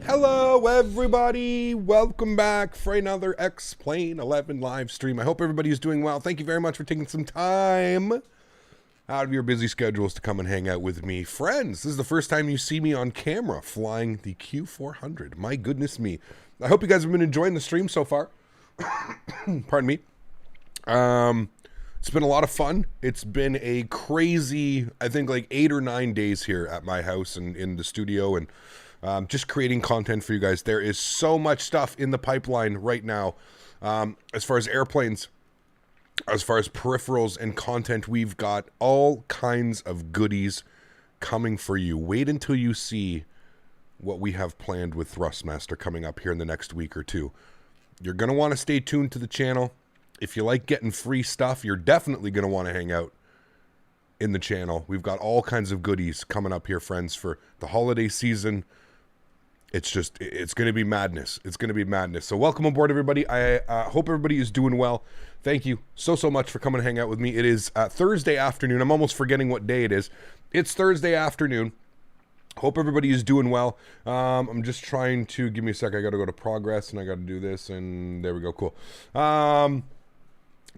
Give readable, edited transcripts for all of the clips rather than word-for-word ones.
Hello everybody, welcome back for another X-Plane 11 live stream. I hope everybody is doing well. Thank you very much for taking some time out of your busy schedules to come and hang out with me. Friends, this is the first time you see me on camera flying the Q400. My goodness me. I hope you guys have been enjoying the stream so far. Pardon me. It's been a lot of fun. It's been a crazy, I think like 8 or 9 days here at my house and in the studio, and just creating content for you guys. There is so much stuff in the pipeline right now. As far as airplanes, as far as peripherals and content, we've got all kinds of goodies coming for you. Wait until you see what we have planned with Thrustmaster coming up here in the next week or two. You're going to want to stay tuned to the channel. If you like getting free stuff, you're definitely going to want to hang out in the channel. We've got all kinds of goodies coming up here, friends, for the holiday season. It's going to be madness. It's going to be madness. So welcome aboard, everybody. I hope everybody is doing well. Thank you so much for coming to hang out with me. It is Thursday afternoon. I'm almost forgetting what day it is. It's Thursday afternoon. Hope everybody is doing well. I'm just trying to, give me a sec. I got to go to progress and I got to do this, and there we go. Cool.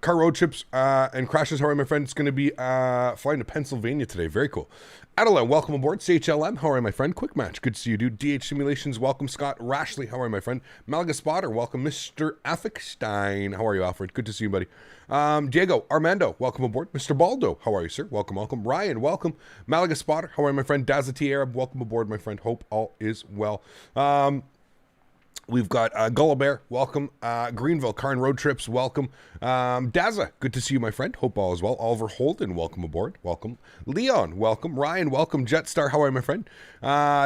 Car road trips and crashes. How are you, my friend? It's going to be flying to Pennsylvania today. Very cool. Adeline, welcome aboard. CHLM, how are you, my friend? Quick match. Good to see you, dude. DH Simulations, welcome. Scott Rashley, how are you, my friend? Malaga Spotter, welcome. Mr. Affenstein, how are you, Alfred? Good to see you, buddy. Diego Armando, welcome aboard. Mr. Baldo, how are you, sir? Welcome, welcome. Ryan, welcome. Malaga Spotter, how are you, my friend? Dazati Arab, welcome aboard, my friend. Hope all is well. We've got Gullabare, welcome. Greenville, Car and Road Trips, welcome. Daza, good to see you, my friend. Hope all is well. Oliver Holden, welcome aboard. Welcome. Leon, welcome. Ryan, welcome. Jetstar, how are you, my friend?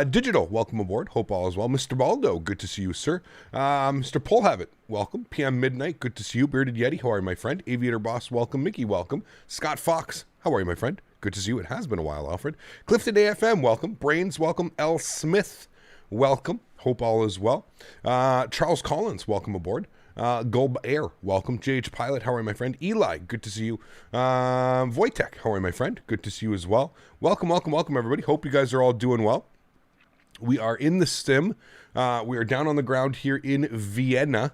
Digital, welcome aboard. Hope all is well. Mr. Baldo, good to see you, sir. Mr. Polhabit, welcome. PM Midnight, good to see you. Bearded Yeti, how are you, my friend? Aviator Boss, welcome. Mickey, welcome. Scott Fox, how are you, my friend? Good to see you. It has been a while, Alfred. Clifton AFM, welcome. Brains, welcome. L. Smith, welcome. Hope all is well. Charles Collins, welcome aboard. Gulb Air, welcome. JH Pilot, how are you, my friend? Eli, good to see you. Wojtek, how are you, my friend? Good to see you as well. Welcome, welcome, welcome, everybody. Hope you guys are all doing well. We are in the sim. We are down on the ground here in Vienna.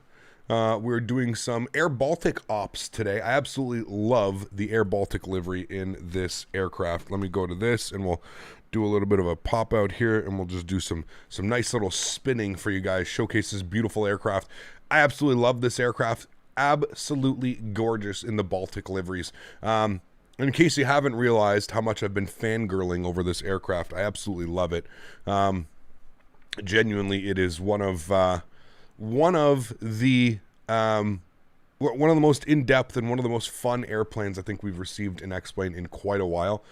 We're doing some Air Baltic ops today. I absolutely love the Air Baltic livery in this aircraft. Let me go to this and we'll do a little bit of a pop out here, and we'll just do some nice little spinning for you guys. Showcase this beautiful aircraft. I absolutely love this aircraft. Absolutely gorgeous in the Baltic liveries. In case you haven't realized how much I've been fangirling over this aircraft, I absolutely love it. Genuinely, it is one of the most in-depth and one of the most fun airplanes I think we've received in X-Plane in quite a while.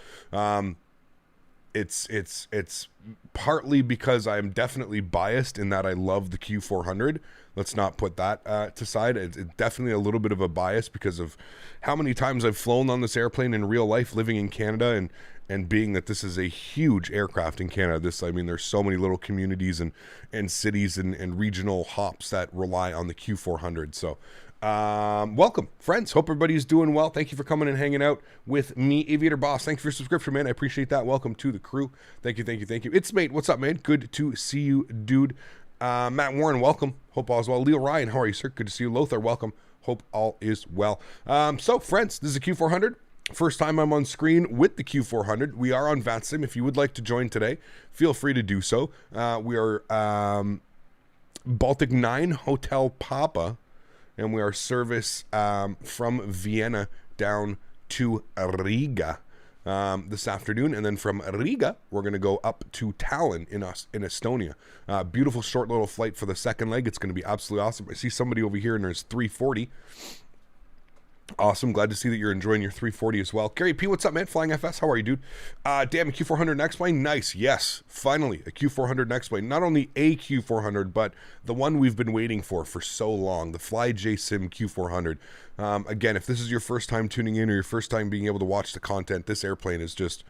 It's partly because I'm definitely biased in that I love the Q400. Let's not put that to side. It's definitely a little bit of a bias because of how many times I've flown on this airplane in real life, living in Canada, and being that this is a huge aircraft in Canada. I mean, there's so many little communities and cities and regional hops that rely on the Q400. So welcome, friends. Hope everybody's doing well. Thank you for coming and hanging out with me, Aviator Boss. Thank you for your subscription, man. I appreciate that. Welcome to the crew. Thank you, thank you, thank you. It's Mate. What's up, man? Good to see you, dude. Matt Warren, welcome. Hope all is well. Leo Ryan, how are you, sir? Good to see you. Lothar, welcome. Hope all is well. So, friends, this is a Q400. First time I'm on screen with the Q400. We are on VATSIM. If you would like to join today, feel free to do so. We are Baltic 9 Hotel Papa, and we are service from Vienna down to Riga this afternoon, and then from Riga we're going to go up to Tallinn in Estonia. Beautiful short little flight for the second leg. It's going to be absolutely awesome. I see somebody over here and there's 340. Awesome. Glad to see that you're enjoying your 340 as well. Gary P, what's up, man? Flying FS, how are you, dude? Damn, a Q400 next plane? Nice. Yes, finally, a Q400 next plane. Not only a Q400, but the one we've been waiting for so long, the FlyJSim Q400. Again, if this is your first time tuning in or your first time being able to watch the content, this airplane is just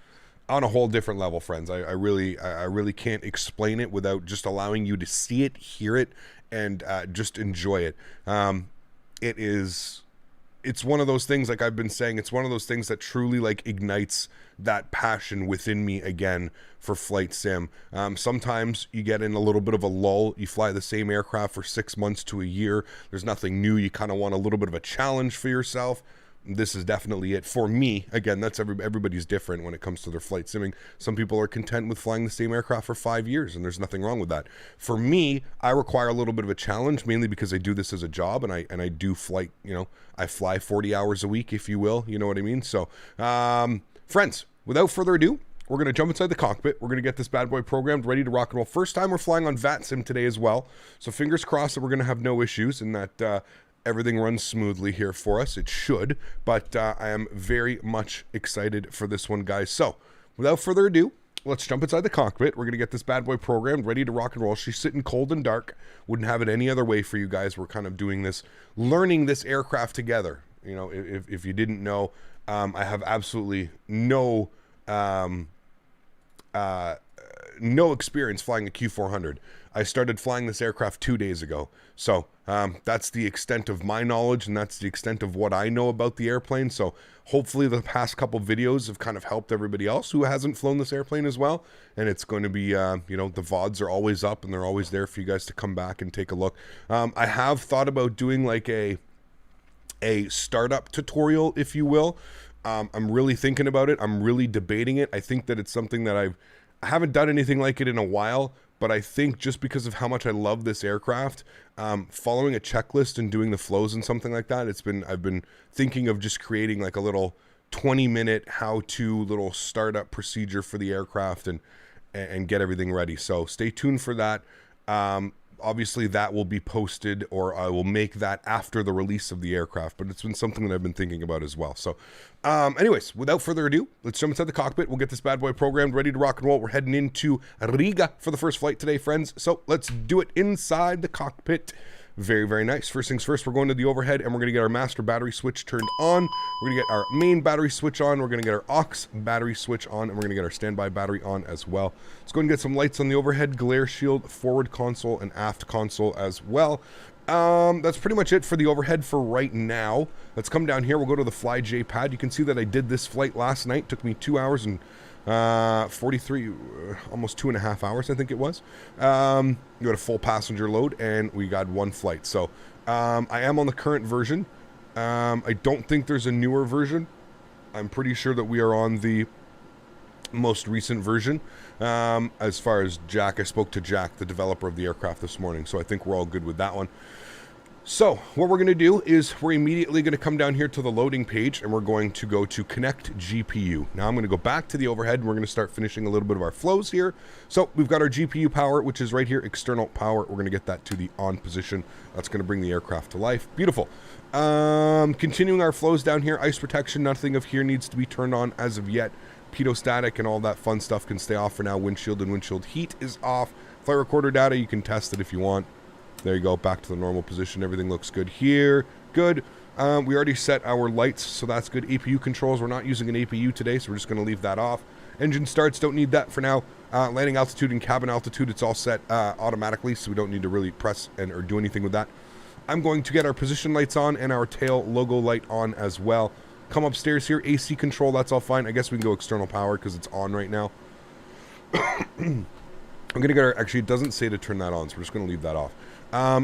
on a whole different level, friends. I really can't explain it without just allowing you to see it, hear it, and just enjoy it. It is it's one of those things, like I've been saying, it's one of those things that truly like ignites that passion within me again for flight sim. Sometimes you get in a little bit of a lull. You fly the same aircraft for 6 months to a year. There's nothing new. You kind of want a little bit of a challenge for yourself. This is definitely it for me. Again, that's everybody's different when it comes to their flight simming. Some people are content with flying the same aircraft for 5 years, and there's nothing wrong with that. For me, I require a little bit of a challenge, mainly because I do this as a job, and I do flight, you know, I fly 40 hours a week, if you will, you know what I mean? So, friends, without further ado, we're going to jump inside the cockpit. We're going to get this bad boy programmed, ready to rock and roll. First time we're flying on VATSIM today as well, so fingers crossed that we're going to have no issues and that everything runs smoothly here for us. It should, but I am very much excited for this one, guys. So, without further ado, let's jump inside the cockpit. We're going to get this bad boy programmed, ready to rock and roll. She's sitting cold and dark. Wouldn't have it any other way for you guys. We're kind of doing this, learning this aircraft together. You know, if you didn't know, I have absolutely no experience flying a Q400. I started flying this aircraft 2 days ago. So that's the extent of my knowledge, and that's the extent of what I know about the airplane. So hopefully the past couple videos have kind of helped everybody else who hasn't flown this airplane as well. And it's going to be, you know, the VODs are always up and they're always there for you guys to come back and take a look. I have thought about doing like a startup tutorial, if you will. I'm really thinking about it. I'm really debating it. I think that it's something that I haven't done anything like it in a while, but I think just because of how much I love this aircraft, following a checklist and doing the flows and something like that, I've been thinking of just creating like a little 20-minute how-to little startup procedure for the aircraft and get everything ready. So stay tuned for that. Obviously that will be posted, or I will make that after the release of the aircraft, but it's been something that I've been thinking about as well. So anyways, without further ado, let's jump inside the cockpit. We'll get this bad boy programmed, ready to rock and roll. We're heading into Riga for the first flight today, friends. So let's do it inside the cockpit. Very, very nice. First things first, we're going to the overhead and we're going to get our master battery switch turned on. We're going to get our main battery switch on. We're going to get our aux battery switch on, and we're going to get our standby battery on as well. Let's go and get some lights on the overhead, glare shield, forward console, and aft console as well. That's pretty much it for the overhead for right now. Let's come down here. We'll go to the FlyJ pad. You can see that I did this flight last night. It took me 2 hours and 43, almost 2.5 hours, I think it was. We got a full passenger load and we got one flight. So I am on the current version. I don't think there's a newer version. I'm pretty sure that we are on the most recent version. As far as Jack, I spoke to Jack, the developer of the aircraft, this morning, so I think we're all good with that one. So what we're going to do is we're immediately going to come down here to the loading page and we're going to go to connect GPU. Now I'm going to go back to the overhead and we're going to start finishing a little bit of our flows here. So we've got our GPU power, which is right here, external power. We're going to get that to the on position. That's going to bring the aircraft to life. Beautiful. Continuing our flows down here, ice protection, nothing of here needs to be turned on as of yet. Pitot-static and all that fun stuff can stay off for now. Windshield and windshield heat is off. Flight recorder data, you can test it if you want. There you go, back to the normal position. Everything looks good here. Good. We already set our lights, so that's good. APU controls, we're not using an APU today, so we're just going to leave that off. Engine starts, don't need that for now. Landing altitude and cabin altitude, it's all set automatically, so we don't need to really press or do anything with that. I'm going to get our position lights on and our tail logo light on as well. Come upstairs here, AC control, that's all fine. I guess we can go external power because it's on right now. I'm going to get our, actually it doesn't say to turn that on, so we're just going to leave that off.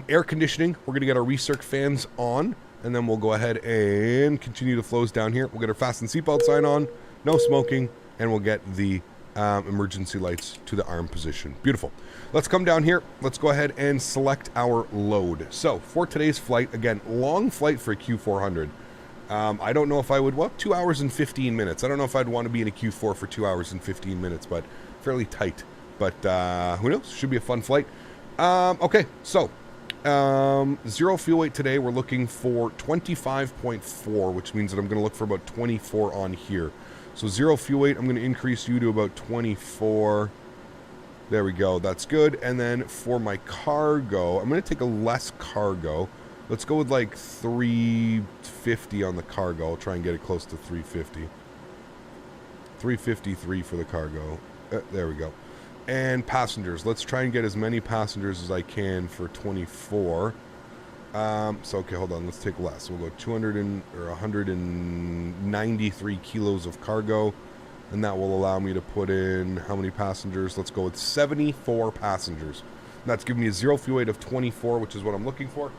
Air conditioning, we're going to get our recirc fans on, and then we'll go ahead and continue the flows down here. We'll get our fasten seatbelt sign on, no smoking, and we'll get the emergency lights to the arm position. Beautiful. Let's come down here. Let's go ahead and select our load. So for today's flight, again, long flight for a Q400. I don't know if I would, well, 2 hours and 15 minutes. I don't know if I'd want to be in a Q4 for 2 hours and 15 minutes, but fairly tight. But who knows? Should be a fun flight. Okay, so zero fuel weight today. We're looking for 25.4, which means that I'm going to look for about 24 on here. So zero fuel weight, I'm going to increase you to about 24. There we go. That's good. And then for my cargo, I'm going to take a less cargo. Let's go with like 350 on the cargo. I'll try and get it close to 350. 353 for the cargo. There we go. And passengers. Let's try and get as many passengers as I can for 24. So, okay, hold on. Let's take less. We'll go 193 kilos of cargo. And that will allow me to put in how many passengers? Let's go with 74 passengers. And that's giving me a zero fuel weight of 24, which is what I'm looking for.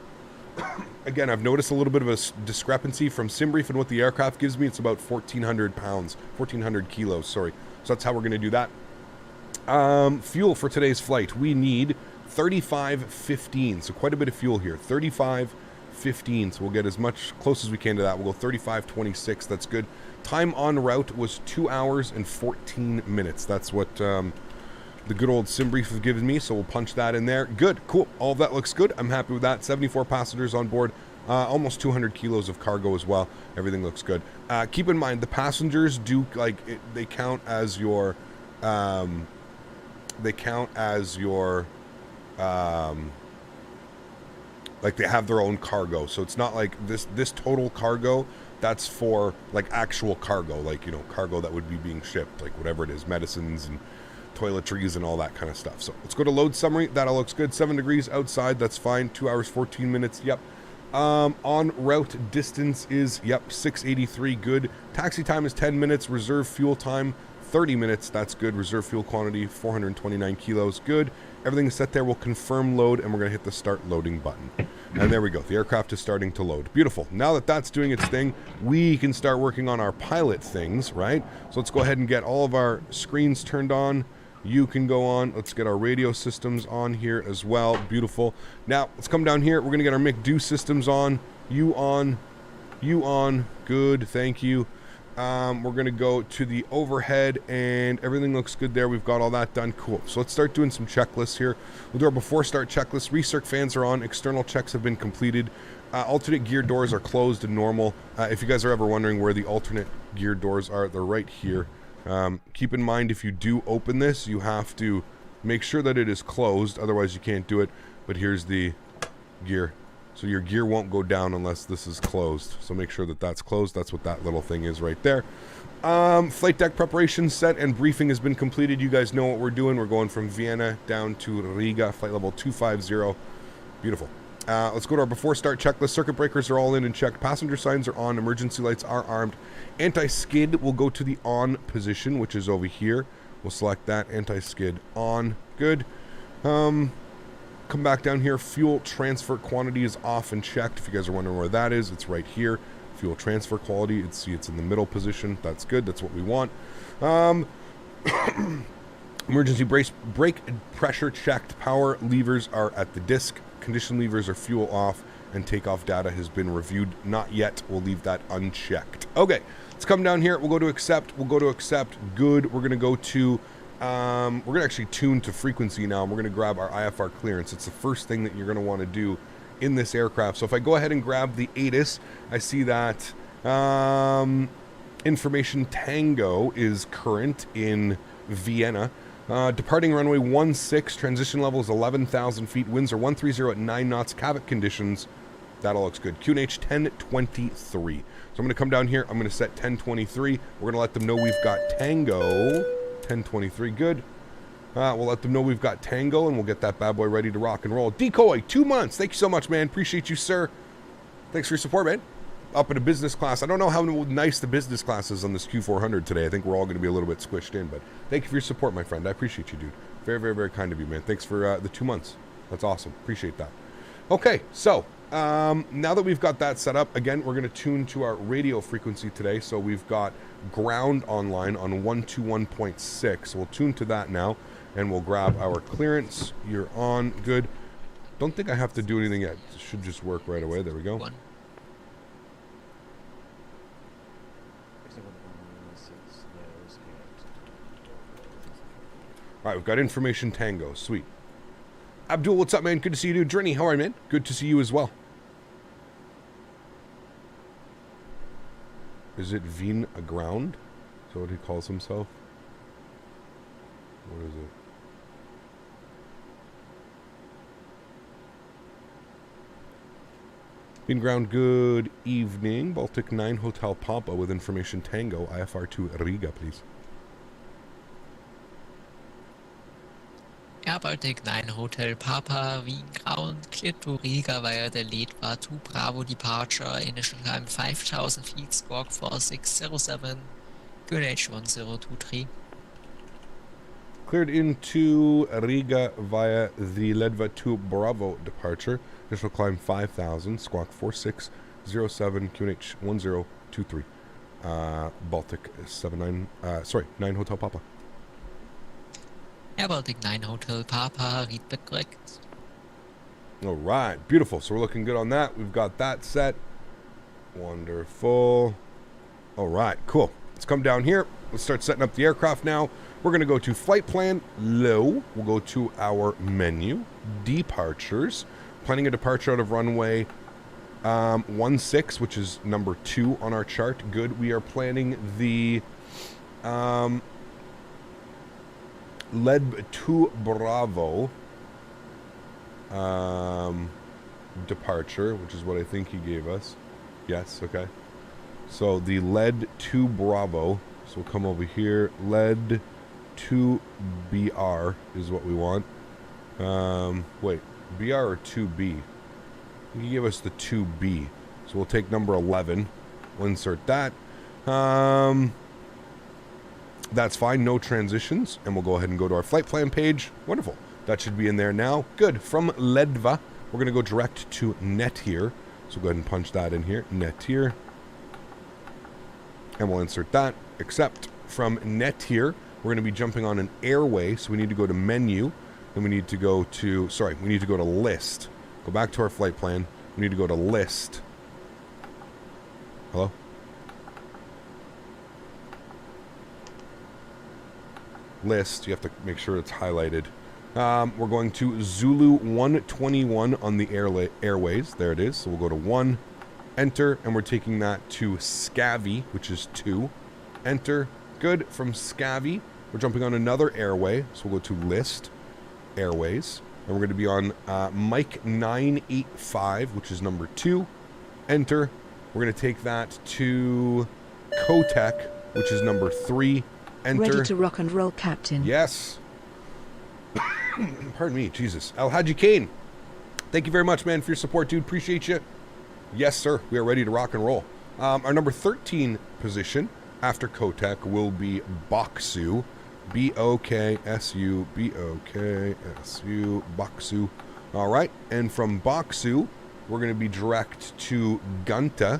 Again, I've noticed a little bit of a discrepancy from SimBrief and what the aircraft gives me. It's about 1,400 pounds, 1,400 kilos, sorry. So that's how we're going to do that. Fuel for today's flight. We need 35.15, so quite a bit of fuel here. 35.15, so we'll get as much close as we can to that. We'll go 35.26, that's good. Time en route was 2 hours and 14 minutes. That's what the good old SimBrief has given me, so we'll punch that in there. Good, cool, all of that looks good. I'm happy with that. 74 passengers on board, almost 200 kilos of cargo as well. Everything looks good. Keep in mind, the passengers do, like, they count as your, like, they have their own cargo. So it's not like this total cargo, that's for, like, actual cargo, like, you know, cargo that would be being shipped, like whatever it is, medicines and toiletries and all that kind of stuff. So let's go to load summary. That all looks good. 7 degrees outside, that's fine. 2 hours 14 minutes, yep. En route distance is, yep, 683, good. Taxi time is 10 minutes. Reserve fuel time 30 minutes, that's good. Reserve fuel quantity 429 kilos, good. Everything is set there. We'll confirm load, and we're going to hit the start loading button. And there we go. The aircraft is starting to load. Beautiful. Now that that's doing its thing, we can start working on our pilot things, right? So let's go ahead and get all of our screens turned on. You can go on. Let's get our radio systems on here as well. Beautiful. Now, let's come down here. We're going to get our McDo systems on. You on. You on. Good. Thank you. We're going to go to the overhead, and everything looks good there. We've got all that done. Cool. So let's start doing some checklists here. We'll do our before start checklist. Recirc fans are on. External checks have been completed. Alternate gear doors are closed and normal. If you guys are ever wondering where the alternate gear doors are, they're right here. Keep in mind, if you do open this, you have to make sure that it is closed. Otherwise, you can't do it. But here's the gear. So your gear won't go down unless this is closed. So make sure that that's closed. That's what that little thing is right there. Flight deck preparation set and briefing has been completed. You guys know what we're doing. We're going from Vienna down to Riga, flight level 250. Beautiful. Let's go to our before start checklist. Circuit breakers are all in and checked. Passenger signs are on. Emergency lights are armed. Anti-skid will go to the on position, which is over here. We'll select that. Anti-skid on. Good. Come back down here. Fuel transfer quantity is off and checked. If you guys are wondering where that is, it's right here. Fuel transfer quality. It's in the middle position. That's good. That's what we want. Emergency brake pressure checked. Power levers are at the disc. Condition levers are fuel off, and takeoff data has been reviewed. Not yet. We'll leave that unchecked. Okay, let's come down here. We'll go to accept. We'll go to accept. Good. We're going to go to... we're going to actually tune to frequency now, and we're going to grab our IFR clearance. It's the first thing that you're going to want to do in this aircraft. So if I go ahead and grab the ATIS, I see that information Tango is current in Vienna. Departing runway 16, transition level is 11,000 feet, winds are 130 at 9 knots, Cavit conditions, that all looks good. QNH 1023. So I'm going to come down here, I'm going to set 1023, we're going to let them know we've got Tango, 1023, good. We'll let them know we've got Tango, and we'll get that bad boy ready to rock and roll. Decoy, 2 months, thank you so much, man, appreciate you, sir. Thanks for your support, man. Up in a business class. I don't know how nice the business class is on this Q400 today. I think we're all going to be a little bit squished in, but thank you for your support, my friend. I appreciate you, dude. Very, very, very kind of you, man. Thanks for the 2 months. That's awesome. Appreciate that. Okay, so now that we've got that set up, again, we're going to tune to our radio frequency today. So we've got ground online on 121.6. So we'll tune to that now, and we'll grab our clearance. You're on. Good. Don't think I have to do anything yet. It should just work right away. There we go. All right, we've got information Tango. Sweet. Abdul, what's up, man? Good to see you, dude. Drenny, how are you, man? Good to see you as well. Is it Veen Aground? Is that what he calls himself? What is it? Veen Ground, good evening. Baltic 9 Hotel Pampa with information Tango. IFR to Riga, please. Air Baltic 9 Hotel Papa, Wien Ground, clear to Riga via the Ledva 2 Bravo departure, initial climb 5000 feet, squawk 4607, QNH 1023. Cleared into Riga via the Ledva 2 Bravo departure. Initial climb 5,000, squawk 4607, QNH 1023. Baltic 9 Hotel Papa. Air Baltic 9 Hotel Papa, read back correct. All right, beautiful. So we're looking good on that. We've got that set. Wonderful. All right, cool. Let's come down here. Let's start setting up the aircraft now. We're going to go to flight plan, low. We'll go to our menu, departures. Planning a departure out of runway 16, which is number 2 on our chart. Good. We are planning the Led 2 Bravo departure, which is what I think he gave us. Yes, okay. So the Led 2 Bravo. So we'll come over here. Led 2 BR is what we want. Wait, BR or 2B? He gave us the 2B. So we'll take number 11. We'll insert that. That's fine, no transitions. And we'll go ahead and go to our flight plan page. Wonderful. That should be in there now. Good. From Ledva, we're going to go direct to net here. So go ahead and punch that in here. Net here. And we'll insert that. Except from net here, we're going to be jumping on an airway. So we need to go to menu. Then we need to go to, we need to go to list. Go back to our flight plan. We need to go to list. Hello? List. You have to make sure it's highlighted. We're going to Zulu 121 on the airways. There it is. So we'll go to 1, enter, and we're taking that to Scavy, which is 2. Enter. Good. From Scavy, we're jumping on another airway. So we'll go to list, airways. And we're going to be on Mike 985, which is number 2. Enter. We're going to take that to Koch, which is number 3. Enter. Ready to rock and roll, Captain. Yes. Pardon me, Jesus. Alhaji Kane, thank you very much, man, for your support, dude. Appreciate you. Yes, sir. We are ready to rock and roll. Our number 13 position after Kotek will be Boksu. B-O-K-S-U, B-O-K-S-U, Boksu. All right. And from Boksu, we're going to be direct to Gunta.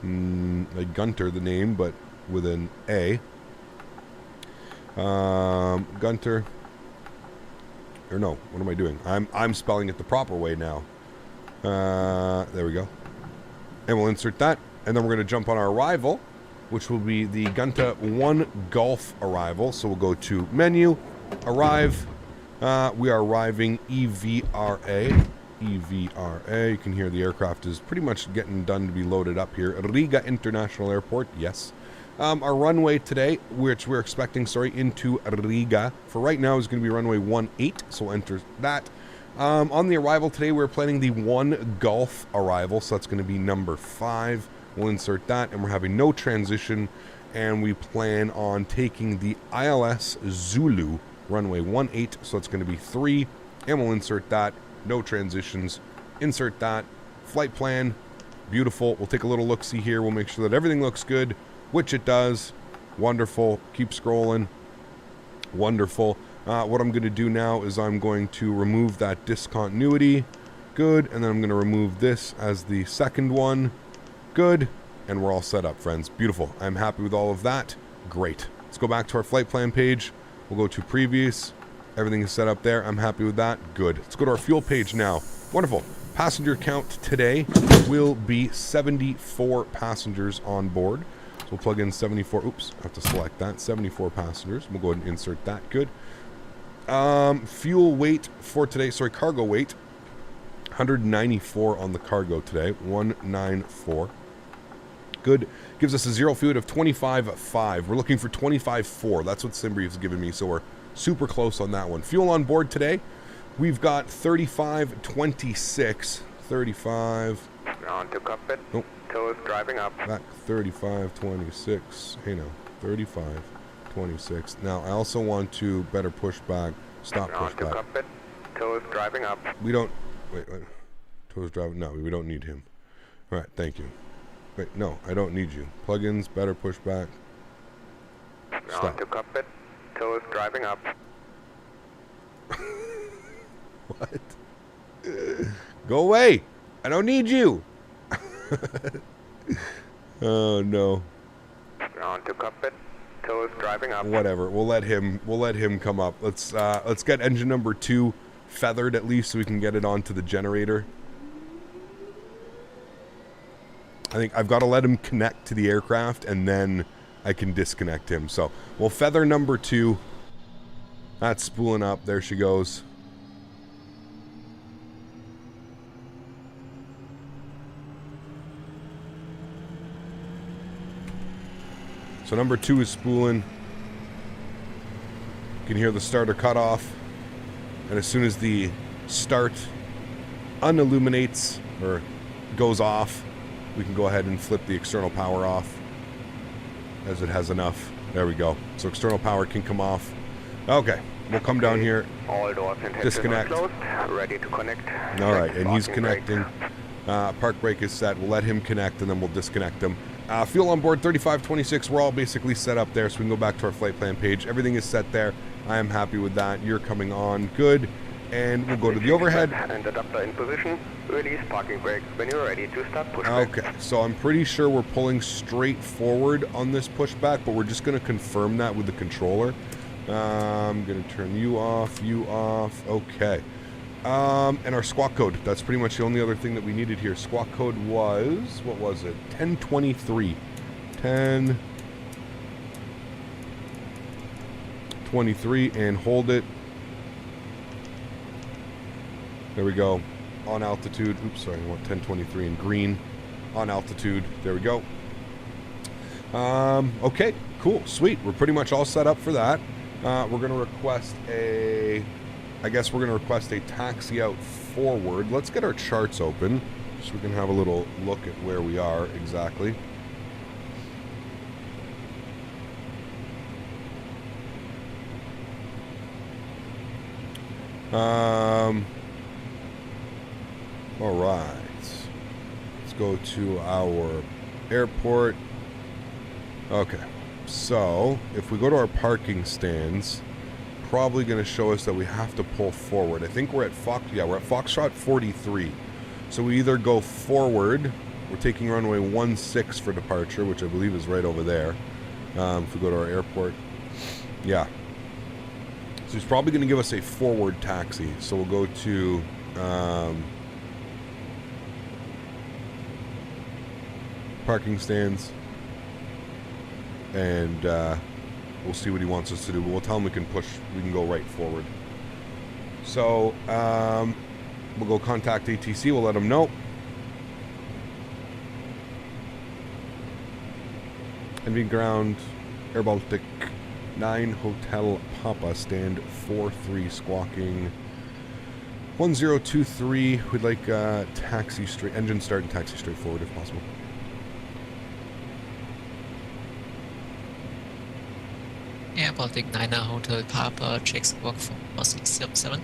Like Gunter, the name, but with an A. Gunter. Or no, what am I doing? I'm spelling it the proper way now. There we go. And we'll insert that. And then we're going to jump on our arrival, which will be the Gunta 1 Golf arrival. So we'll go to menu, arrive. We are arriving EVRA. EVRA. You can hear the aircraft is pretty much getting done to be loaded up here. Riga International Airport, yes. Our runway today, which we're expecting, into Riga, for right now is going to be runway 18, so we'll enter that. On the arrival today, we're planning the 1 Golf arrival, so that's going to be number 5. We'll insert that, and we're having no transition, and we plan on taking the ILS Zulu runway 18, so it's going to be 3, and we'll insert that. No transitions. Insert that. Flight plan. Beautiful. We'll take a little look-see here. We'll make sure that everything looks good, which it does. Wonderful. Keep scrolling. Wonderful. What I'm going to do now is I'm going to remove that discontinuity. Good. And then I'm going to remove this as the second one. Good. And we're all set up, friends. Beautiful. I'm happy with all of that. Great. Let's go back to our flight plan page. We'll go to previous. Everything is set up there. I'm happy with that. Good. Let's go to our fuel page now. Wonderful. Passenger count today will be 74 passengers on board. So we'll plug in 74. Oops, I have to select that. 74 passengers. We'll go ahead and insert that. Good. Fuel weight for today. Cargo weight. 194 on the cargo today. 194. Good. Gives us a zero fuel of 25.5. We're looking for 25.4. That's what Simbri has given me. So we're super close on that one. Fuel on board today, we've got 35.26. 35. On to cockpit. Nope. Toliss driving up. Back 35.26. Hey now, 35.26. Now I also want to better push back Stop On to pushback. cockpit. Toes driving up. We don't... Wait. Toes driving... No, we don't need him. All right, thank you. Wait, no, I don't need you. Plugins, better pushback. On Stop. to cockpit. Toes driving up. What? Go away! I don't need you! Oh, no. On to cockpit. Toes driving up. Whatever. We'll let him come up. Let's get engine number 2 feathered at least so we can get it onto the generator. I think I've got to let him connect to the aircraft and then I can disconnect him. So we'll feather number 2. That's spooling up. There she goes. So number 2 is spooling. You can hear the starter cut off. And as soon as the start unilluminates or goes off, we can go ahead and flip the external power off as it has enough. There we go. So external power can come off. Okay, we'll come down here. All doors and heads Disconnect. closed. Ready to connect. All right, and he's Parking brake. connecting. Park brake is set. We'll let him connect, and then we'll disconnect him. Fuel on board 3526. We're all basically set up there, so we can go back to our flight plan page. Everything is set there. I am happy with that. You're coming on. Good. And we'll go to the overhead. And adapter in position. Release parking brake when you're ready to start pushback. Okay, so I'm pretty sure we're pulling straight forward on this pushback, but we're just going to confirm that with the controller. I'm going to turn you off, okay. And our squawk code, that's pretty much the only other thing that we needed here. Squawk code was, what was it? 1023. 1023, and hold it. There we go. On altitude. Oops, sorry, I want 1023 in green. On altitude. There we go. Okay, cool, sweet. We're pretty much all set up for that. We're going to request a... I guess we're going to request a taxi out forward. Let's get our charts open so we can have a little look at where we are exactly. All right. Let's go to our airport. Okay. So, if we go to our parking stands, probably going to show us that we have to pull forward. I think we're at we're at Foxtrot 43. So we either go forward, we're taking runway 16 for departure, which I believe is right over there. If we go to our airport. Yeah. So he's probably going to give us a forward taxi. So we'll go to parking stands, and we'll see what he wants us to do. But we'll tell him we can go right forward. So we'll go contact ATC. We'll let them know. NV ground, Air Baltic 9 Hotel Papa, stand 43, squawking 1023. We'd like taxi straight, engine start and taxi straight forward if possible. Air Baltic 9 Hotel Papa, check squawk 4607.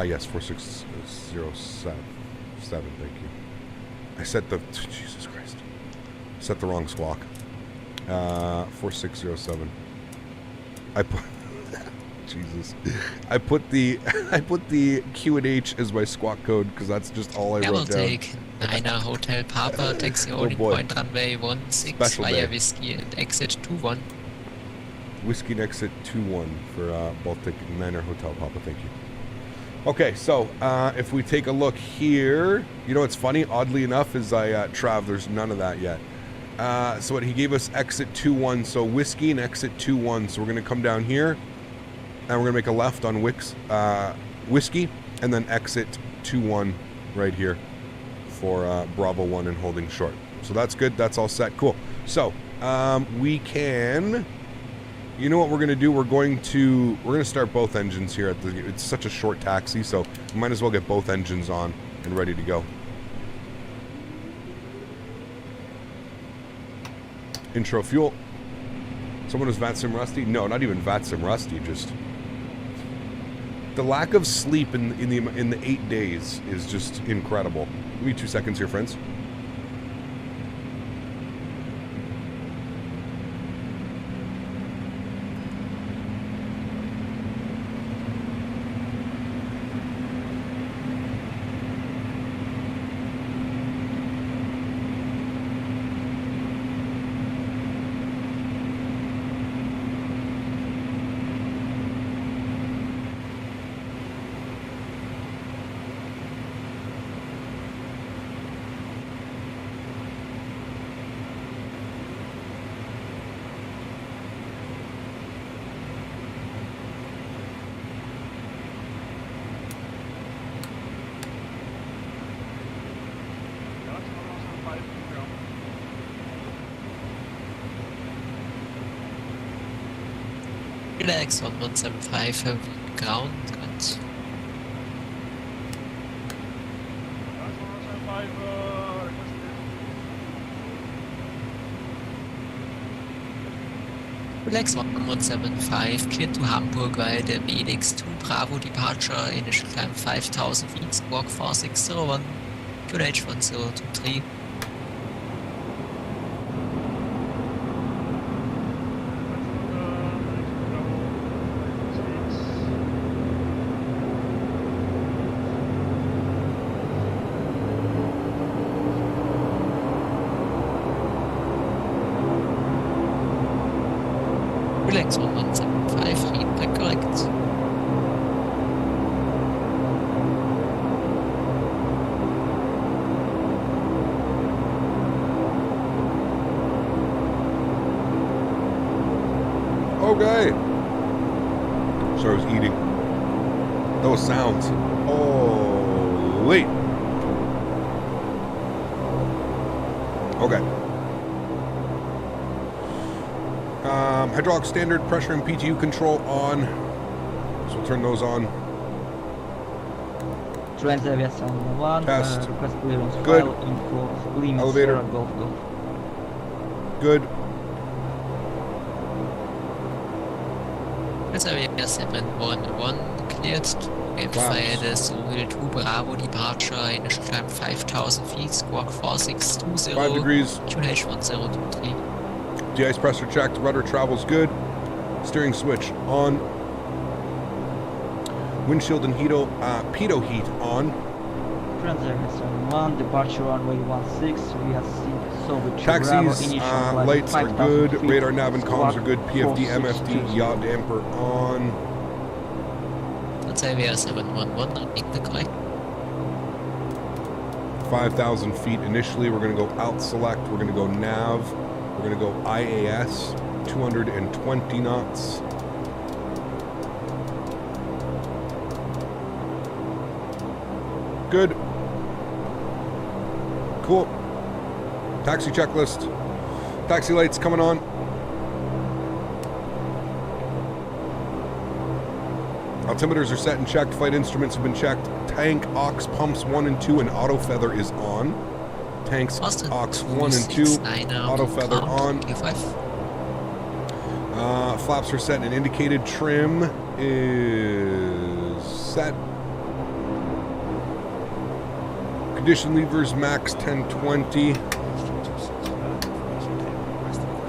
Yes, 4607. Thank you. I set the... Jesus Christ. Set the wrong squawk. 4607. I put... Jesus. I put the Q&H as my squawk code because that's just all I wrote down. Air Baltic 9 Hotel Papa, taxi holding point runway 16 via Whiskey and exit 21. Whiskey and exit 21 for Baltic 9 Hotel Papa, thank you. Okay, so if we take a look here, you know what's funny? Oddly enough, is Trav, there's none of that yet. So what he gave us exit 21, so Whiskey and exit 21. So we're going to come down here, and we're going to make a left on Whiskey, and then exit 21 right here for Bravo 1 and holding short. So that's good. That's all set. Cool. So we can... You know what we're going to do? We're going to start both engines here. It's such a short taxi, so we might as well get both engines on and ready to go. Intro fuel. Someone who's VATSIM rusty? No, not even VATSIM rusty. Just the lack of sleep in the 8 days is just incredible. Give me 2 seconds here, friends. Relax on 175 ground and relax on 175, clear to Hamburg via the BX2 Bravo departure, initial climb 5000 feet, squawk 4601, QNH 1023. Relax on 175, feedback correct. Okay. Sorry, I was eating. Those sounds. Holy. Okay. Hydraulic standard, pressure and PTU control on. So we'll turn those on. Transaviation 1. Test. Request clearance Good. file info limits Elevator. Sierra Golf Golf. Good. Reservoir 711 cleared to via the Sólríkt 2 Bravo departure, initial climb 5000 feet, squawk 4620, 5 degrees. QNH 1023. De-ice pressure checked. Rudder travels good. Steering switch on. Windshield and pitot heat on. Transaviation 1. Departure runway 16. We have seen Sólríkt Taxis, lights are good. Radar, nav, and comms are good. PFD, MFD, yacht damper on. Reservoir 711, repeat the correct. 5,000 feet initially. We're going to go out select. We're going to go nav. We're going to go IAS. 220 knots. Good. Cool. Taxi checklist. Taxi lights coming on. Altimeters are set and checked. Flight instruments have been checked. Tank, aux, pumps 1 and 2, and auto feather is on. Tanks, Austin aux 1 and 2, auto feather on. Flaps are set and indicated. Trim is set. Condition levers max 1020.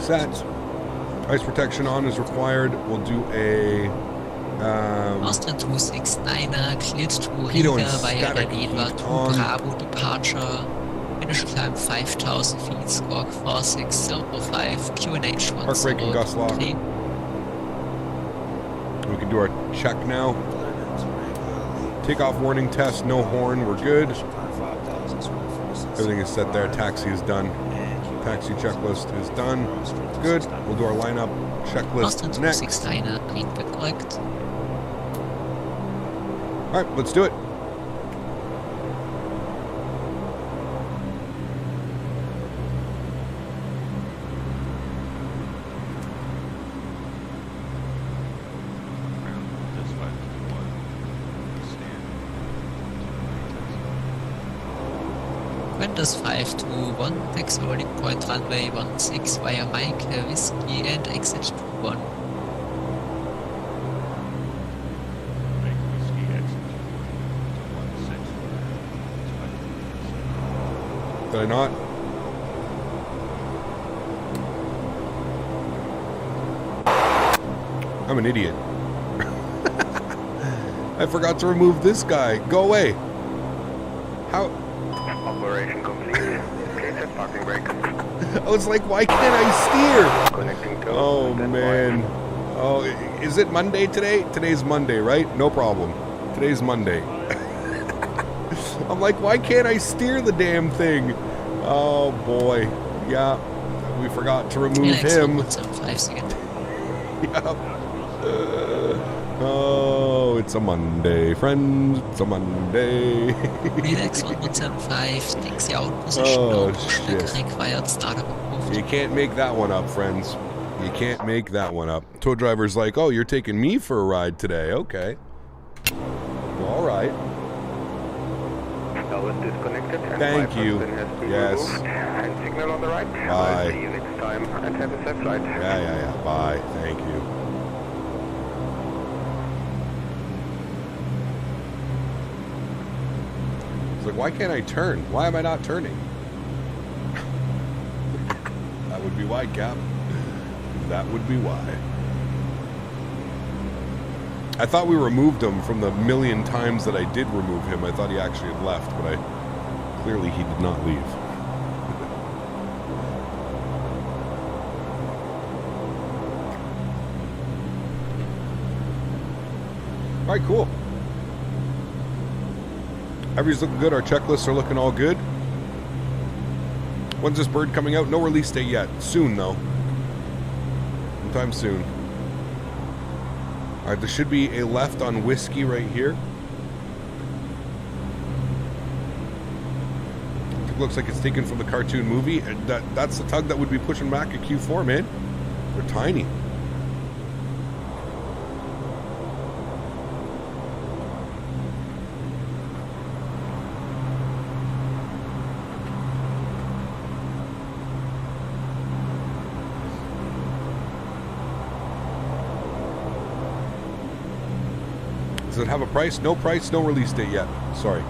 Set. Ice protection on is required. We'll do a Austin 269er cleared to Pitot Riga and via static the heat Nadya 2 on. Bravo departure. Initial climb 5000 feet, squawk 4605, QNH Park brake and gust lock. 1023. We can do our check now. Takeoff warning test, no horn, we're good. Everything is set there. Taxi is done. Taxi checklist is done. Good. We'll do our lineup checklist Austin next. 269er, feedback correct. All right, let's do it. Wind is 521, taxi holding point runway 16 via Mike, Whiskey and exit 21. Did I not? I'm an idiot. I forgot to remove this guy. Go away. How? Operation complete. Please set parking brake. I was like, why can't I steer? Connecting to Oh, standby. man. Oh, is it Monday today? Today's Monday, right? No problem. Today's Monday. I'm like, why can't I steer the damn thing? Oh, boy. Yeah. We forgot to remove him. 175 seconds. Yep. Oh, it's a Monday, friends. It's a Monday. Relax 175, taxi out position, Oh, no push shit. back required, start up approved. You can't make that one up, friends. You can't make that one up. Tow driver's like, oh, you're taking me for a ride today. Okay. Well, all right. Now it's disconnected and Thank my you. person has been Yes. removed. And signal on the right. Bye. I'll see you next time and have a safe flight. Yeah. Bye. Thank you. It's like, why can't I turn? Why am I not turning? That would be why, Cap. That would be why. I thought we removed him from the million times that I did remove him. I thought he actually had left, but clearly he did not leave. All right, cool. Everything's looking good. Our checklists are looking all good. When's this bird coming out? No release date yet. Soon, though. Sometime soon. All right, there should be a left on Whiskey right here. It looks like it's taken from the cartoon movie. And that's the tug that would be pushing back a Q4, man. They're tiny. Does it have a price? No price, no release date yet. Sorry.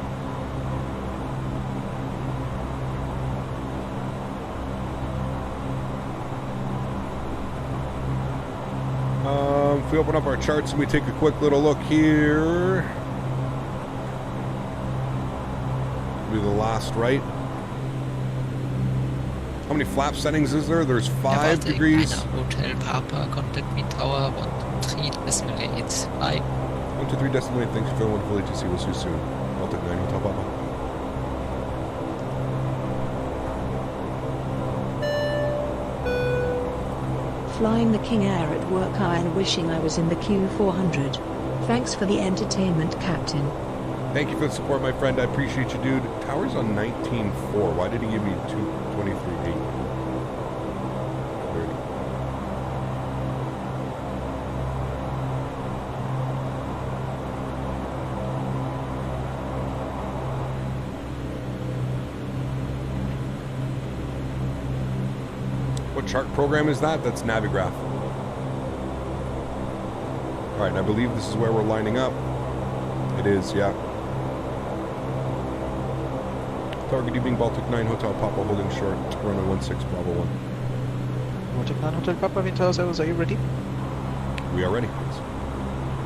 If we open up our charts and we take a quick little look here. Do the last right. How many flap settings is there? There's 5 degrees. Hotel Papa, contact me tower 123.8. Bye. 123 decimal 8. Thanks for wonderful ATC. We'll see you soon. Baltic 9 Hotel Papa. Flying the King Air at work and wishing I was in the Q400. Thanks for the entertainment, Captain. Thank you for the support, my friend. I appreciate you, dude. Tower's on 19.4. Why did he give me 223.8? Weird. What chart program is that? That's Navigraph. All right, and I believe this is where we're lining up. It is, yeah. Target evening Baltic 9 Hotel Papa holding short. Runway 16 Bravo 1. Baltic 9 Hotel Papa, Wind Tower 0, are you ready? We are ready.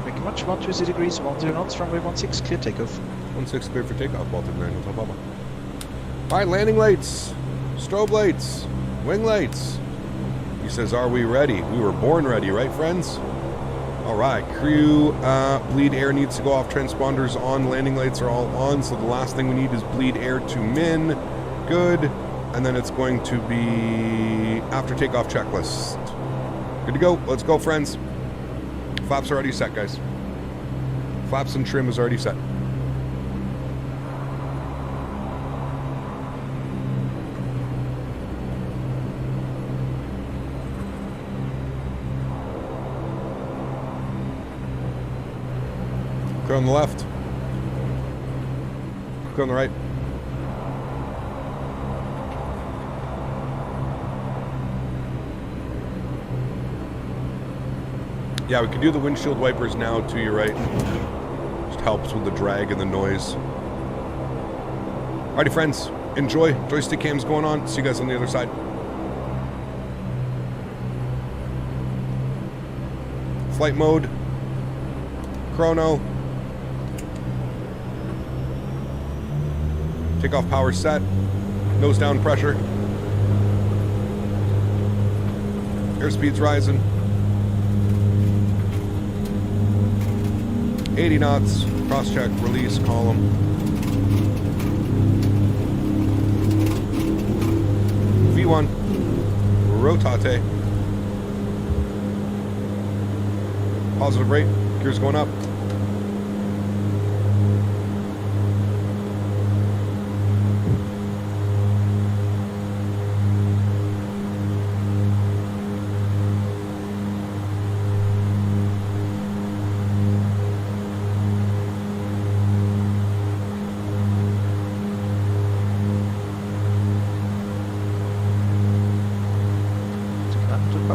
Thank you much. 120 degrees, 10 knots, runway 16, clear takeoff. 16 clear for takeoff, Baltic 9 Hotel Papa. All right, landing lights, strobe lights, wing lights. He says, are we ready? We were born ready, right, friends? All right, crew, bleed air needs to go off. Transponders on, landing lights are all on. So the last thing we need is bleed air to min. Good. And then it's going to be after takeoff checklist. Good to go. Let's go, friends. Flaps are already set, guys. Flaps and trim is already set. Clear on the left. Clear on the right. Yeah, we can do the windshield wipers now to your right. Just helps with the drag and the noise. Alrighty, friends. Enjoy. Joystick cam's going on. See you guys on the other side. Flight mode. Chrono. Takeoff power set. Nose down pressure. Airspeed's rising. 80 knots. Cross check. Release. Column. V1. Rotate. Positive rate. Gears going up.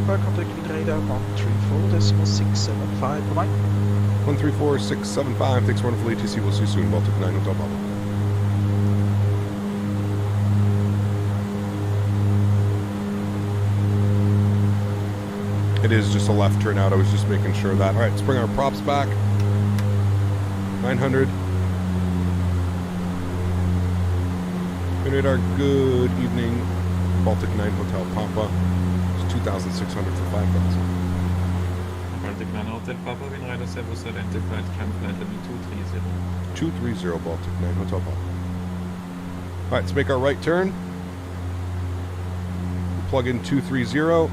Contact with radar 134.675, bye-bye. 134.675. Thanks for wonderful ATC. We'll see you soon. Baltic 9 Hotel Papa. It is just a left turn out. I was just making sure of that. All right, let's bring our props back. 900. Radar, good evening. Baltic 9 Hotel Papa. 2,600 for 5,000. Baltic 9 Hotel Papa, Winrider Servus, identified climb flight level 230. 230 Baltic 9 Hotel Papa. Alright, let's make our right turn. Plug in 230.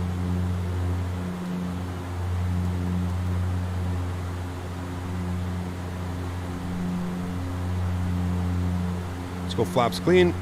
Let's go flaps clean.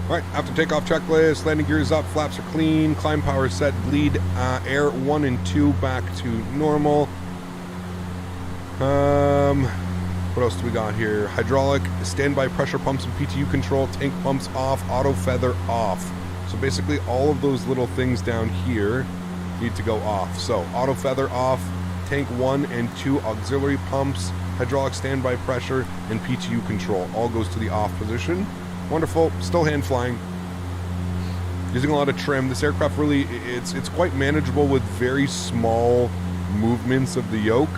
Alright, after takeoff checklist, landing gears up, flaps are clean, climb power set, bleed air 1 and 2 back to normal. What else do we got here? Hydraulic, standby pressure pumps and PTU control, tank pumps off, auto feather off. So basically all of those little things down here need to go off. So auto feather off, tank 1 and 2 auxiliary pumps, hydraulic standby pressure, and PTU control all goes to the off position. Wonderful. Still hand flying. Using a lot of trim. This aircraft really, it's quite manageable with very small movements of the yoke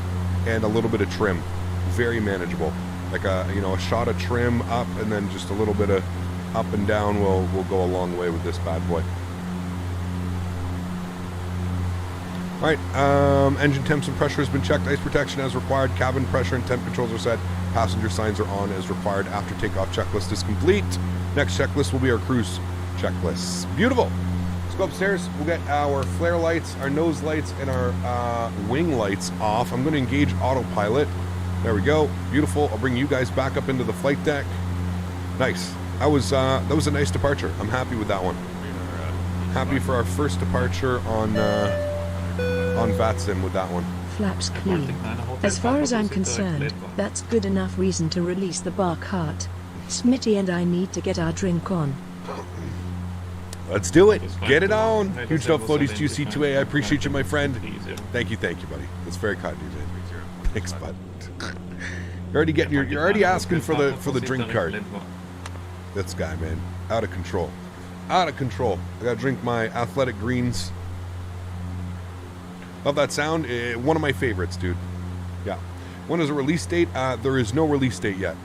and a little bit of trim. Very manageable. Like a shot of trim up and then just a little bit of up and down will go a long way with this bad boy. Alright, engine temps and pressure has been checked. Ice protection as required. Cabin pressure and temp controls are set. Passenger signs are on as required after takeoff checklist is complete. Next checklist will be our cruise checklist. Beautiful. Let's go upstairs. We'll get our flare lights, our nose lights, and our wing lights off. I'm going to engage autopilot. There we go. Beautiful. I'll bring you guys back up into the flight deck. Nice. That was a nice departure. I'm happy with that one. Happy for our first departure on VATSIM with that one. Flaps clean. As far as I'm concerned, that's good enough reason to release the bar cart. Smitty and I need to get our drink on. Let's do it. Get it on. Huge love, Floaties 2C2A. I appreciate you, my friend. Thank you, buddy. That's very kind of you, Dave. Thanks, bud. You're already asking for the drink cart. This guy, man, out of control. Out of control. I gotta drink my athletic greens. Love that sound. One of my favorites, dude. Yeah. When is a release date? There is no release date yet.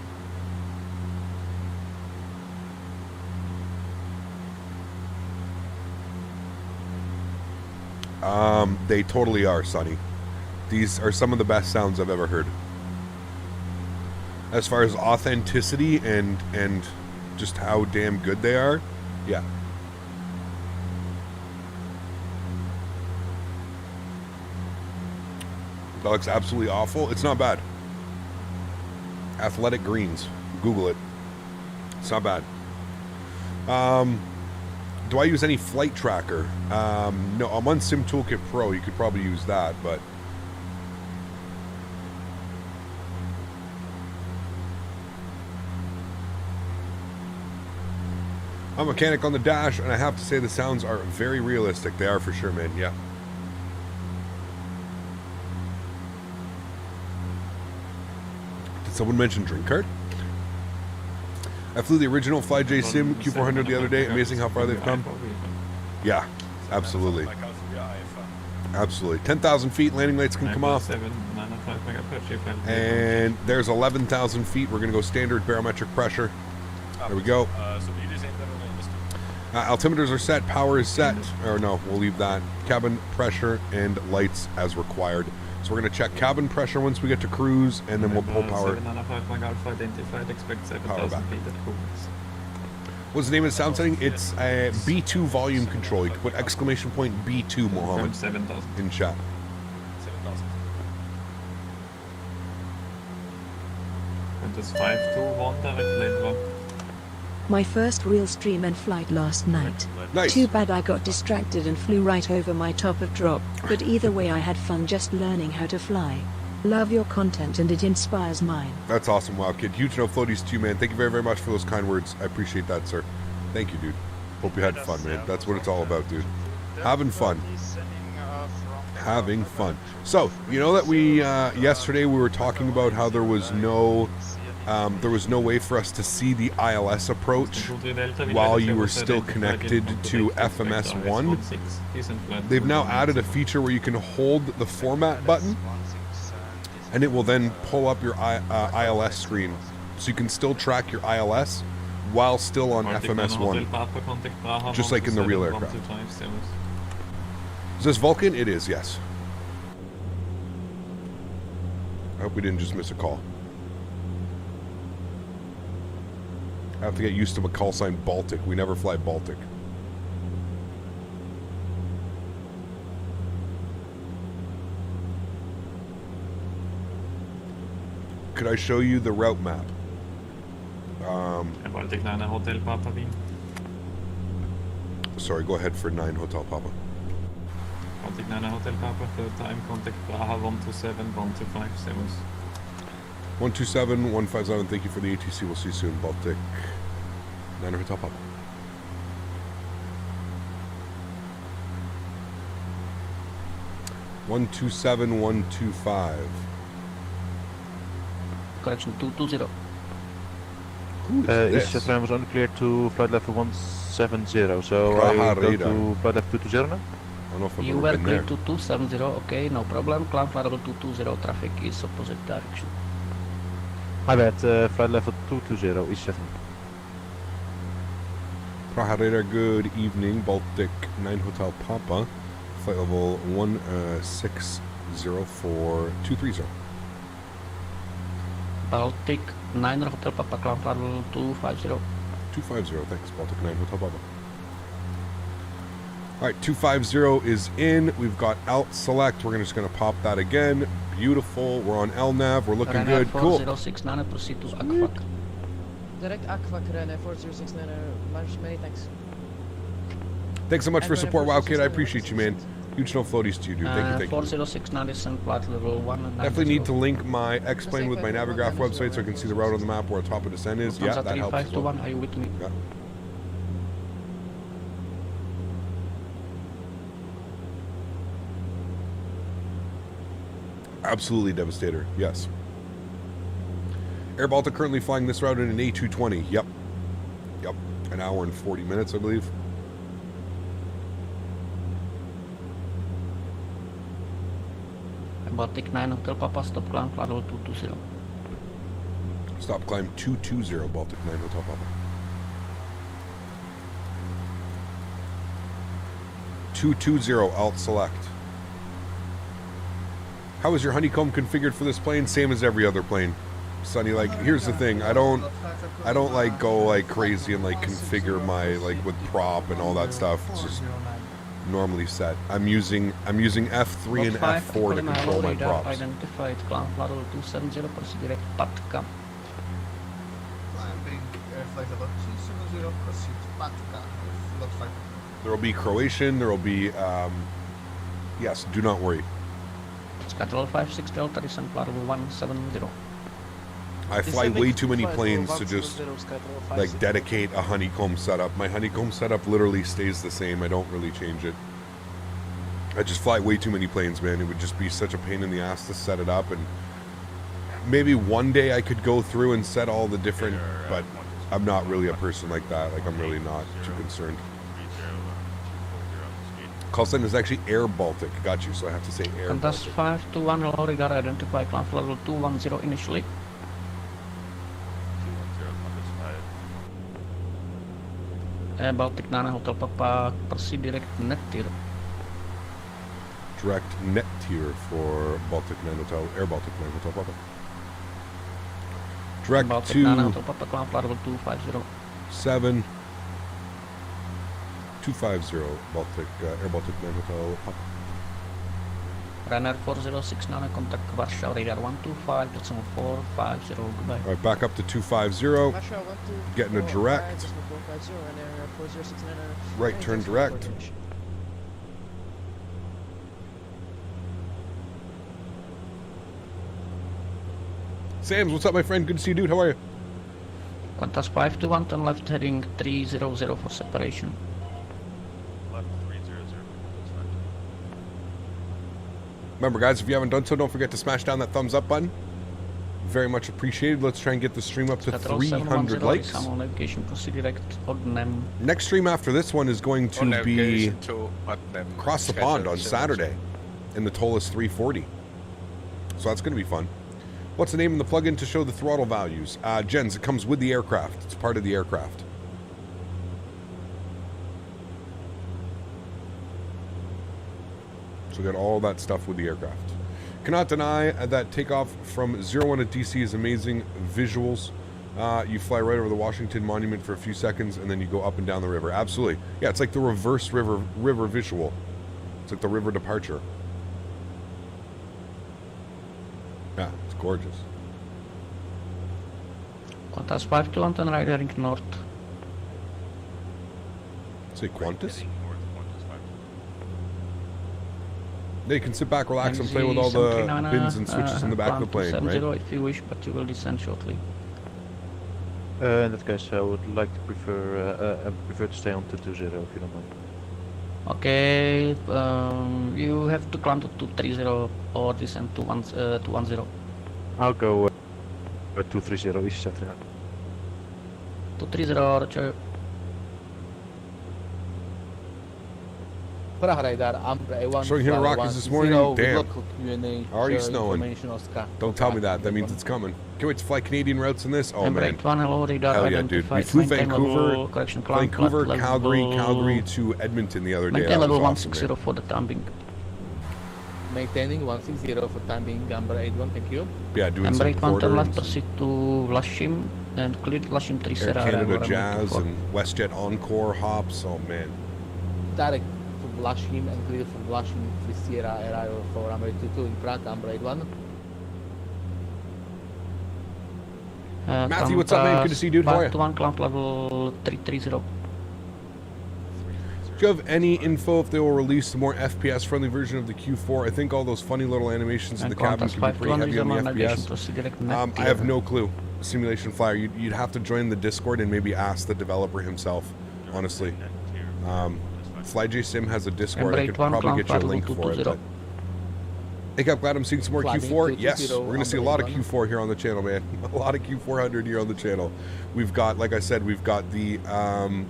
They totally are, Sonny. These are some of the best sounds I've ever heard. As far as authenticity and just how damn good they are, Yeah. That looks absolutely awful. It's not bad. Athletic Greens. Google it. It's not bad. Do I use any flight tracker? No, I'm on Sim Toolkit Pro. You could probably use that, but... I'm a mechanic on the dash, and I have to say the sounds are very realistic. They are for sure, man. Yeah. Did someone mention drink card? I flew the original FlyJSim Q400 the other day. Amazing how far they've come. Yeah, absolutely. Absolutely. 10,000 feet, landing lights can come off. And there's 11,000 feet. We're going to go standard barometric pressure. There we go. Altimeters are set. Power is set. Or no, we'll leave that. Cabin pressure and lights as required. So we're going to check cabin pressure once we get to cruise, and then we'll pull power. Power back. What's the name of the sound setting? It's a B2 volume control. You can put exclamation point B2, Mohammed, in chat. 7,000. My first real stream and flight last night. Nice. Too bad I got distracted and flew right over my top of drop, but either way I had fun just learning how to fly. Love your content and it inspires mine. That's awesome, Wild Kid. Huge no floaties to you, man. Thank you very, very much for those kind words. I appreciate that, sir. Thank you, dude. Hope you had fun, man. That's what it's all about, dude. Having fun. Having fun. So, you know that we, yesterday we were talking about how there was no way for us to see the ILS approach while you were still connected to FMS 1. They've now added a feature where you can hold the format button and it will then pull up your ILS screen. So you can still track your ILS while still on FMS 1. Just like in the real aircraft. Is this Vulcan? It is, yes. I hope we didn't just miss a call. I have to get used to a call sign Baltic. We never fly Baltic. Could I show you the route map? Baltic 9 Hotel Papa Wien. Sorry, go ahead for 9 Hotel Papa. Baltic 9 Hotel Papa, third time, contact Praha 127 1257. 127, 157, thank you for the ATC. We'll see you soon. Baltic 9 Hotel Papa. One 127, 125. Correction, 220. Who is East this? Jetran was only cleared to flight level 170, so I go to flight level 220 now. I don't know if I've You ever were been there. cleared to 270, okay, no problem. Climb flight level 220, traffic is opposite direction. My bad, flight level 220, East Jetran. Praha Radar, good evening. Baltic 9 Hotel Papa. Flight level 1604230. Baltic 9 Hotel Papa, climb flight level 250. 250, thanks. Baltic 9 Hotel Papa. Alright, 250 is in. We've got Alt Select. We're just going to pop that again. Beautiful. We're on LNAV. We're looking Ryanair good. Cool. 4069, proceed to Aquac. Direct Aquac Ryanair 4069, many thanks. Thanks so much for And support, Ryanair Wildkid. I 4069, appreciate you, man. Huge no floaties to you, dude. Thank you, thank you. 4069 is in flight level 190. Definitely need to link my X-Plane with my Navigraph website so I can see the route on the map where top of descent is. Yeah, that helps as well. 3521, are you with me? Yeah. Absolutely, Devastator. Yes. Air Baltic currently flying this route in an A220. Yep. Yep. An hour and 40 minutes, I believe. Baltic 9 Hotel Papa, stop climb flight level 220. Stop climb 220, Baltic 9 Hotel Papa. 220, Alt Select. How is your Honeycomb configured for this plane? Same as every other plane. Sonny, like, here's the thing. I don't like go like crazy and like configure my like with prop and all that stuff. It's just normally set. I'm using F3 and F4 to control my props. Identified clown model 270 proceed direct Patka. There will be Croatian. There will be yes. Do not worry. Scuttle 56 Delta descent level 170. I fly way too many planes to just like dedicate a Honeycomb setup. My Honeycomb setup literally stays the same. I don't really change it. I just fly way too many planes, man. It would just be such a pain in the ass to set it up. And maybe one day I could go through and set all the different, but I'm not really a person like that. Like, I'm really not too concerned. Call sign is actually Air Baltic. Got you, so I have to say Air Contest Baltic. 521 low regard identify clown level 210 initially. Baltic 9 Hotel Papa, proceed direct net tier. Direct net tier for Baltic 9 Hotel, Air Baltic 9 Hotel Papa. Direct Baltic to 9 Hotel Papa, cloud level 250. 7 250 Baltic, Air Baltic 9 Hotel Papa. Runner 4069, contact Warsaw, radar 125.450, goodbye. Alright, back up to 250. Getting a direct. Right turn direct. Sams, what's up, my friend? Good to see you, dude. How are you? Qantas 521, turn left heading 300 for separation. Left 300. That's fine. Remember, guys, if you haven't done so, don't forget to smash down that thumbs up button. Very much appreciated. Let's try and get the stream up to 300 likes. Next stream after this one is going to be across the pond on Saturday in the Toliss 340. So that's going to be fun. What's the name of the plugin to show the throttle values? Jens, it comes with the aircraft. It's part of the aircraft. So we got all that stuff with the aircraft. Cannot deny that takeoff from 01 at DC is amazing visuals. You fly right over the Washington Monument for a few seconds and then you go up and down the river. Absolutely. Yeah, it's like the reverse river visual. It's like the river departure. Yeah, it's gorgeous. Qantas 521, turn right heading north. Say Qantas? They can sit back, relax, and play with all the pins and switches in the back of the plane, right? If you wish, but you will descend shortly. In that case, I would like to prefer to stay on to 20 if you don't mind. Okay, you have to climb to 230 or descend to 210. I'll go 230 is set. 230, Roger. Showing here Rockies this morning. Damn. Already snowing. Don't tell me that. That means it's coming. Can't wait to fly Canadian routes in this. Oh man. Hell yeah, dude. We flew Vancouver, Calgary to Edmonton the other day. Maintain level 160 for the time being. Maintaining 160 for time being, Amber 81, thank you. Yeah, doing Amber some 81, turn left, quarters. proceed to FlyJSim and clear FlyJSim 3 Air Canada Jazz and WestJet Encore hops. Oh man. Direct from FlyJSim and clear from FlyJSim 3 Sierra arrival for Amber 82 in Prague, Amber 81. Matthew, what's up, man? Good to see you, dude. How are you? 1 climb level 330. Do you have any info if they will release the more FPS-friendly version of the Q4? I think all those funny little animations in the cabin can be pretty heavy on the FPS. I have no clue. Simulation Flyer, you'd have to join the Discord and maybe ask the developer himself, honestly. FlyJSim has a Discord. I could probably get you a link for it. But hey, I'm glad I'm seeing some more Q4. Yes, we're going to see a lot of Q4 here on the channel, man. A lot of Q400 here on the channel. We've got, like I said, we've got the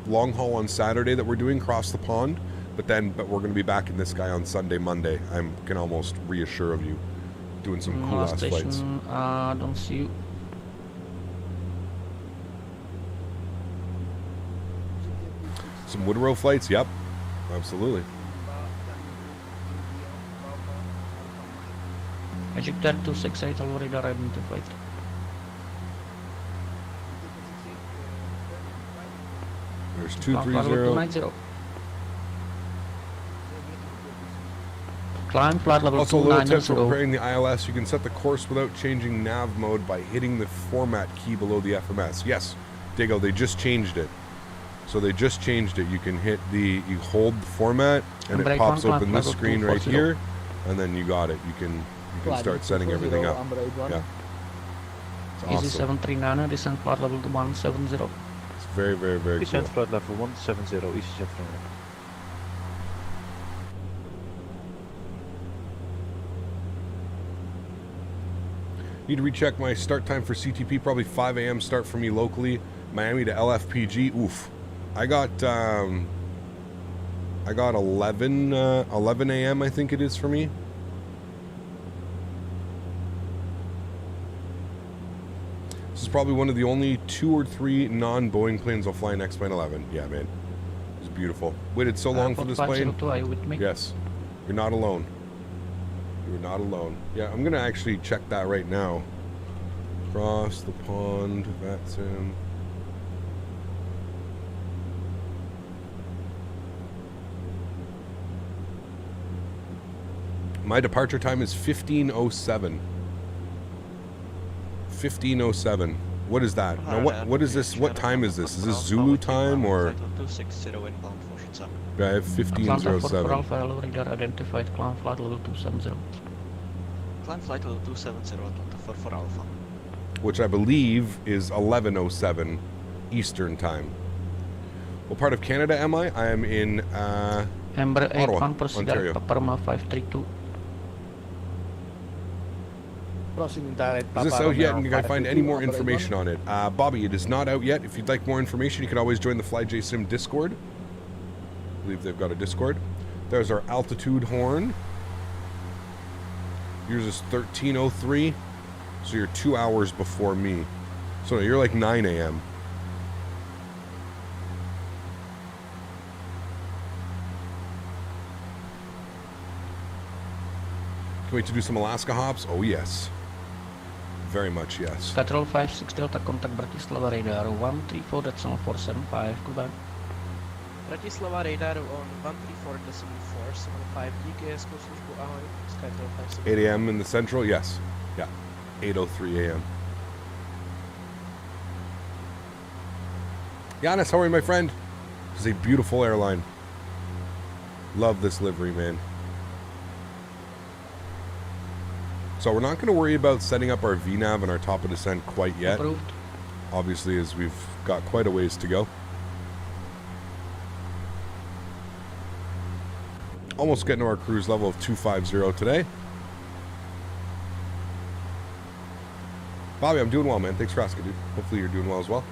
long haul on Saturday that we're doing across the pond, but we're going to be back in this guy on Sunday, Monday. I can almost reassure of you, doing some cool ass flights. Don't see you. Some Woodrow flights, yep, absolutely. Ejector 268 already identified. There's Climb flight level 230. 290. Climb flight level Also, a little tip for 290. preparing the ILS, you can set the course without changing nav mode by hitting the format key below the FMS. Yes, Diego, they just changed it. So they just changed it. You can hit you hold the format, and it pops open this screen right here, and then you got it. You can start setting everything up. Yeah. It's Easy awesome. 739, descent flight level 170. It's very, very, very cool. Descent flight level 170, EasyJet Flyer. Need to recheck my start time for CTP. Probably 5 a.m. start for me locally. Miami to LFPG. Oof. I got 11 a.m. I think it is for me. This is probably one of the only 2 or 3 non-Boeing planes I'll fly next plane 11. Yeah, man. It's beautiful. Waited so long for this plane. Are you with me? Yes. You're not alone. You're not alone. Yeah, I'm going to actually check that right now. Across the pond. That's him. My departure time is 15:07. 15:07. What is that? Now, what is this? What time is this? Is this Zulu time or? I have 15:07. Alpha radar identified climb flight level 270. Climb flight level 270 for Alpha. Which I believe is 11:07 Eastern time. What part of Canada am I? I am in Embraer Ottawa, 81 proceed Ontario. Parma 532. Crossing direct. Is this out yet? And can I find any more information on it? Bobby, it is not out yet. If you'd like more information, you can always join the FlyJSim Discord. I believe they've got a Discord. There's our altitude horn. Yours is 13:03, so you're 2 hours before me. So you're like 9 a.m. Can wait to do some Alaska hops? Oh yes. Very much yes. Petrol 56 Delta contact Bratislava radar 134.475. Goodbye. Bratislava radar on 134.475. Díky, hezkou službu, ahoj. Skytrail 56. 8 a.m. in the central? Yes. Yeah. 8:03 a.m. Giannis, how are you, my friend? This is a beautiful airline. Love this livery, man. So we're not going to worry about setting up our VNav and our top of descent quite yet. Approved. Obviously, as we've got quite a ways to go. Almost getting to our cruise level of 250 today. Bobby, I'm doing well, man. Thanks for asking, dude. Hopefully you're doing well as well.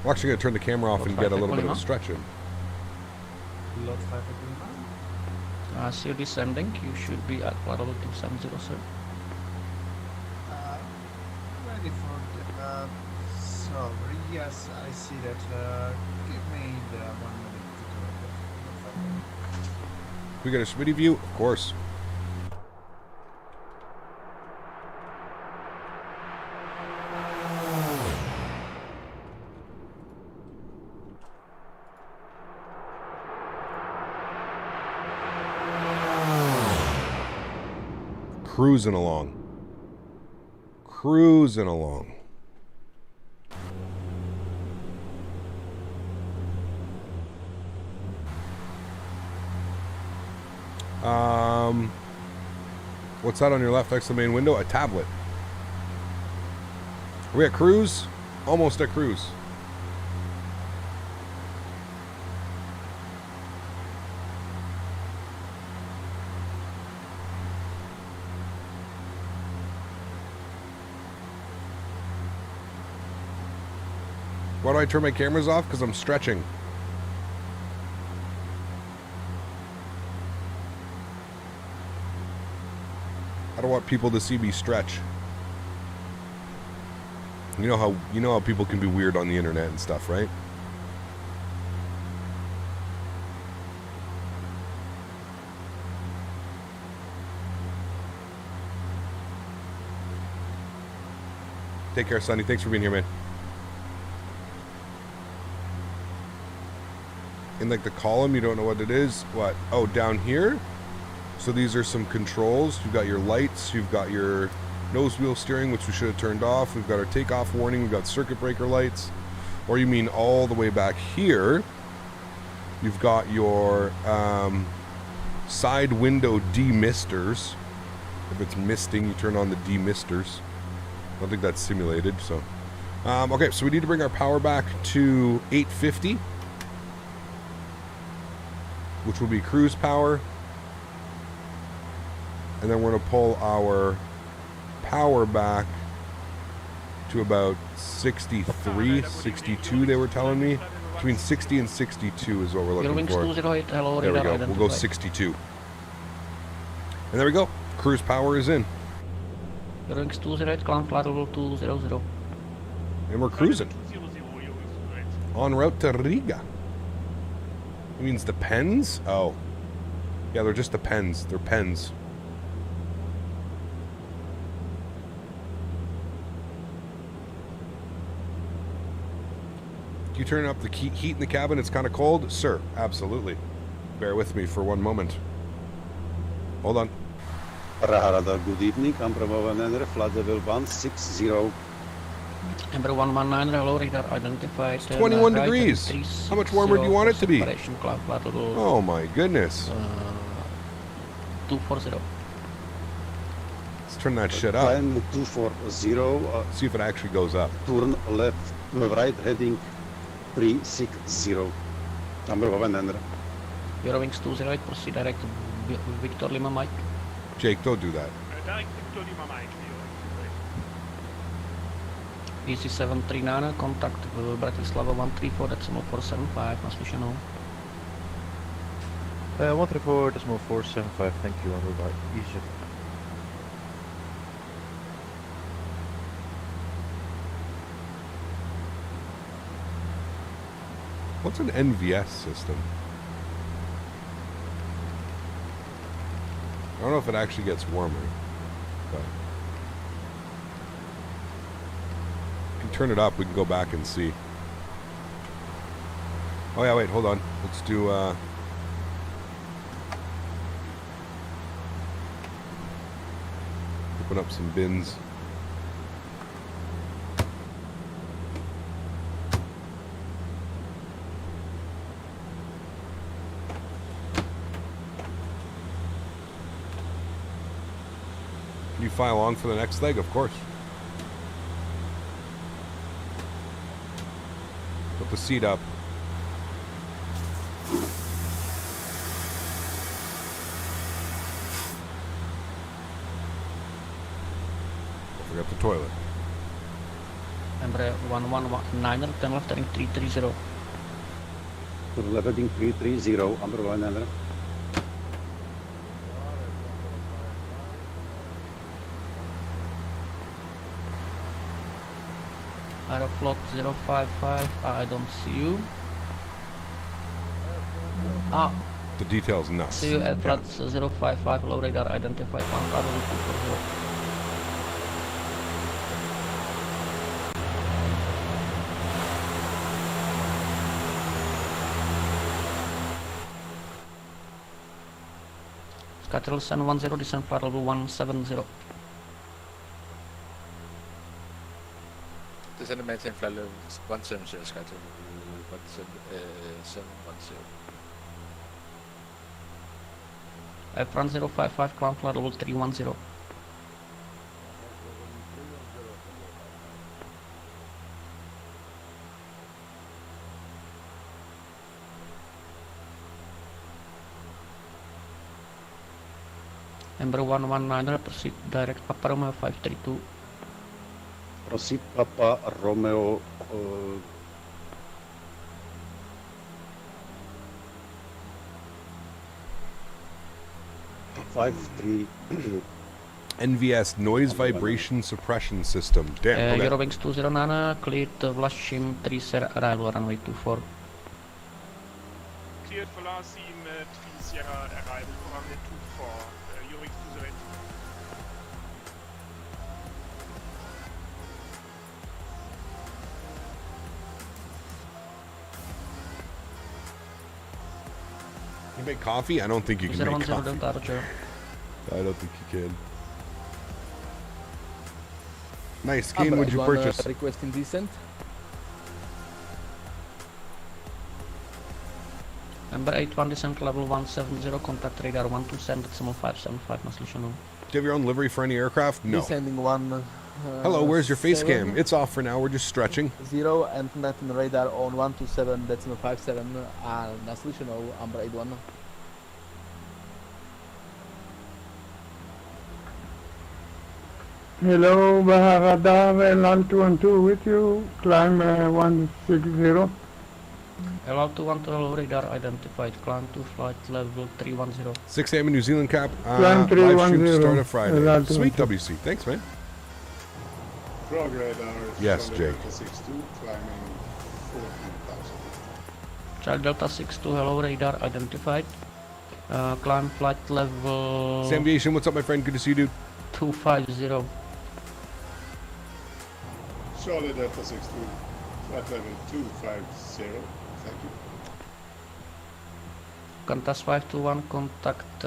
We're actually going to turn the camera off and get a little bit of a stretch in. As you're descending, you should be at flight level 270, sir. Ready for the... sorry, yes, I see that. Give me the 1 minute to do it. We got a Smitty view? Of course. Cruising along. Cruising along. What's that on your left next to the main window? A tablet. Are we at cruise? Almost at cruise. Why do I turn my cameras off? Because I'm stretching. I don't want people to see me stretch. You know how people can be weird on the internet and stuff, right? Take care, Sonny. Thanks for being here, man. in like the column, you don't know what it is. What? Oh, down here? So these are some controls. You've got your lights, you've got your nose wheel steering, which we should have turned off. We've got our takeoff warning, we've got circuit breaker lights. Or you mean all the way back here, you've got your side window demisters. If it's misting, you turn on the demisters. I don't think that's simulated, so. Okay, so we need to bring our power back to 850, which will be cruise power. And then we're going to pull our power back to about 63, 62, they were telling me. Between 60 and 62 is what we're looking for. There we go. We'll go 62. And there we go. Cruise power is in. Eurowings 208, climb flight level 200. And we're cruising. En route to Riga. It means the pens? Oh. Yeah, they're just the pens. They're pens. You turn up the heat in the cabin, it's kind of cold? Sir, absolutely. Bear with me for one moment. Hold on. Good evening, Amber 119, flight level 160. Amber 119, hello, radar identified. 21 degrees. How much warmer do you want it to be? Oh my goodness. 240. Let's turn that shit up. Climb 240. See if it actually goes up. Turn left, right, heading 360. Number 100. Eurowings 208, proceed direct to Victor Lima Mike. Jake, don't do that. Direct Victor Lima Mike. EC 739, contact Bratislava 134.475, transmission. 134.475, thank you, and goodbye. Easy. What's an NVS system? I don't know if it actually gets warmer, but if you turn it up, we can go back and see. Oh yeah, wait, hold on. Let's do open up some bins. Can you file on for the next leg? Of course. Put the seat up. I forgot the toilet. Number 119, 10 left, heading 330. Turn left, heading 330, Amber 100. Aeroflot 055, I don't see you. Ah. The details nuts. See you at flat 055, low radar identified, 1,240. Scatter Sun 10, descent flight level 170. Descend maintain flight level 170, scatter 710. France 055, ground flight level 310. Number 119, proceed direct Papa Romeo 532. Proceed Papa Romeo 532. NVS noise vibration suppression system. Damn. Okay. Eurowings 209, cleared FlyJSim 3 arrival runway 24. Cleared FlyJSim 3 Sierra arrival runway 24. Eurowings 208. You make coffee? I don't think you can make 010 coffee. Delta Roger. I don't think you can. Nice. Kane, would you purchase? Requesting descent. Number 81 descent level 170, contact radar 127, decimal 575, Naslishan. Do you have your own livery for any aircraft? No. Descending 1. Hello, where's your face cam? It's off for now. We're just stretching. 0 and contacting radar on 127, decimal 57, Naslishan, Amber 81. Hello, Radar, L212 with you, climb 160. L212, hello, radar identified, climb to flight level 310. 6 a.m. in New Zealand cap. Climb Live stream to 310. start on Friday. L212. Sweet WC. Thanks, man. Frog radar. Yes, Jake. 62, climbing 14,000. Child Delta 62, hello, radar identified. Climb flight level... Sam Aviation, what's up, my friend? Good to see you, dude. 250. Charlie Delta 62, flight level 250. Thank you. Qantas 521, contact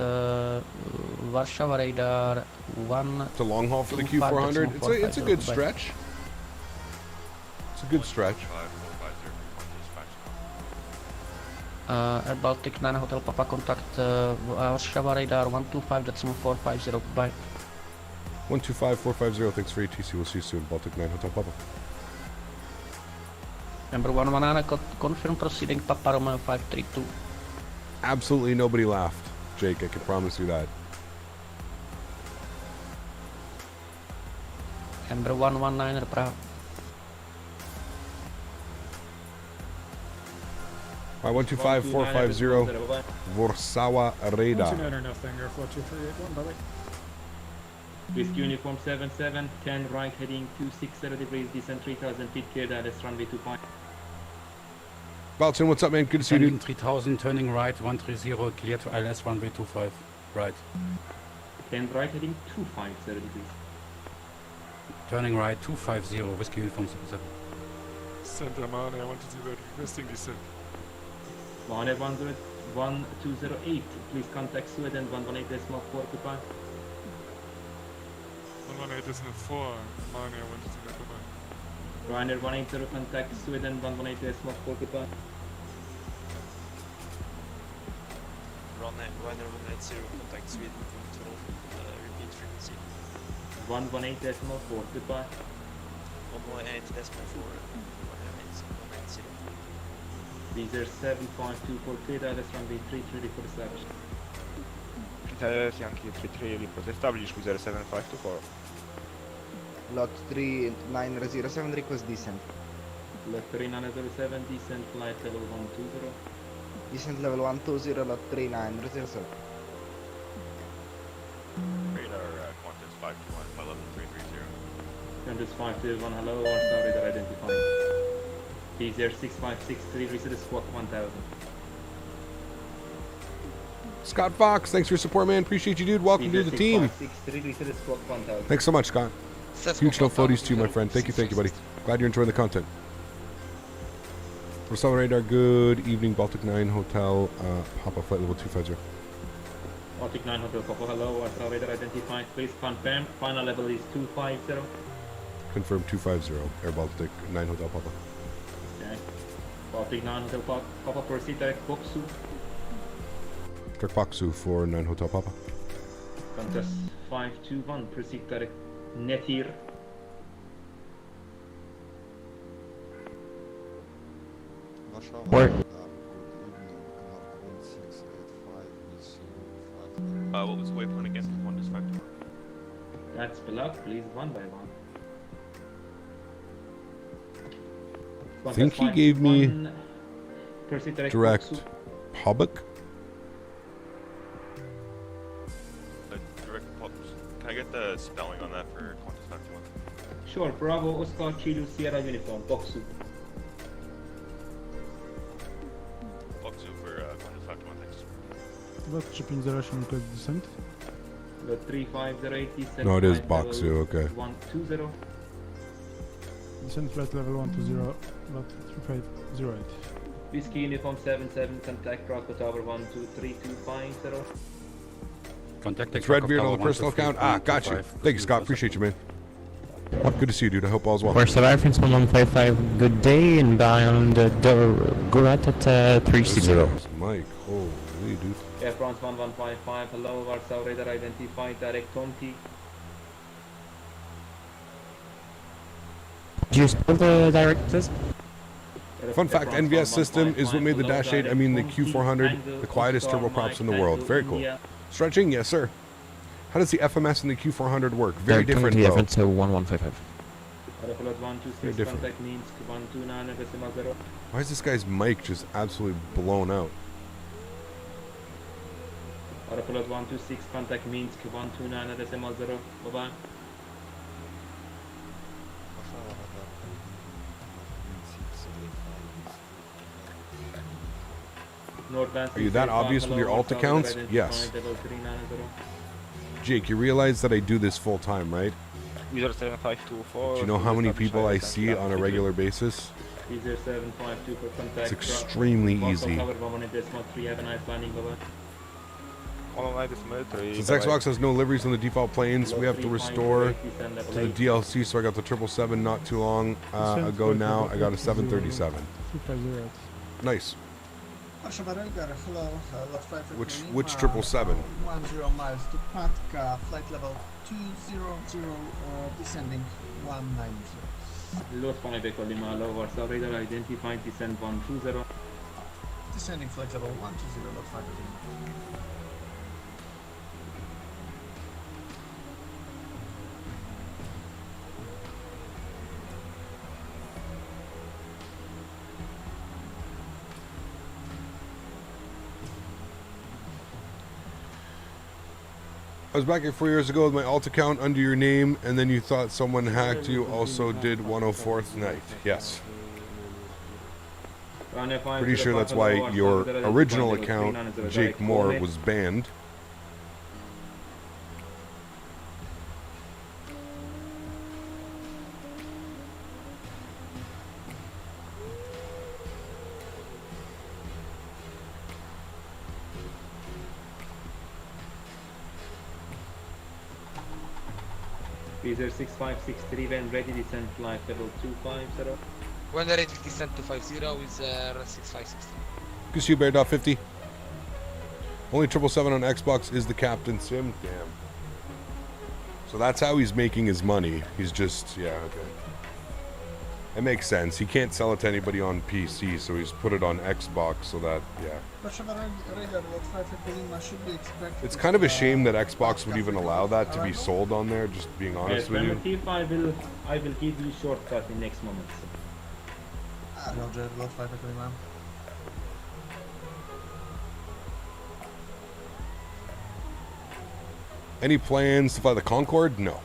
Warsaw radar 1. It's a long haul for the Q400. It's a good stretch. It's a good stretch. At Baltic 9 Hotel Papa, contact Warsaw radar 125.450. Goodbye. 125450. Thanks for ATC. We'll see you soon. Baltic 9 Hotel Papa. Number 119, confirm proceeding Papa Romeo 532. Absolutely nobody laughed, Jake. I can promise you that. Number 119, Praha. Alright, 125450. Warsaw radar. 129 nothing, airflow 2381, bye-bye. Whiskey Uniform 77, 10 right heading 260 degrees, descent 3000 feet, clear Dallas runway 25. Balton, what's up, man? Good to see you, dude. 3000, turning right, 130, clear to ILS runway 25, right. 10 right heading 250 degrees. Turning right, 250, Whiskey Uniform 77. Santa Maria 120, requesting descent. Mahone 1208, please contact Sweden 118.4, goodbye. 118.4, Mania 120, goodbye. Ryanair 180, contact Sweden 118.4, goodbye. Ryanair 180, contact Sweden 112, repeat frequency. 118.4, goodbye. 118.4, 180. These are 7524 clear Dallas runway 33 for establish. Dallas Yankee 33 report established with 7524. Lot 3907 request descent. Lot 3907, descent flight level 120. Descent level 120, lot 3907. Radar Qantas 521, flight level 330. Qantas 521, hello, Warsaw radar identifying. These are 6563, reset squawk 1000. Scott Fox, thanks for your support, man. Appreciate you, dude. Welcome to the team. 6563, reset squawk 1000. Thanks so much, Scott. Huge no floaties to you, my friend. Thank you, buddy. Glad you're enjoying the content. Warsaw radar, good evening. Baltic 9 Hotel, Papa flight level 250. Baltic 9 Hotel Papa, hello, Warsaw radar identified. Please confirm. Final level is 250. Confirm 250. Air Baltic 9 Hotel Papa. Okay. Baltic 9 Hotel Papa, proceed direct Boksu. Kirkpaksu for 9 Hotel Papa. Qantas 521, proceed direct Netir. Work. What was the waypoint again? 125. That's blocked, please, one by one. I think he gave me direct public. Can I get the spelling on that for Qantas 521? Sure, Bravo, Oscar, Kilo, Sierra Uniform, Boksu. Boksu for Qantas 521, thanks. Lot 350 request descent. Lot 3508, descent. No, it is flight Boksu, level okay. 120. Descent flight level 120, lot 3508. Whiskey Uniform 77, contact Rocket Tower 123250. Contact It's Redbeard on the personal account. Ah, got you. Thank you, Scott. Appreciate you, man. Good to see you, dude. I hope all's well. First Reference 1155, good day, and on the Gurat at 360. Mike, holy dude. Air France 1155, hello, Warsaw Radar identified, direct Tomty. Do you spell the directors? Fun fact, NVS system is what made the Dash 8, I mean the Q400, the quietest turboprops in the world. Very cool. Stretching? Yes, sir. How does the FMS and the Q400 work? Very different, though. Different, so 1155. Very different. Why is this guy's mic just absolutely blown out? Aeropilot 126, contact Minsk 129.0. Bye-bye. Are you that obvious with your alt accounts? Yes. Jake, you realize that I do this full time, right? User 7524. Do you know how many people I see on a regular basis? User 752 for contact. It's extremely easy. Since Xbox has no liveries on the default planes, we have to restore to the DLC, so I got the 777 not too long ago now. I got a 737. Nice. Which 777? 10 miles to Patka, flight level 200, descending 190. Load 5 Echo Lima, low Warsaw Radar identified, descent 120. Descending flight level 120, load 5 Echo Lima. I was back here 4 years ago with my alt account under your name, and then you thought someone hacked you. Also did 104th night. Yes. Pretty sure that's why your original account, Jake Moore, was banned. Caesar 6563 when ready, descent flight level 250. When ready, descent 250 with 6563. Good see you, Bear.50. Only 777 on Xbox is the Captain Sim. Damn. So that's how he's making his money. He's just, yeah, okay. It makes sense. He can't sell it to anybody on PC, so he's put it on Xbox so that, yeah. It's kind of a shame that Xbox would even allow that to be sold on there, just being honest with you. I will give you shortcut in next moments. Roger, load 5 Echo Lima. Any plans to fly the Concorde? No.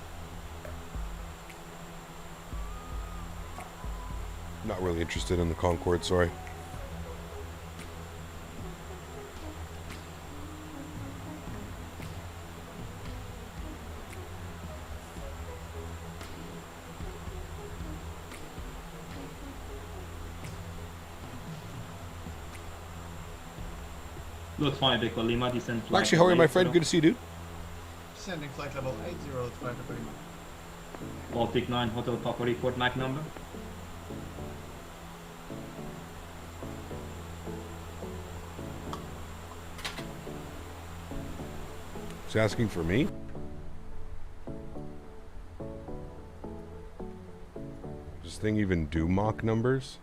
Not really interested in the Concorde, sorry. Load 5 Echo Lima, descent flight. Actually, how are you, my friend? Good to see you, dude. Descending flight level 80, load 5 Echo Lima. Baltic 9 Hotel Papa report MAC number. He's asking for me? Does this thing even do mock numbers?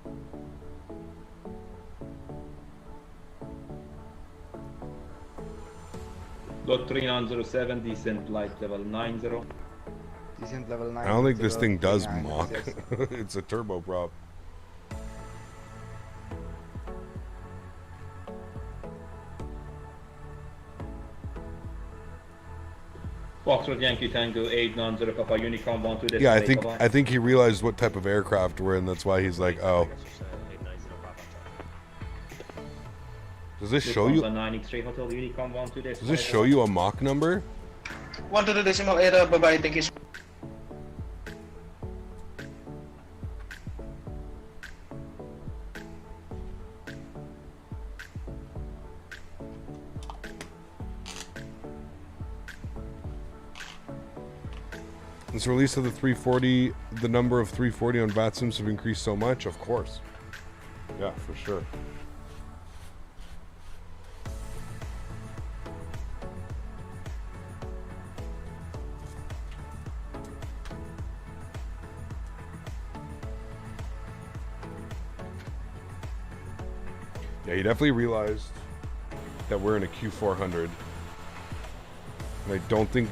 Lot 3907, descent flight level 90. Descent level 90. I don't think this thing does mock. It's a turboprop. Foxtrot Yankee Tango 890 Papa Unicorn 1 to Yeah, I think he realized what type of aircraft we're in. That's why he's like, oh. Does this show you? Does this show you a mock number? 1 to the decimal error. Bye bye. Thank you. Since the release of the 340, the number of 340 on VATSIMs have increased so much, of course. Yeah, for sure. Yeah, you definitely realized that we're in a Q400. And I don't think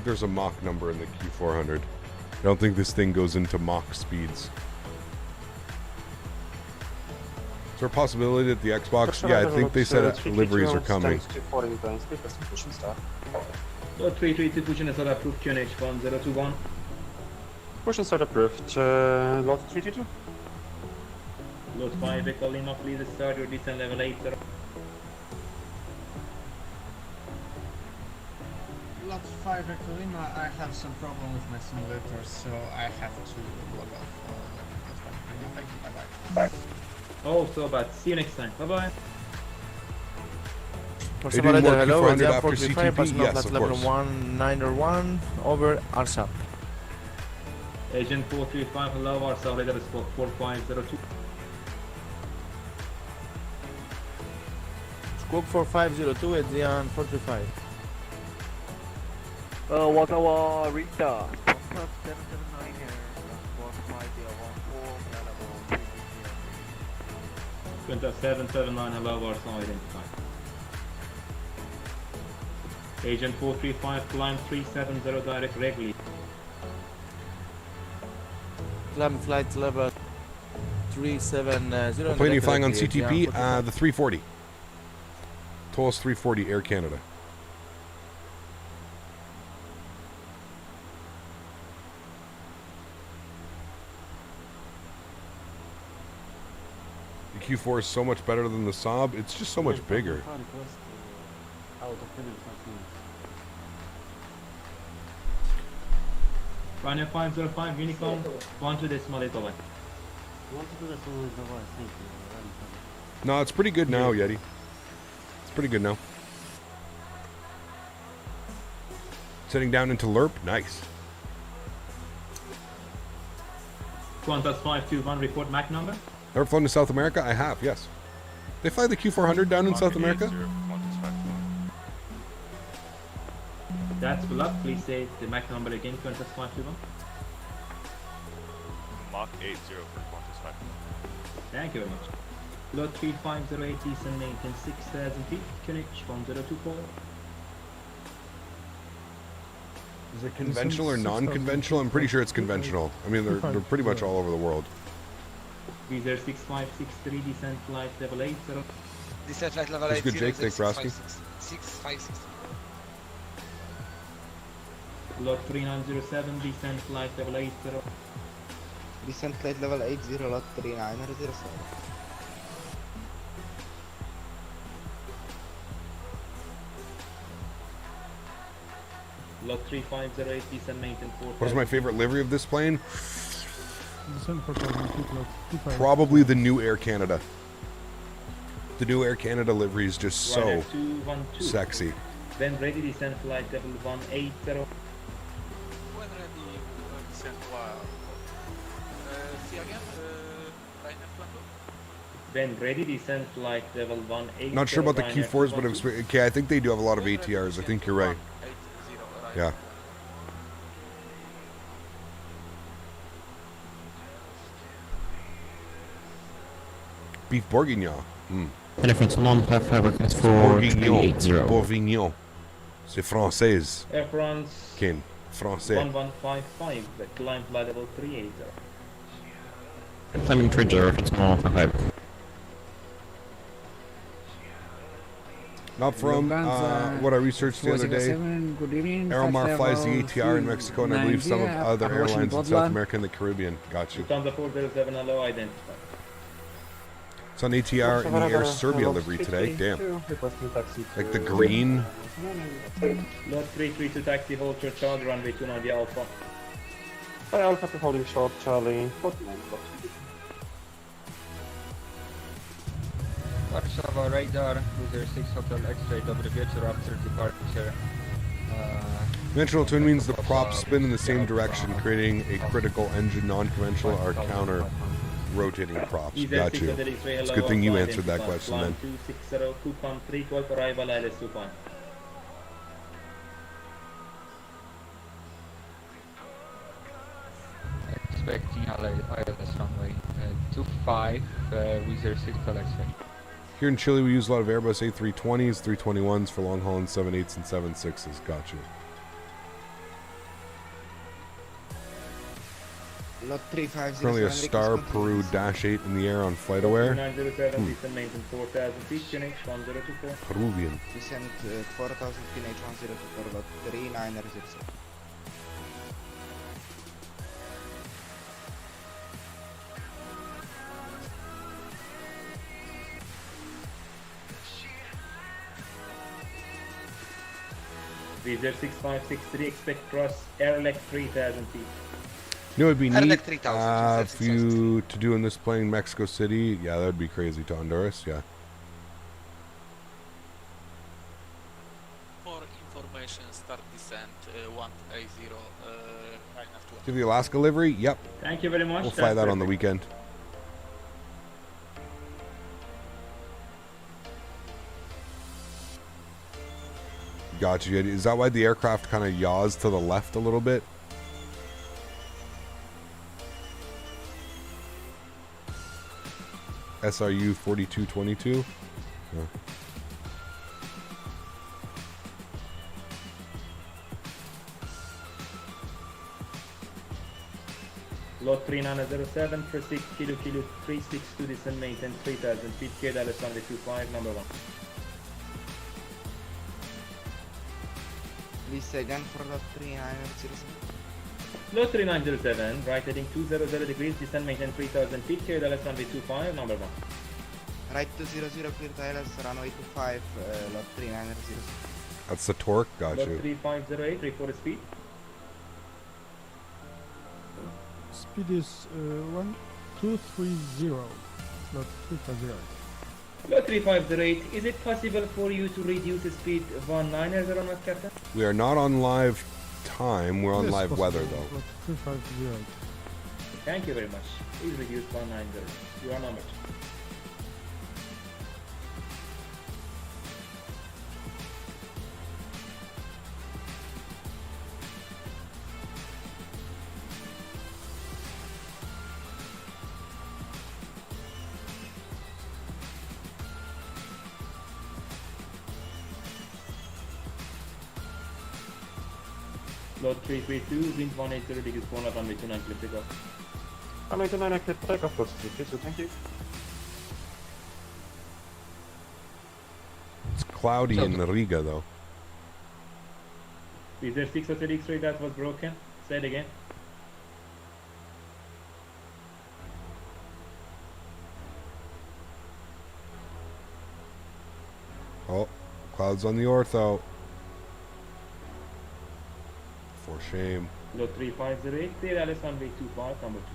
there's a Mach number in the Q400. I don't think this thing goes into Mach speeds. Is there a possibility that the Xbox? Yeah, I think they said liveries are coming. Lot 332 pushing is approved QNH 1021. Pushing start approved. Lot 322. Lot 5 Echo Lima, please start your descent level 8. Lot 5 Echo Lima, I have some problem with my simulator, so I have to log off. Thank you, bye-bye. Oh, so bad. See you next time. Bye-bye. For They didn't simulator, work hello, Q400 Nadya after 45, CTP? passing Yes, off of level course. 191, over, ARSAP. Agent 435, hello, Warsaw, radar scope 4502. Scope 4502 at Zion 435. Ottawa, Riga. 2779, hello, Warsaw, identified. Agent 435, climb 370, direct regularly. Climb flight level 370. What plane are you flying on CTP? The 340. Toliss 340, Air Canada. The Q4 is so much better than the Saab. It's just so much bigger. Ryanair 505, Honeycomb, 1.2 No, it's pretty good now, Yeti. It's pretty good now. Sitting down into LERP, nice. Qantas 521, report MAC number. Ever flown to South America? I have, yes. They fly the Q400 down in South America? That's good luck. Please say the MAC number again, Qantas 521. Mach 80 for Qantas 5. Thank you very much. Lot 3508, descent maintain 6,000 feet, QNH 1024. Is it conventional or non-conventional? I'm pretty sure it's conventional. I mean, they're pretty much all over the world. Visa 6563, descent flight level 80. Descent flight level 80. That's good, Jake. Thanks for asking. 656. Lot 3907, descent flight level 80. Descent flight level 80, lot 3907. Lot 3508, descent maintain 4. What is my favorite livery of this plane? Descent for 25. Probably the new Air Canada. The new Air Canada livery is just so Ryanair 212. sexy. Then ready, descent flight level 180. When ready, descent see again, Ryanair Flango? Then ready, descent flight level 180. Not sure about the Q4s, but okay, I think they do have a lot of ATRs. I think you're right. Yeah. Beef bourguignon. Elephant 155 request for Bourguignon. 380. Bourguignon. C'est française. Air France Ken. Français. 1155, the climb flight level 380. Climbing Trigger, reference 155. Not from what I researched the other day. Aeromar flies the ATR in Mexico, and I believe some of other airlines in South America and the Caribbean. Got you. Lufthansa 407, hello, identified. It's on ATR in the Air Serbia livery today. Damn. Like the green. Lot 332 taxi, hold short Charlie, runway 29 Alpha. Hi, Alpha to holding short, Charlie. Warsaw radar, cruiser 6 Hotel X-ray, dobry wieczór, after departure. Conventional twin means the props spin in the same direction, creating a critical engine. Non-conventional are counter rotating props. Got you. It's a good thing you answered that question then. 260, coupon 3 Golf arrival AlexSiu. Expecting ILS runway 25 with your 6 AlexSiu. Here in Chile, we use a lot of Airbus A320s, 321s for long haul, and 78s and 76s. Got you. Lot 350. Currently a Star Peru Dash 8 in the air on FlightAware. 907, descent maintenance 4000 feet, QNH 1024. Peruvian. Descent 4000 QNH 1024, lot 3906. Reserve 6563, expect cross airlect 3000 feet. You know, it'd be neat for you to do in this plane Mexico City. Yeah, that would be crazy to Honduras. Yeah. For information, start descent 180 right after. Give the Alaska livery? Yep. Thank you very much. We'll fly that on the weekend. Gotcha. Is that why the aircraft kind of yaws to the left a little bit? SRU 4222? Yeah. Lot 3907, for 6 kilo 362, descent maintain 3000 feet, clear Dallas runway 25, number 1. Please say again for lot 3907. Lot 3907, right heading 200 degrees, descent maintain 3000 feet, clear Dallas runway 25, number 1. Right 200, clear Dallas, runway 25, lot 3907. That's the torque, got Lot you. 3508, report speed. Speed is 1230. Lot 350. Lot 3508, is it possible for you to reduce the speed 190 on us, Captain? We are not on live time, we're on live weather though. Lot 350. Thank you very much. Please reduce 190. You are numbered. Lot 332, wind 180 degrees, corner runway 29, clip takeoff. Runway 29, clip takeoff, positive, thank you. It's cloudy in Riga though. Is there 6 or X-ray that was broken? Say it again. Oh, clouds on the ortho. For shame. Lot 3508, clear Alice runway 25, number 2.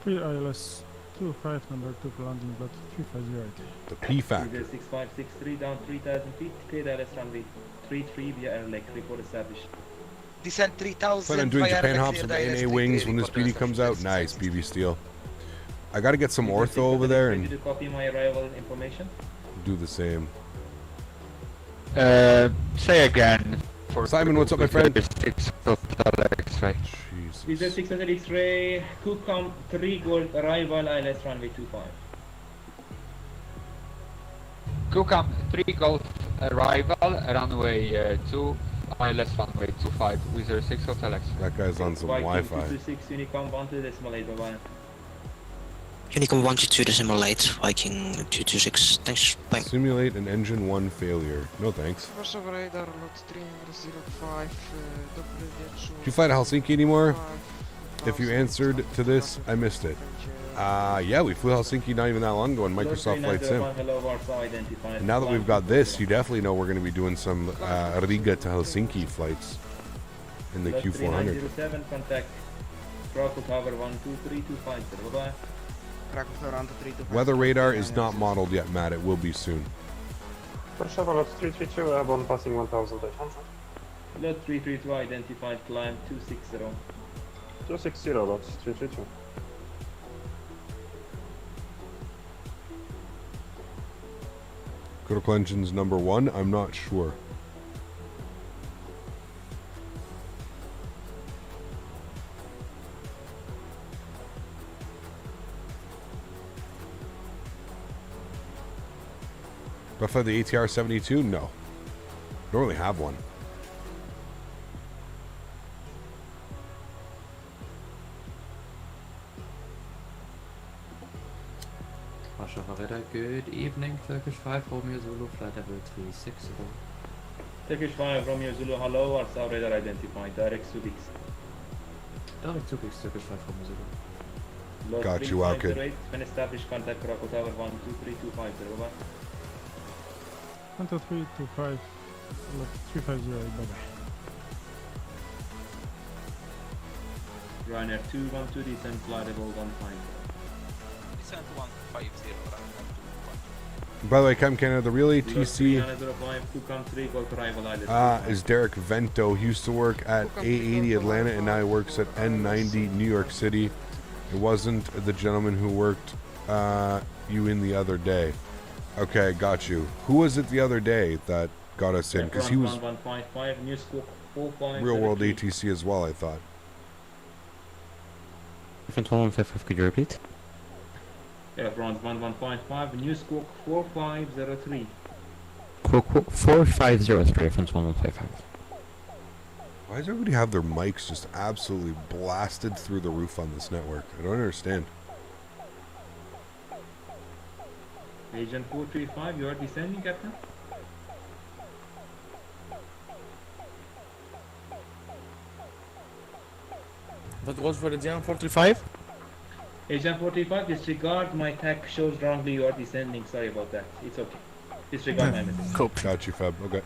Clear ILS 25, number 2 for landing, lot 350. The P factor. 6563, down 3000 feet, clear Alice runway 33 via airlect, report established. Descent 3000. Plan on doing Japan hops with the NA wings when this BD comes out. Nice, BB Steel. I gotta get some ortho over there and Did you copy my arrival information? do the same. Say again. Simon, what's up, my friend? Jesus. Is there 600 X-ray, Honeycomb 3 Gold, arrival, ILS runway 25. Honeycomb 3 Golf arrival, runway 2, ILS runway 25 with your 6 Hotel X. That guy's on some Wi-Fi. 226, Honeycomb 1.8, bye-bye. Honeycomb 122 to simulate, Viking 226, thanks, bye. Simulate an engine 1 failure. No thanks. Radar, lot 305, Do you fly to Helsinki anymore? If you answered to this, I missed it. Yeah, we flew Helsinki not even that long ago in Microsoft Flight Sim. And now that we've got this, you definitely know we're going to be doing some Riga to Helsinki flights in the Q400. Contact Krakow Tower 123250, bye-bye. Weather radar is not modeled yet, Matt. It will be soon. Warszawa lot 332, airborne passing 1800. Lot 332 identified, climb 260. 260 lot 332. Critical engines number 1, I'm not sure. Do I fly the ATR 72? No. Don't really have one. Good evening, Turkish 5 Romeo Zulu, flight level 360. Turkish 5 Romeo Zulu, hello, Arsav radar identified, direct Subix. Direct Subix, Turkish 5 Romeo Zulu. Lot Got you, okay. 3508, when established contact Krakow Tower 123250, over. 12325, lot 350, bye-bye. Ryanair 212, descent flight level 15. Descent 150, Ryanair 212. By the way, Chem Canada, the real ATC is Derek Vento. He used to work at A80 Atlanta and now he works at N90 New York City. It wasn't the gentleman who worked you in the other day. Okay, got you. Who was it the other day that got us in? Because he was real world ATC as well, I thought. Different 115, could you repeat? Yeah, bronze 1155, new squawk 4503. 4503, reference 1155. Why does everybody have their mics just absolutely blasted through the roof on this network? I don't understand. Agent 435, you are descending, Captain? What was for the Agent 435? Agent 435, disregard my tag shows wrongly you are descending. Sorry about that. It's okay. Disregard my message. Cool. Got you, Feb. Okay.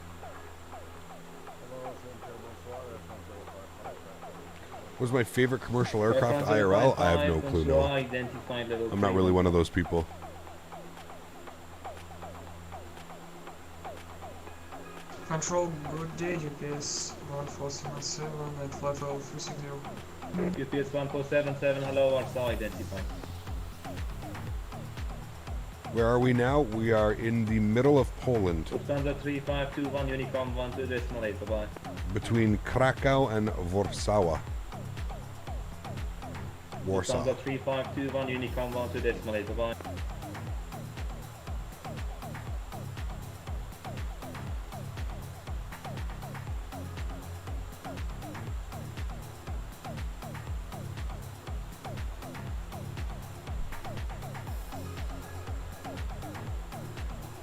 Was my favorite commercial aircraft IRL? I have no clue. No. I'm not really one of those people. Control, good day, UPS 1477 at flight level 360. UPS 1477, hello, Warsaw identified. Where are we now? We are in the middle of Poland. Lufthansa 3521, Unicom 12.8, bye-bye. Between Krakow and Warsaw. Lufthansa 3521, Unicom 12.8, bye-bye.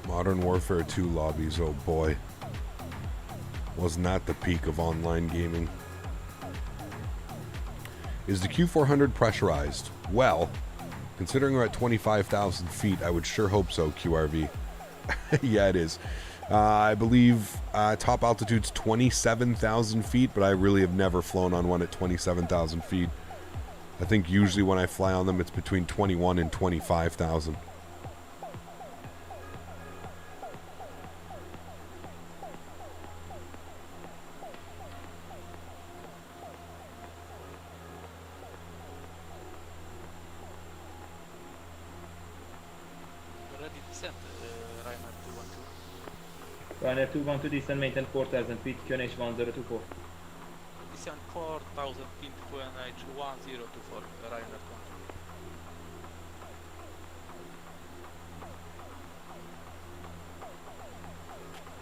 Modern Warfare 2 lobbies, oh boy. Wasn't that the peak of online gaming? Is the Q400 pressurized? Well, considering we're at 25,000 feet, I would sure hope so, QRV. Yeah, it is. I believe top altitude's 27,000 feet, but I really have never flown on one at 27,000 feet. I think usually when I fly on them, it's between 21 and 25,000. Ryanair 212, descent maintain 4,000 feet, QNH 1024. Descent 4,000 feet, QNH 1024, Ryanair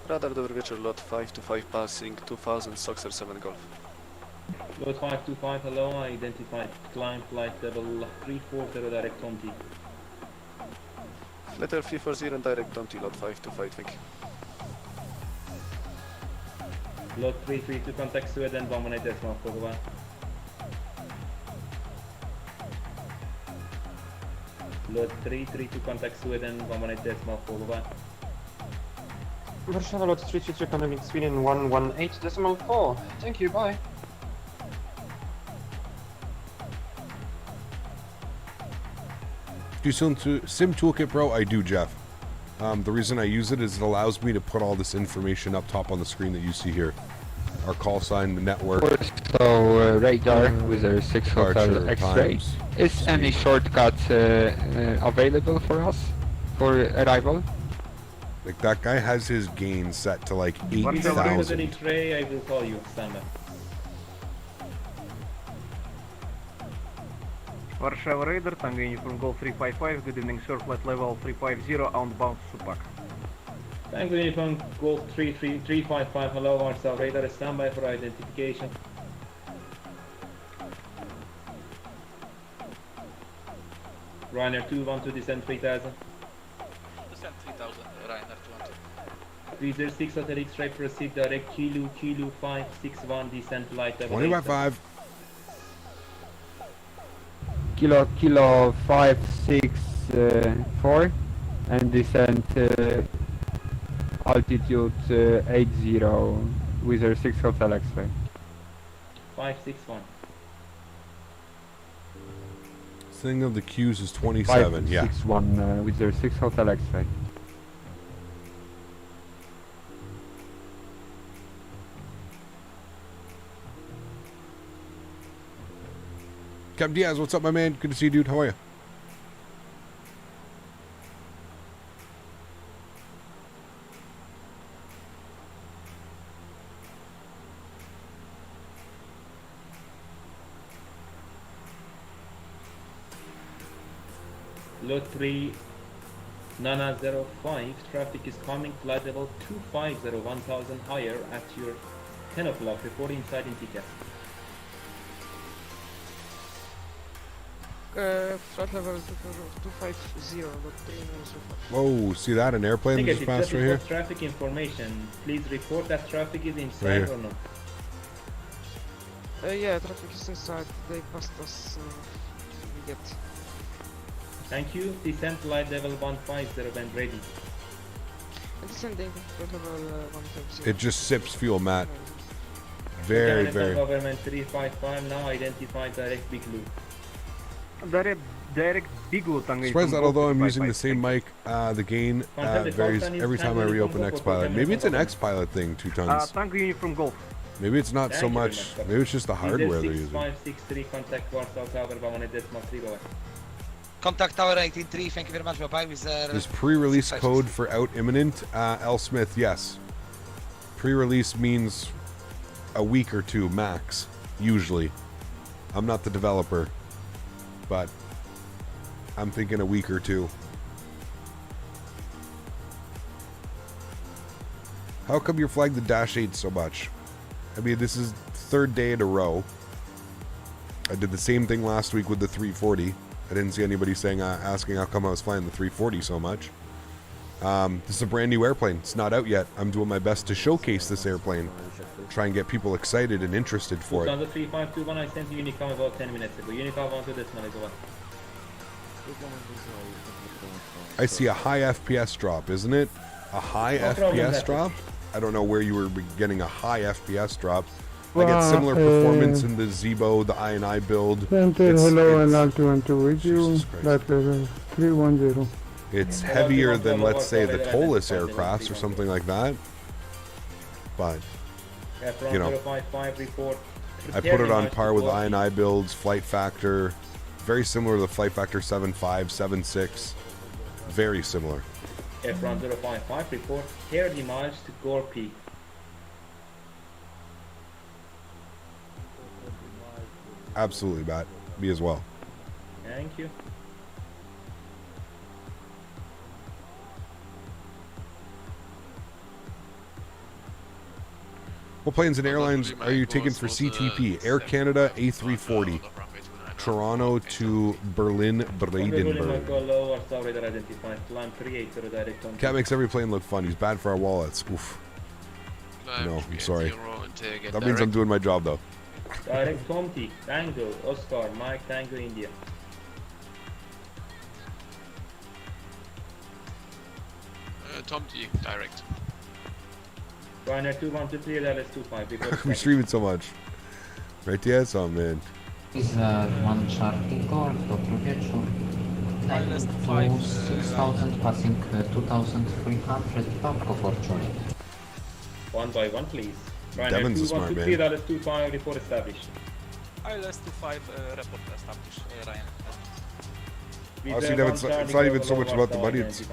2. Radar, dobry wieczór, lot 525 passing 2000, Soxer 7 Golf. Lot 525, hello, identified, climb flight level 340, direct Tom T. Letter 340, direct Tom T, lot 525, thank you. Lot 332, contact Sweden, 118 decimal 41. Lot 332, contact Sweden, 118 decimal 41. Warszawa lot 332, economic Sweden 118 decimal 4. Thank you, bye. Do you sim toolkit, bro? I do, Jeff. The reason I use it is it allows me to put all this information up top on the screen that you see here. Our call sign, the network. So radar with a 6 hotel X-ray. Is any shortcut available for us for arrival? Like that guy has his gain set to like 8,000. X-ray, I will call you. Stand by. Warsaw Raider, Tango Uniform Golf 355, good evening sir, flight level 350, outbound Supak. Tango Uniform Golf 355, hello Warsaw Raider, stand by for identification. Ryanair 212, descend 3000. Descend 3000, Ryanair 212. Cruiser 6 Hotel X-ray, proceed direct Kilo 561, descend flight level 20 by 5. Kilo 564 and descent altitude 80 with a 6 hotel X-ray. 561. Thing of the Q's is 27, yeah. 561 with their 6 hotel X-ray. Captain Diaz, what's up, my man? Good to see you, dude. How are you? Lot 3 Nana 05, traffic is coming, flight level 250, 1000 higher at your 10 o'clock, report inside in TCAS. Flight level 250, lot 3 Whoa, see that? An airplane just passed right here? Traffic information. Please report that traffic is inside Right or not. Yeah, traffic is inside. They passed us. We get. Thank you. Descent flight level 150 and ready. Descending flight level 150. It just sips fuel, Matt. Very, very. Government 355 now identified direct big loop. Direct big loop. Surprised that although I'm using the same mic, the gain varies every time I reopen X-Pilot. Maybe it's an X-Pilot thing, 2 tons. Tango Uniform Golf. Maybe it's not so much. Maybe it's just the hardware they're using. 6563 contact Warsaw Tower 1.3. Contact Tower 183, thank you very much, bye-bye. This pre-release code for out imminent, L. Smith, yes. Pre-release means a week or 2 max, usually. I'm not the developer, but I'm thinking a week or 2. How come you flagged the Dash 8 so much? I mean, this is 3rd day in a row. I did the same thing last week with the 340. I didn't see anybody saying, asking how come I was flying the 340 so much. This is a brand new airplane. It's not out yet. I'm doing my best to showcase this airplane. Try and get people excited and interested for it. 3521, I sent you Unicom about 10 minutes ago. Unicom 1 to this one as well. I see a high FPS drop, isn't it? A high FPS drop? I don't know where you were getting a high FPS drop. I get similar performance in the Zebo, the I build. Hello and L212 with you. That level 310. It's heavier than, let's say, the Toliss aircrafts or something like that. But, you know, I put it on par with I builds, flight factor. Very similar to the flight factor 7.5, 7.6. Very similar. F1 055 report 30 miles to Gore Peak. Absolutely, Matt. Me as well. Thank you. What planes and airlines are you taking for CTP? Air Canada A340. Toronto to Berlin, Brandenburg. Cat makes every plane look fun. He's bad for our wallets. Oof. No, I'm sorry. That means I'm doing my job, though. Direct Tomty, Tango, Oscar, Mike, Tango, India. Tomty, direct. Ryanair 2123, LS25. We stream it so much. Right, Diaz? Oh, man. Is one Charlie Golf, dobry wieczór. climbing to 6,000, passing 2,300, Pavko fortune. 1 by 1, please. Devin's a smart man. ALS25 report established. ALS25 report established, Ryan. Honestly, Devin, it's not even so much about the money. It's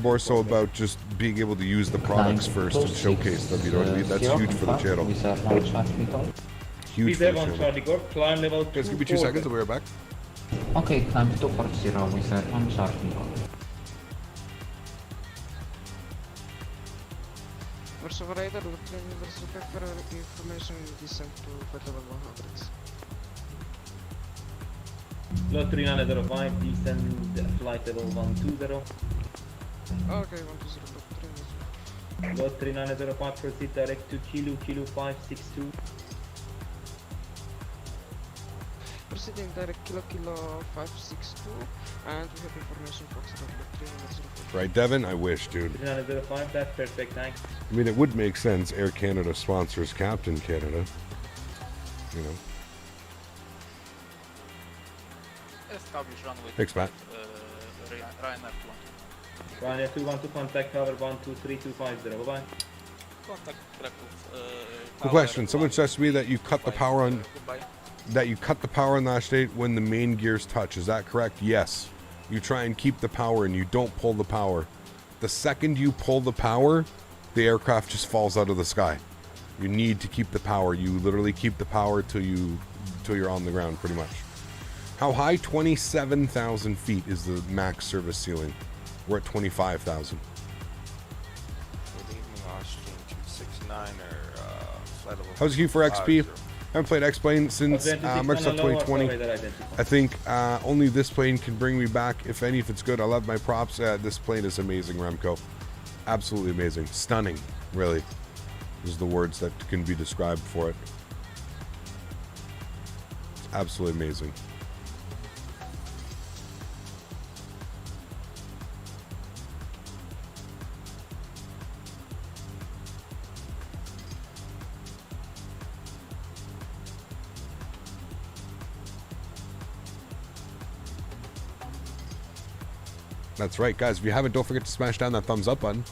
more so about just being able to use the products first and showcase them. You know what I mean? That's huge for the channel. Huge for the channel. Climb level Guys, give me 2 seconds. I'll be right back. Okay, climb 240 with on charge Nicole. Warsaw Radar, Lieutenant Versuch, information descent to flight level 100. Lot 3905, descend flight level 120. Okay, 120. Lot 3905, proceed direct to Kilo 562. Proceeding direct Kilo 562, and we have information for Lot 3905. Right, Devin? I wish, dude. 3905, that's perfect, thanks. I mean, it would make sense. Air Canada sponsors Captain Canada. You know. Establish runway. Thanks, Matt. Ryanair 212. Ryanair 212, contact tower 123250, bye-bye. Contact Good question. Someone says to me that you cut the power on last date when the main gears touch. Is that correct? Yes. You try and keep the power and you don't pull the power. The second you pull the power, the aircraft just falls out of the sky. You need to keep the power. You literally keep the power till you're on the ground, pretty much. How high? 27,000 feet is the max service ceiling. We're at 25,000. How's Q4XP? Haven't played X-Plane since Microsoft 2020. I think only this plane can bring me back, if it's good. I love my props. This plane is amazing, Remco. Absolutely amazing. Stunning, really, is the words that can be described for it. It's absolutely amazing. That's right, guys. If you haven't, don't forget to smash down that thumbs up button.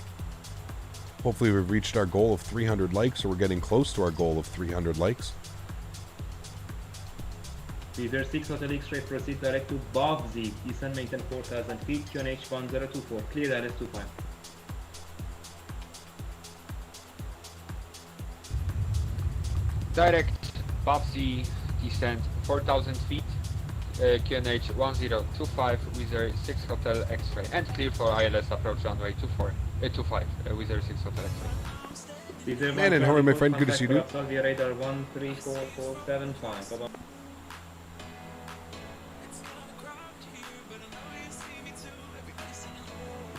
Hopefully we've reached our goal of 300 likes, or we're getting close to our goal of 300 likes. Leader 6 Hotel X-ray, proceed direct to Baltic, descend maintain 4,000 feet, QNH 1024, clear ALS25. Direct Baltic, descend 4,000 feet. QNH 1025 with 6 Hotel X-ray and clear for ILS approach runway 25 with 6 Hotel X-ray. Man, and how are my friend? Good to see you, dude. Radar 134475. Bye-bye.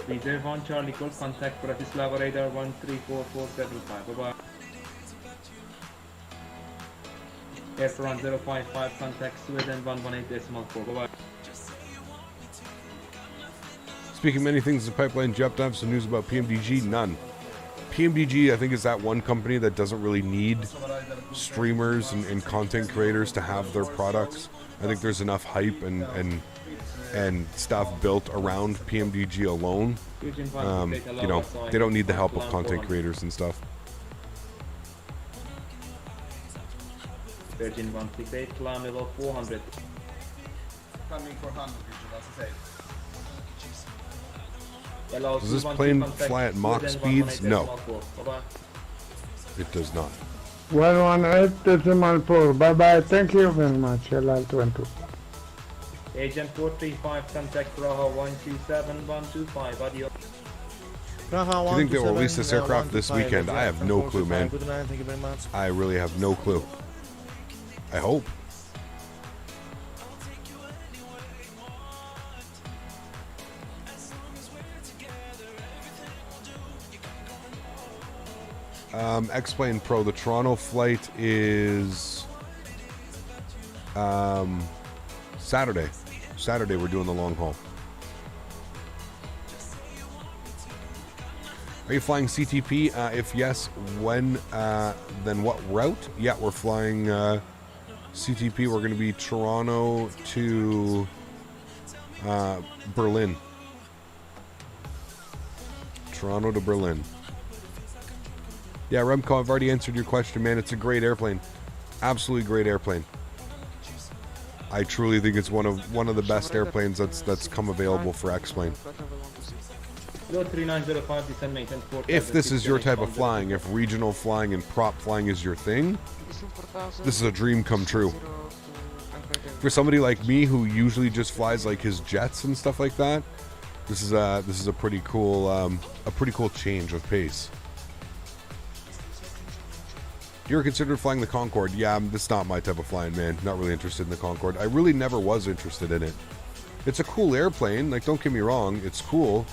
Reserve 1 Charlie Golf, contact Bratislava Radar 134475. Bye-bye. Airfront 055, contact Sweden 118.4. Bye-bye. Speaking of many things in the pipeline, do you have to have some news about PMDG? None. PMDG, I think, is that one company that doesn't really need streamers and content creators to have their products. I think there's enough hype and stuff built around PMDG alone. You know, they don't need the help of content creators and stuff. Virgin 168, climb level 400. Coming for 100, Does this plane fly at Mach speeds? No. It does not. 118.4. Bye-bye. Thank you very much, LL22. Agent 435, contact Praha 127125. Adios. Do you think they'll release this aircraft this weekend? I have no clue, man. Good night, thank you very much. I really have no clue. I hope. X-Plane Pro, the Toronto flight is Saturday. Saturday we're doing the long haul. Are you flying CTP? If yes, when, then what route? Yeah, we're flying CTP. We're going to be Toronto to Berlin. Toronto to Berlin. Yeah, Remco, I've already answered your question, man. It's a great airplane. Absolutely great airplane. I truly think it's one of the best airplanes that's come available for X-Plane. If this is your type of flying, if regional flying and prop flying is your thing, this is a dream come true. For somebody like me who usually just flies like his jets and stuff like that, this is a pretty cool change of pace. You ever considered flying the Concorde? Yeah, that's not my type of flying, man. Not really interested in the Concorde. I really never was interested in it. It's a cool airplane, like, don't get me wrong, it's cool.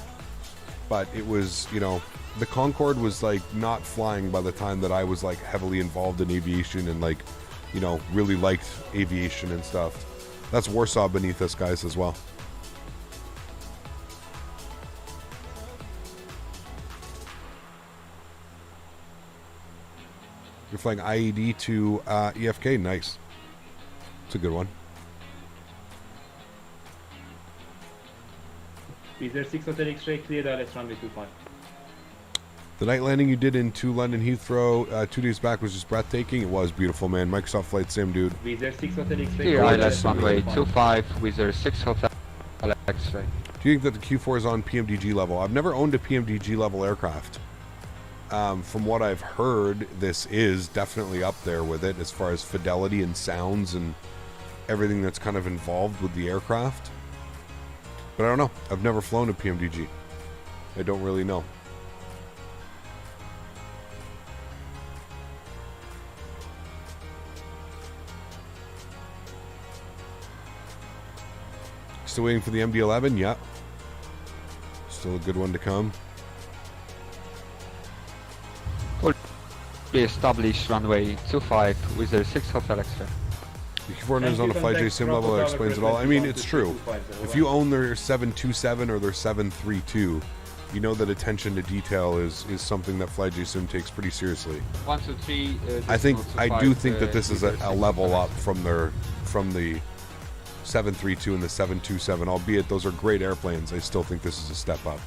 But it was, you know, the Concorde was, like, not flying by the time that I was, like, heavily involved in aviation and, like, you know, really liked aviation and stuff. That's Warsaw beneath us, guys, as well. You're flying IED to EFK. Nice. It's a good one. Is there 6 Hotel X-ray cleared ILS runway 25? The night landing you did into London Heathrow 2 days back was just breathtaking. It was beautiful, man. Microsoft Flight Sim, dude. Vizer 6 Hotel X-ray. Here, ILS runway 25, Vizer 6 Hotel X-ray. Do you think that the Q4 is on PMDG level? I've never owned a PMDG level aircraft. From what I've heard, this is definitely up there with it as far as fidelity and sounds and everything that's kind of involved with the aircraft. But I don't know. I've never flown a PMDG. I don't really know. Still waiting for the MD-11? Yeah. Still a good one to come. Established runway 25 with a 6 Hotel X-ray. The Q4 is on a FlyJSim level, that explains it all. I mean, it's true. If you own their 727 or their 732, you know that attention to detail is something that FlyJSim takes pretty seriously. 1, 2, 3. I do think that this is a level up from the 732 and the 727. Albeit those are great airplanes, I still think this is a step up.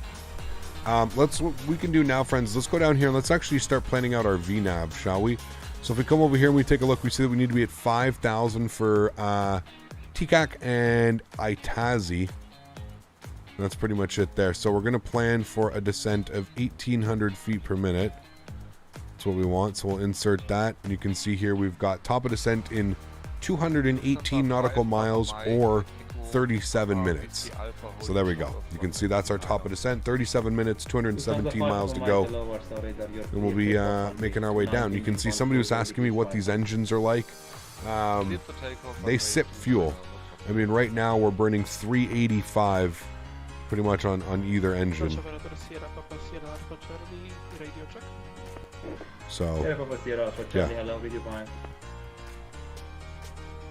What we can do now, friends, let's go down here and let's actually start planning out our VNAV, shall we? So if we come over here and we take a look, we see that we need to be at 5,000 for TCAC and ITAZI. That's pretty much it there. So we're going to plan for a descent of 1,800 feet per minute. That's what we want. So we'll insert that. And you can see here we've got top of descent in 218 nautical miles or 37 minutes. So there we go. You can see that's our top of descent. 37 minutes, 217 miles to go. And we'll be making our way down. You can see somebody was asking me what these engines are like. They sip fuel. I mean, right now we're burning 385 pretty much on either engine. So, yeah.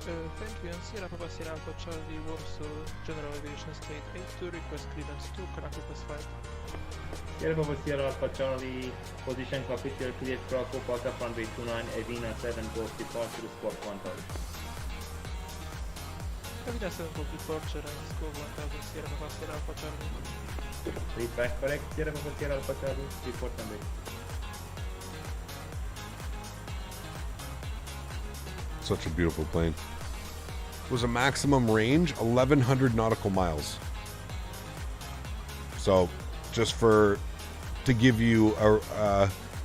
Thank you, and Sierra Papa Sierra Alpha Charlie Warsaw General Aviation State 8 to request clearance to Krakow Flight. Sierra Papa Sierra Alpha Charlie, position capital cleared Krakow, pass up runway 29, Avina 7 goes departure squawk 1000. Avina 7 goes departure and squawk 1000 Sierra Papa Sierra Alpha Charlie. Read back correct, Sierra Papa Sierra Alpha Charlie, report runway. Such a beautiful plane. Was a maximum range 1,100 nautical miles. So, just to give you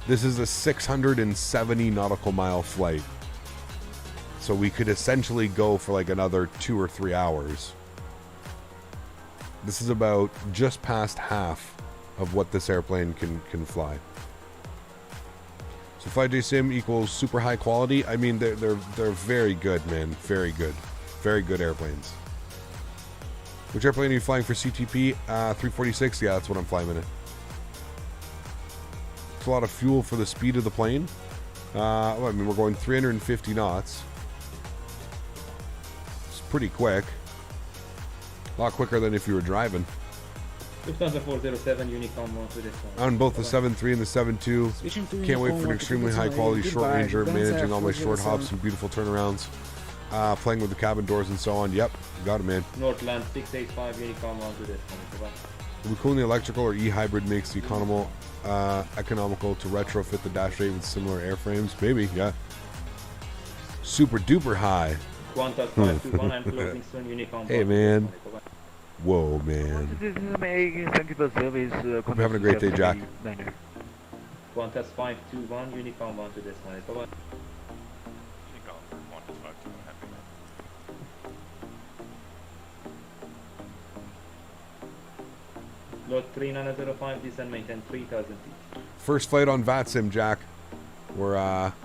this is a 670 nautical mile flight. So we could essentially go for like another 2 or 3 hours. This is about just past half of what this airplane can fly. So FlyJSim equals super high quality. I mean, they're very good, man. Very good. Very good airplanes. Which airplane are you flying for CTP? 346? Yeah, that's what I'm flying in it. It's a lot of fuel for the speed of the plane. Well, I mean, we're going 350 knots. It's pretty quick. A lot quicker than if you were driving. Lufthansa 407 Unicom to this one. On both the 7.3 and the 7.2. Can't wait for an extremely high quality short ranger, managing all my short hops and beautiful turnarounds. playing with the cabin doors and so on. Yep, you got it, man. Northland 685 Unicom onto this one. Will be cool in the electrical or e-hybrid makes the economical to retrofit the Dash 8 with similar airframes. Maybe, yeah. Super duper high. Qantas 521, I'm closing soon, Unicom. Hey, man. Whoa, man. Thank you for service. Hope you're having a great day, Jack. Qantas 521, Unicom onto this one. Bye-bye. Lot 3905, descend maintain 3,000 feet. First flight on FlyJSim, Jack. We're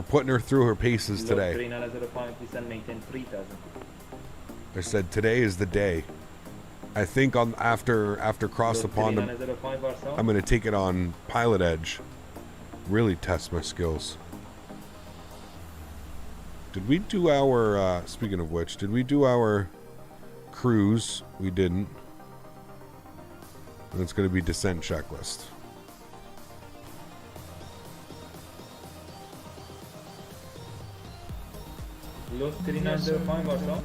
putting her through her paces today. Lot 3905, descend maintain 3,000 feet. I said today is the day. I think on after cross the pond, I'm gonna take it on Pilot Edge. Really test my skills. Did we do our? Speaking of which, did we do our cruise? We didn't. And it's going to be descent checklist. Lot 3905 or so.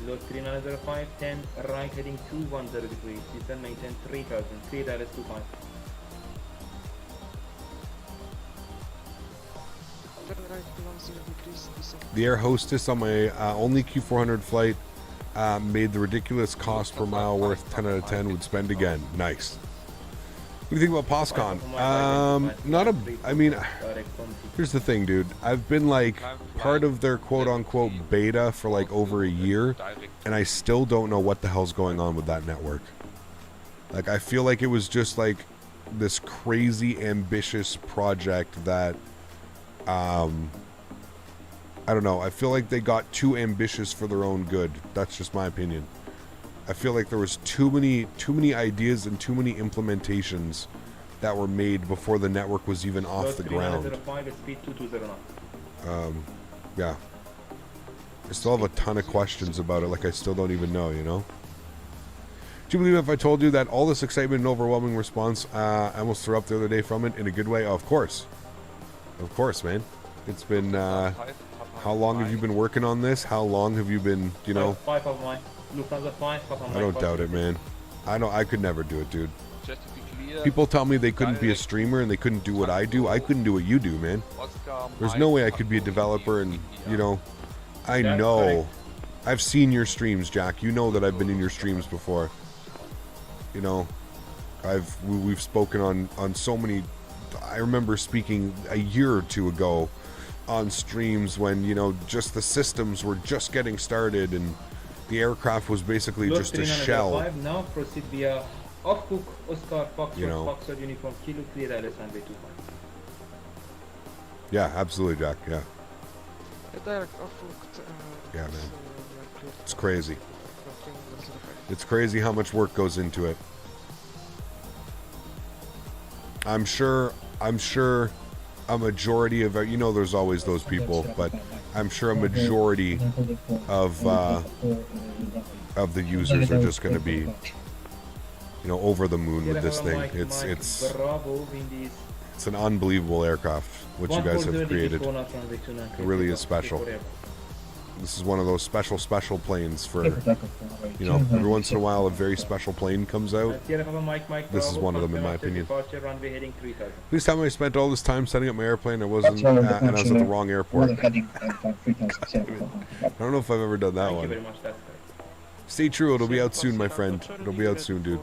Lot 3905, 10 right heading 210 degrees. Descend maintain 3000. 3 Dallas 25. The air hostess on my only Q400 flight made the ridiculous cost per mile worth 10 out of 10 would spend again. Nice. What do you think about POSCON? I mean, here's the thing, dude. I've been like part of their quote-unquote beta for like over a year, and I still don't know what the hell's going on with that network. Like, I feel like it was just like this crazy ambitious project that I don't know. I feel like they got too ambitious for their own good. That's just my opinion. I feel like there was too many ideas and too many implementations that were made before the network was even off the ground. Yeah. I still have a ton of questions about it. Like, I still don't even know, you know? Do you believe if I told you that all this excitement and overwhelming response, I almost threw up the other day from it in a good way? Oh, of course. Of course, man. It's been, how long have you been working on this? How long have you been, you know? I don't doubt it, man. I could never do it, dude. Just to be clear, People tell me they couldn't be a streamer and they couldn't do what I do. I couldn't do what you do, man. There's no way I could be a developer and, you know, I know. I've seen your streams, Jack. You know that I've been in your streams before. You know, we've spoken on so many. I remember speaking a year or two ago on streams when, you know, just the systems were just getting started and the aircraft was basically just a shell. Now proceed via off-cook Oscar Fox, you know. Fox uniform kilo clear LS runway 25. Yeah, absolutely, Jack. Yeah. Yeah, man. It's crazy. It's crazy how much work goes into it. I'm sure a majority of, you know, there's always those people, but I'm sure a majority of the users are just going to be, you know, over the moon with this thing. It's an unbelievable aircraft, what you guys have created. It really is special. This is one of those special planes for, you know, every once in a while a very special plane comes out. This is one of them, in my opinion. Please tell me I spent all this time setting up my airplane and I was at the wrong airport. I don't know if I've ever done that one. Stay true, it'll be out soon, my friend. It'll be out soon, dude.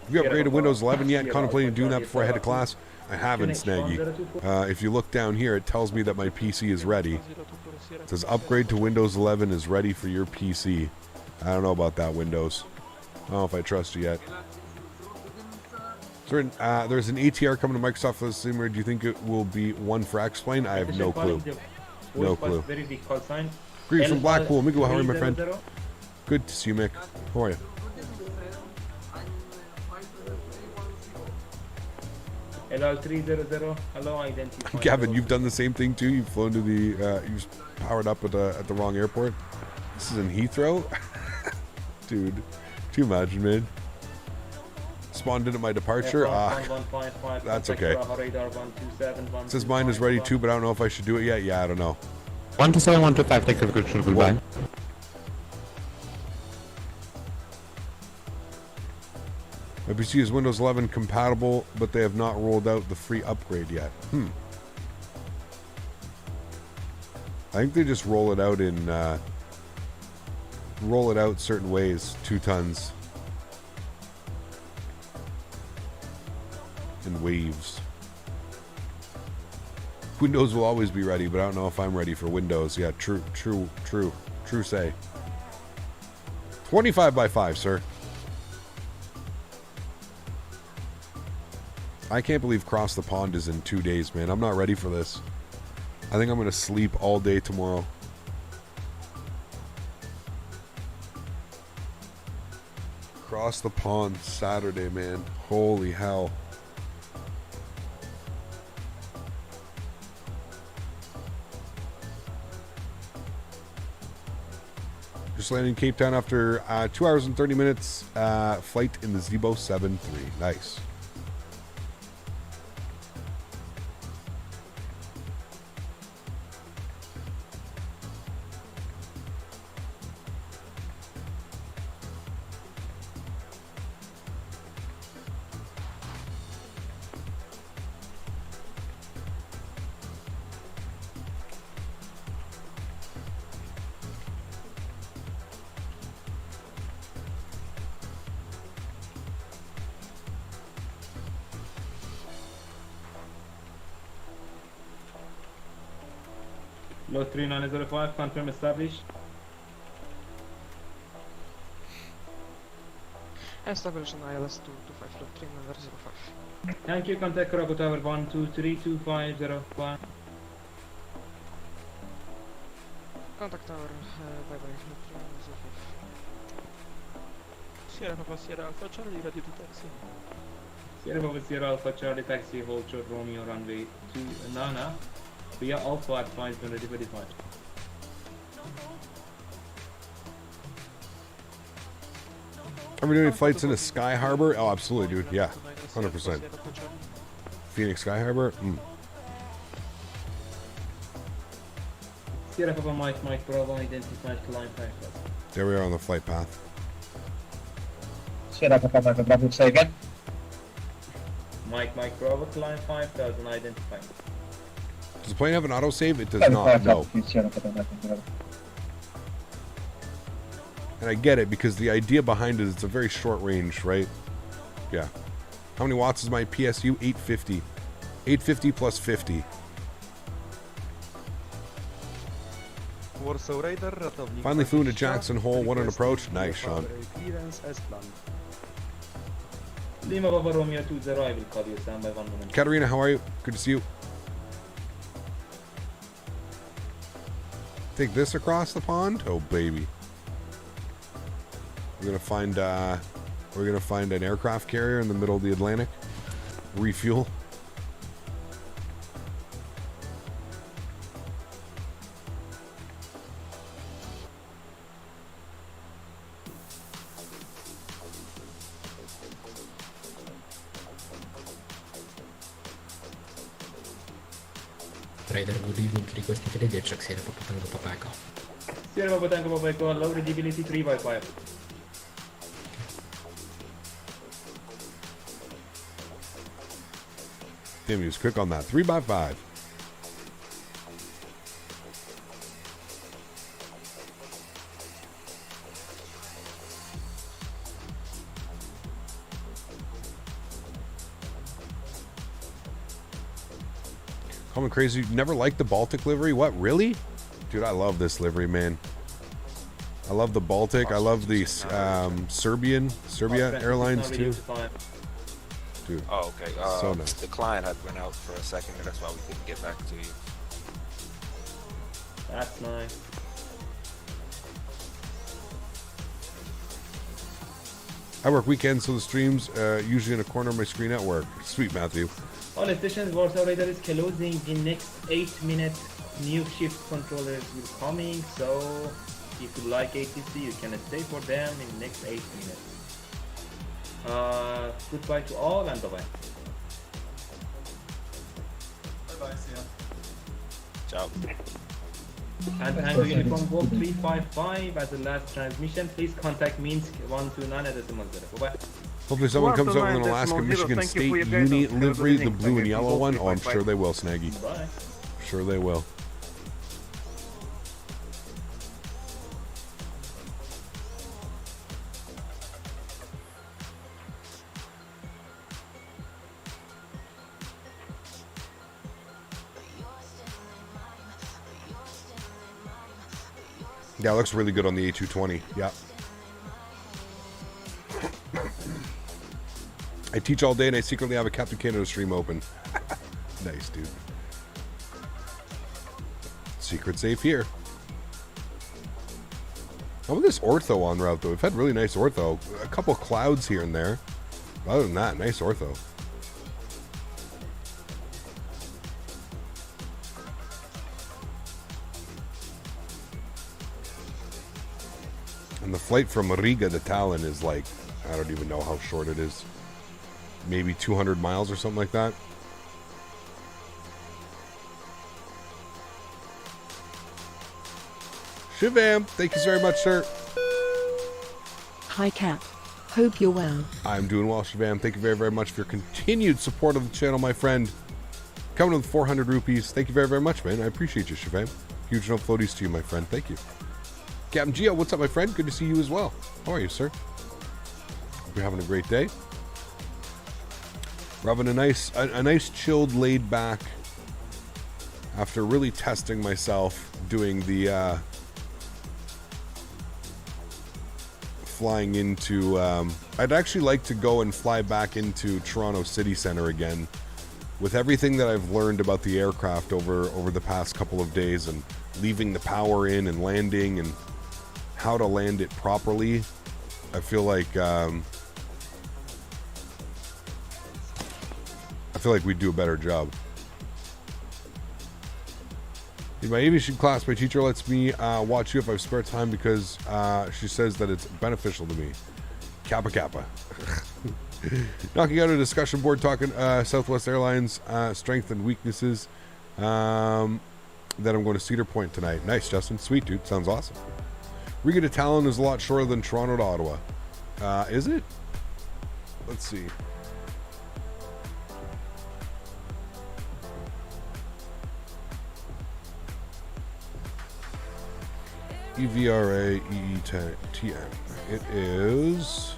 Have you upgraded Windows 11 yet? Contemplating doing that before I head to class? I haven't, Snaggy. If you look down here, it tells me that my PC is ready. It says upgrade to Windows 11 is ready for your PC. I don't know about that, Windows. I don't know if I trust you yet. There's an ATR coming to Microsoft for the Simmer. Do you think it will be one for X-Plane? I have no clue. No clue. Greetings from Blackpool. Migo, how are you, my friend? Good to see you, Mick. How are you? LL300, hello, identify. Gavin, you've done the same thing too? You've flown to the, you've powered up at the wrong airport? This is in Heathrow? Dude, can you imagine, man? spawned in at my departure. That's okay. It says mine is ready too, but I don't know if I should do it yet. Yeah, I don't know. 127, 125, take the good goodbye. My PC is Windows 11 compatible, but they have not rolled out the free upgrade yet. I think they just roll it out in certain ways. 2 tons in waves. Windows will always be ready, but I don't know if I'm ready for Windows. Yeah, true say. 25 by 5, sir. I can't believe Cross the Pond is in 2 days, man. I'm not ready for this. I think I'm going to sleep all day tomorrow. Cross the Pond Saturday, man. Holy hell. Just landed in Cape Town after 2 hours and 30 minutes. Flight in the Zibo 7-3. Nice. Low 3905, confirm established. Established on ILS 225, low 3905. Thank you, contact Krakow Tower 1232505. Contact Tower, bye bye, low 3905. Sierra Papa Sierra Alpha Charlie, ready to taxi. Sierra Papa Sierra Alpha Charlie, taxi, hold short Romeo runway 2 Nana. Via Alpha at 525. Are we doing flights into Sky Harbor? Oh, absolutely, dude. Yeah, 100%. Phoenix Sky Harbor? Sierra Papa Mike Bravo, identified climb path. There we are on the flight path. Sierra Papa Mike Bravo, say again. Mike Bravo, climb 5000, identified. Does the plane have an autosave? It does not, no. And I get it, because the idea behind it is it's a very short range, right? Yeah. How many watts is my PSU? 850. 850 plus 50. Finally flew into Jackson Hole. What an approach. Nice, Sean. Lima Papa Romeo 20, I will call you, stand by 1 moment. Katerina, how are you? Good to see you. Take this across the pond? Oh, baby. We're gonna find an aircraft carrier in the middle of the Atlantic. Refuel. Trader, good evening. Requesting the jet truck, Sierra Papa Tango Papa Echo. Sierra Papa Tango Papa Echo, low readability 3 by 5. Damn, he was quick on that. 3 by 5. Call me crazy. You never liked the Baltic livery? What, really? Dude, I love this livery, man. I love the Baltic. I love the Serbia Airlines too. Dude. Oh, okay. So nice. The client had went out for a second, and that's why we couldn't get back to you. That's nice. I work weekends, so the stream's usually in a corner of my screen at work. Sweet, Matthew. All stations, Warsaw Radar is closing. The next 8 minutes, new shift controllers will coming. So, if you like ATC, you can stay for them in the next 8 minutes. Goodbye to all and bye-bye. Bye-bye, see ya. Ciao. And Tango Uniform Golf 355 as the last transmission. Please contact Minsk 129.0. Bye-bye. Hopefully someone comes over in Alaska, Michigan State Uni livery, the blue and yellow one. Oh, I'm sure they will, Snaggy. Bye. Sure they will. Yeah, it looks really good on the A220. Yeah. I teach all day and I secretly have a Captain Canada stream open. Nice, dude. Secret safe here. How about this ortho on route, though? We've had really nice ortho. A couple clouds here and there. Other than that, nice ortho. And the flight from Riga to Tallinn is like, I don't even know how short it is. Maybe 200 miles or something like that. Shivam, thank you very much, sir. Hi, Cap. Hope you're well. I'm doing well, Shivam. Thank you very, very much for your continued support of the channel, my friend. Coming with 400 rupees. Thank you very, very much, man. I appreciate you, Shivam. Huge no floaties to you, my friend. Thank you. Captain Gio, what's up, my friend? Good to see you as well. How are you, sir? Hope you're having a great day. We're having a nice chilled, laid back, after really testing myself doing the flying into I'd actually like to go and fly back into Toronto City Center again with everything that I've learned about the aircraft over the past couple of days, and leaving the power in and landing and how to land it properly. I feel like we'd do a better job. In my aviation class, my teacher lets me watch you if I have spare time because she says that it's beneficial to me. Kappa Kappa. Knocking out a discussion board talking Southwest Airlines strengths and weaknesses. Then I'm going to Cedar Point tonight. Nice, Justin. Sweet, dude. Sounds awesome. Riga to Tallinn is a lot shorter than Toronto to Ottawa. Is it? Let's see. EVRA EETN. It is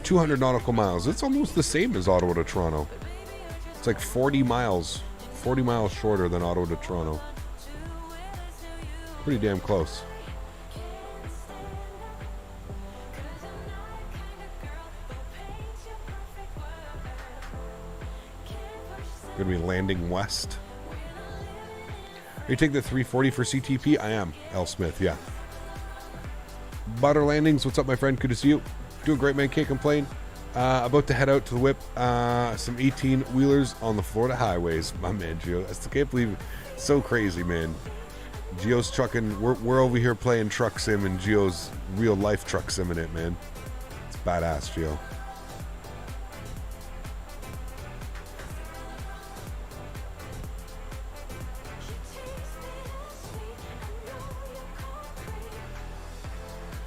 200 nautical miles. It's almost the same as Ottawa to Toronto. It's like 40 miles shorter than Ottawa to Toronto. Pretty damn close. Gonna be landing west. Are you taking the 340 for CTP? I am. L. Smith, yeah. Butter Landings, what's up, my friend? Good to see you. Doing great, man. Can't complain. About to head out to the whip some 18-wheelers on the Florida highways. My man, Gio. I still can't believe it. It's so crazy, man. Gio's trucking. We're over here playing truck sim, and Gio's real-life truck simming it, man. It's badass, Gio.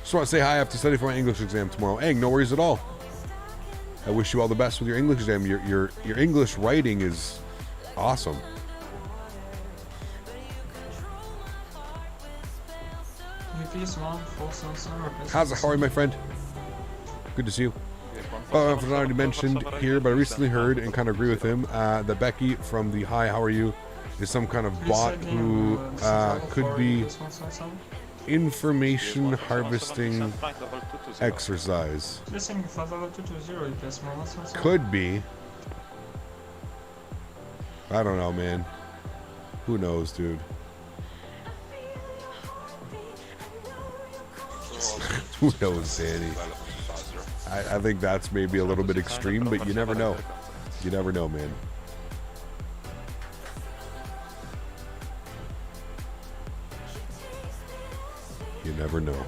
Just want to say hi. I have to study for my English exam tomorrow. Hey, no worries at all. I wish you all the best with your English exam. Your English writing is awesome. How's it, how are you, my friend? Good to see you. Well, I've already mentioned here, but I recently heard and kind of agree with him that Becky from the Hi, How Are You is some kind of bot who could be information harvesting exercise. Could be. I don't know, man. Who knows, dude? Who knows, Danny? I think that's maybe a little bit extreme, but you never know. You never know, man. You never know.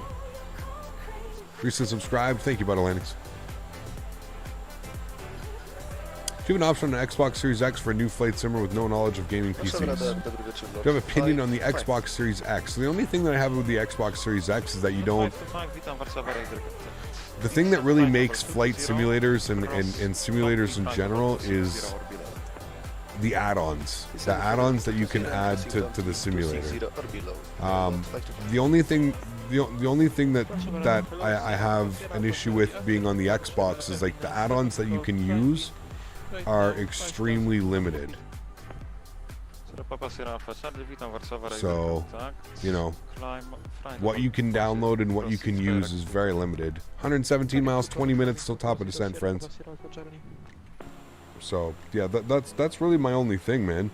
Recently subscribed. Thank you, Butter Landings. Do you have an option on Xbox Series X for a new FlyJSim with no knowledge of gaming PCs? Do you have an opinion on the Xbox Series X? So the only thing that I have with the Xbox Series X is that you don't... The thing that really makes flight simulators and simulators in general is the add-ons. The add-ons that you can add to the simulator. The only thing that I have an issue with being on the Xbox is like the add-ons that you can use are extremely limited. So, you know, what you can download and what you can use is very limited. 117 miles, 20 minutes till top of descent, friends. So, yeah, that's really my only thing, man.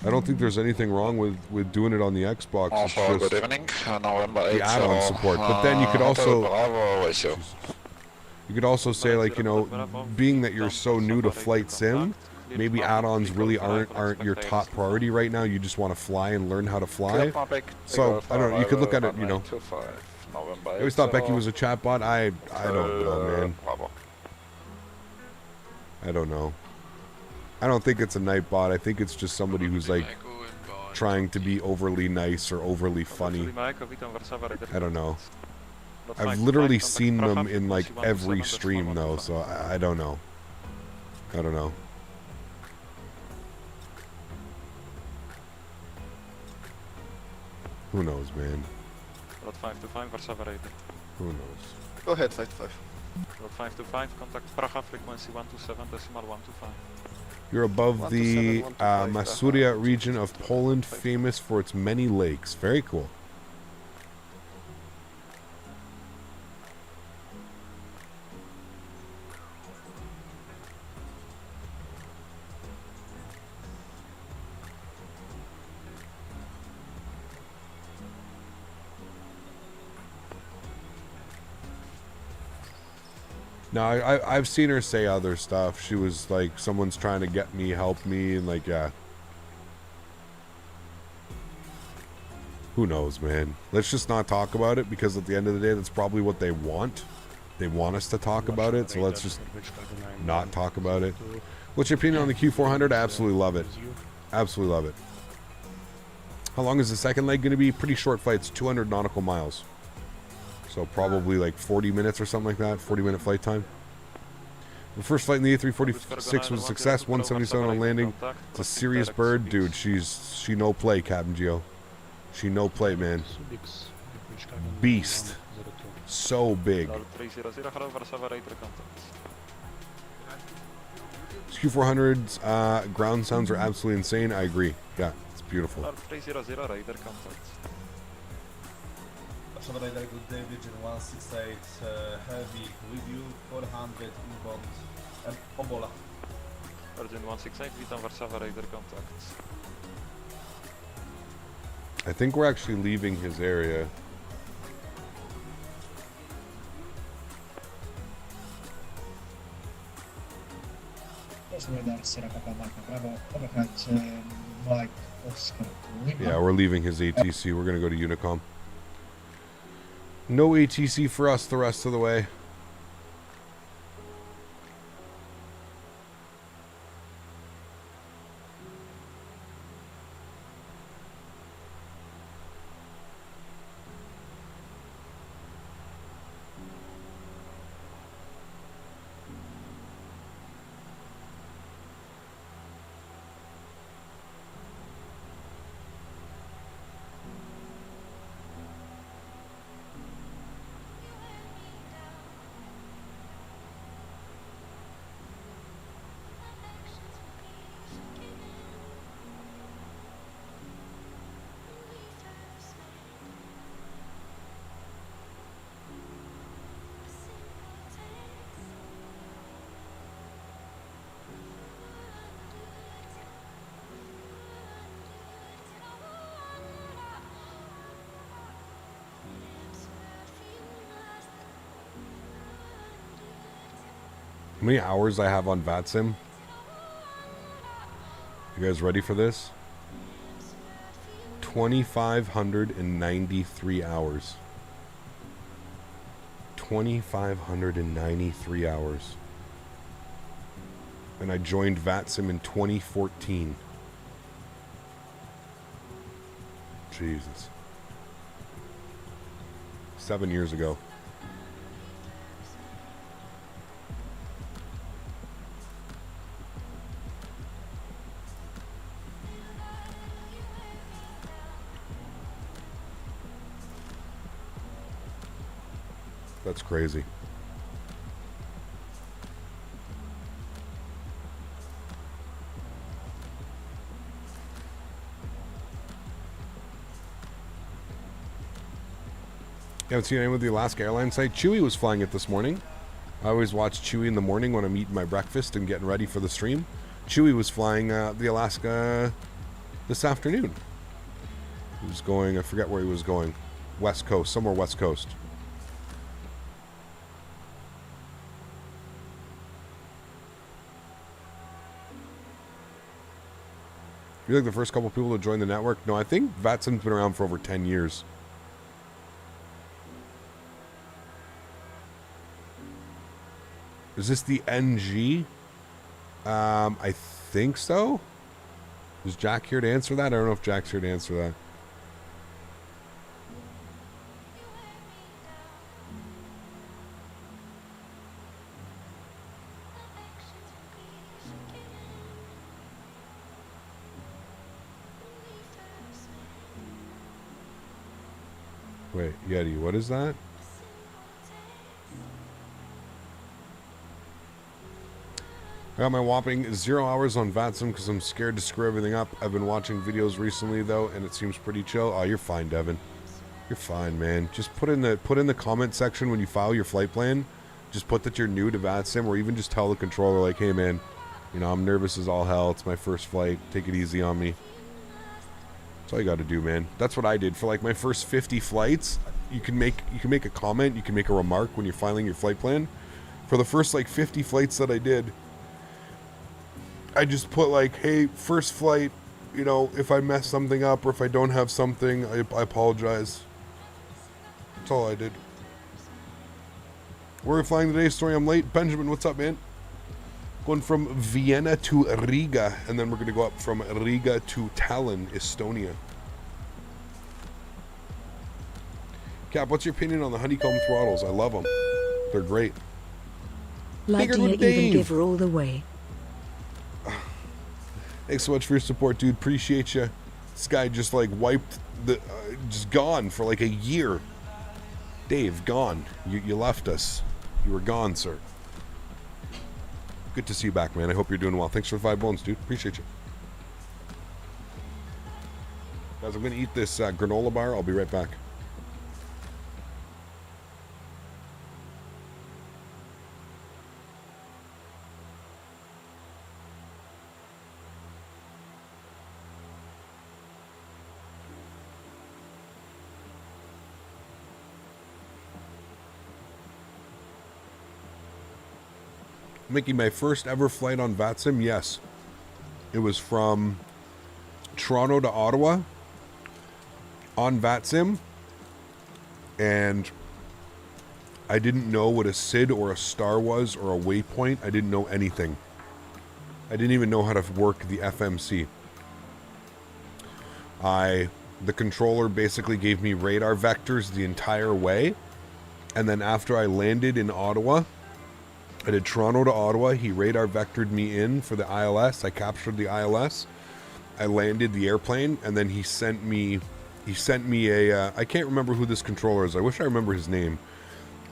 I don't think there's anything wrong with doing it on the Xbox. It's just good evening. the add-on support. But then you could also say, like, you know, being that you're so new to FlyJSim, maybe add-ons really aren't your top priority right now. You just want to fly and learn how to fly. So I don't know. You could look at it, you know. I always thought Becky was a chatbot. I don't know, man. I don't know. I don't think it's a nightbot. I think it's just somebody who's like trying to be overly nice or overly funny. I don't know. I've literally seen them in like every stream though, so I don't know. I don't know. Who knows, man? Who knows? Go ahead, 5-5. 525, contact Praha, frequency 127.125. You're above the Masuria region of Poland, famous for its many lakes. Very cool. No, I've seen her say other stuff. She was like, someone's trying to get me, help me, and like, yeah. Who knows, man? Let's just not talk about it, because at the end of the day, that's probably what they want. They want us to talk about it, so let's just not talk about it. What's your opinion on the Q400? I absolutely love it. Absolutely love it. How long is the second leg going to be? Pretty short flights, 200 nautical miles. So probably like 40 minutes or something like that, 40-minute flight time. The first flight in the A346 was a success, 177 on landing. It's a serious bird, dude. She no play, Captain Geo. She no play, man. Beast. So big. Q400's ground sounds are absolutely insane. I agree. Yeah, it's beautiful. Rider, good day, Virgin 168 heavy with you, 400 inbound and Obola. Virgin 168, witam Warszawa, Rider contact. I think we're actually leaving his area. Yeah, we're leaving his ATC. We're gonna go to Unicom. No ATC for us the rest of the way. How many hours I have on VATSIM? You guys ready for this? 2,593 hours. 2,593 hours. And I joined VATSIM in 2014. Jesus. 7 years ago. That's crazy. You haven't seen anyone with the Alaska Airlines site? Chewy was flying it this morning. I always watch Chewy in the morning when I'm eating my breakfast and getting ready for the stream. Chewy was flying the Alaska this afternoon. He was going, I forget where he was going. West Coast, somewhere West Coast. You're like the first couple people to join the network? No, I think VATSIM's been around for over 10 years. Is this the NG? I think so. Is Jack here to answer that? I don't know if Jack's here to answer that. Wait, Yeti, what is that? I got my whopping 0 hours on VATSIM because I'm scared to screw everything up. I've been watching videos recently though, and it seems pretty chill. Oh, you're fine, Devin. You're fine, man. Just put in the comment section when you file your flight plan. Just put that you're new to VATSIM, or even just tell the controller like, "Hey, man, you know I'm nervous as all hell. It's my first flight. Take it easy on me." That's all you got to do, man. That's what I did for like my first 50 flights. You can make a comment, you can make a remark when you're filing your flight plan. For the first like 50 flights that I did, I just put like, hey, first flight, you know, if I mess something up or if I don't have something, I apologize. That's all I did. Where are we flying today? Sorry I'm late. Benjamin, what's up, man? Going from Vienna to Riga, and then we're going to go up from Riga to Tallinn, Estonia. Cap, what's your opinion on the Honeycomb throttles? I love them. They're great. Nadya even give her all the way. Thanks so much for your support, dude. Appreciate you. This guy just like wiped the, just gone for like a year. Dave, gone. You left us. You were gone, sir. Good to see you back, man. I hope you're doing well. Thanks for the 5 bones, dude. Appreciate you. Guys, I'm going to eat this granola bar. I'll be right back. Making my first ever flight on VATSIM, yes. It was from Toronto to Ottawa on VATSIM, and I didn't know what a SID or a star was or a waypoint. I didn't know anything. I didn't even know how to work the FMC. The controller basically gave me radar vectors the entire way, and then after I landed in Ottawa, I did Toronto to Ottawa. He radar vectored me in for the ILS. I captured the ILS. I landed the airplane, and then he sent me a, I can't remember who this controller is. I wish I remember his name.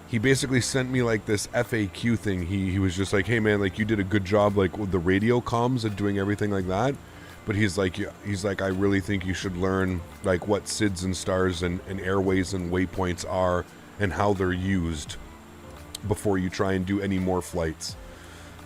He basically sent me like this FAQ thing. He was just like, hey man, like you did a good job like with the radio comms and doing everything like that. But he's like, I really think you should learn like what SIDs and stars and airways and waypoints are and how they're used before you try and do any more flights.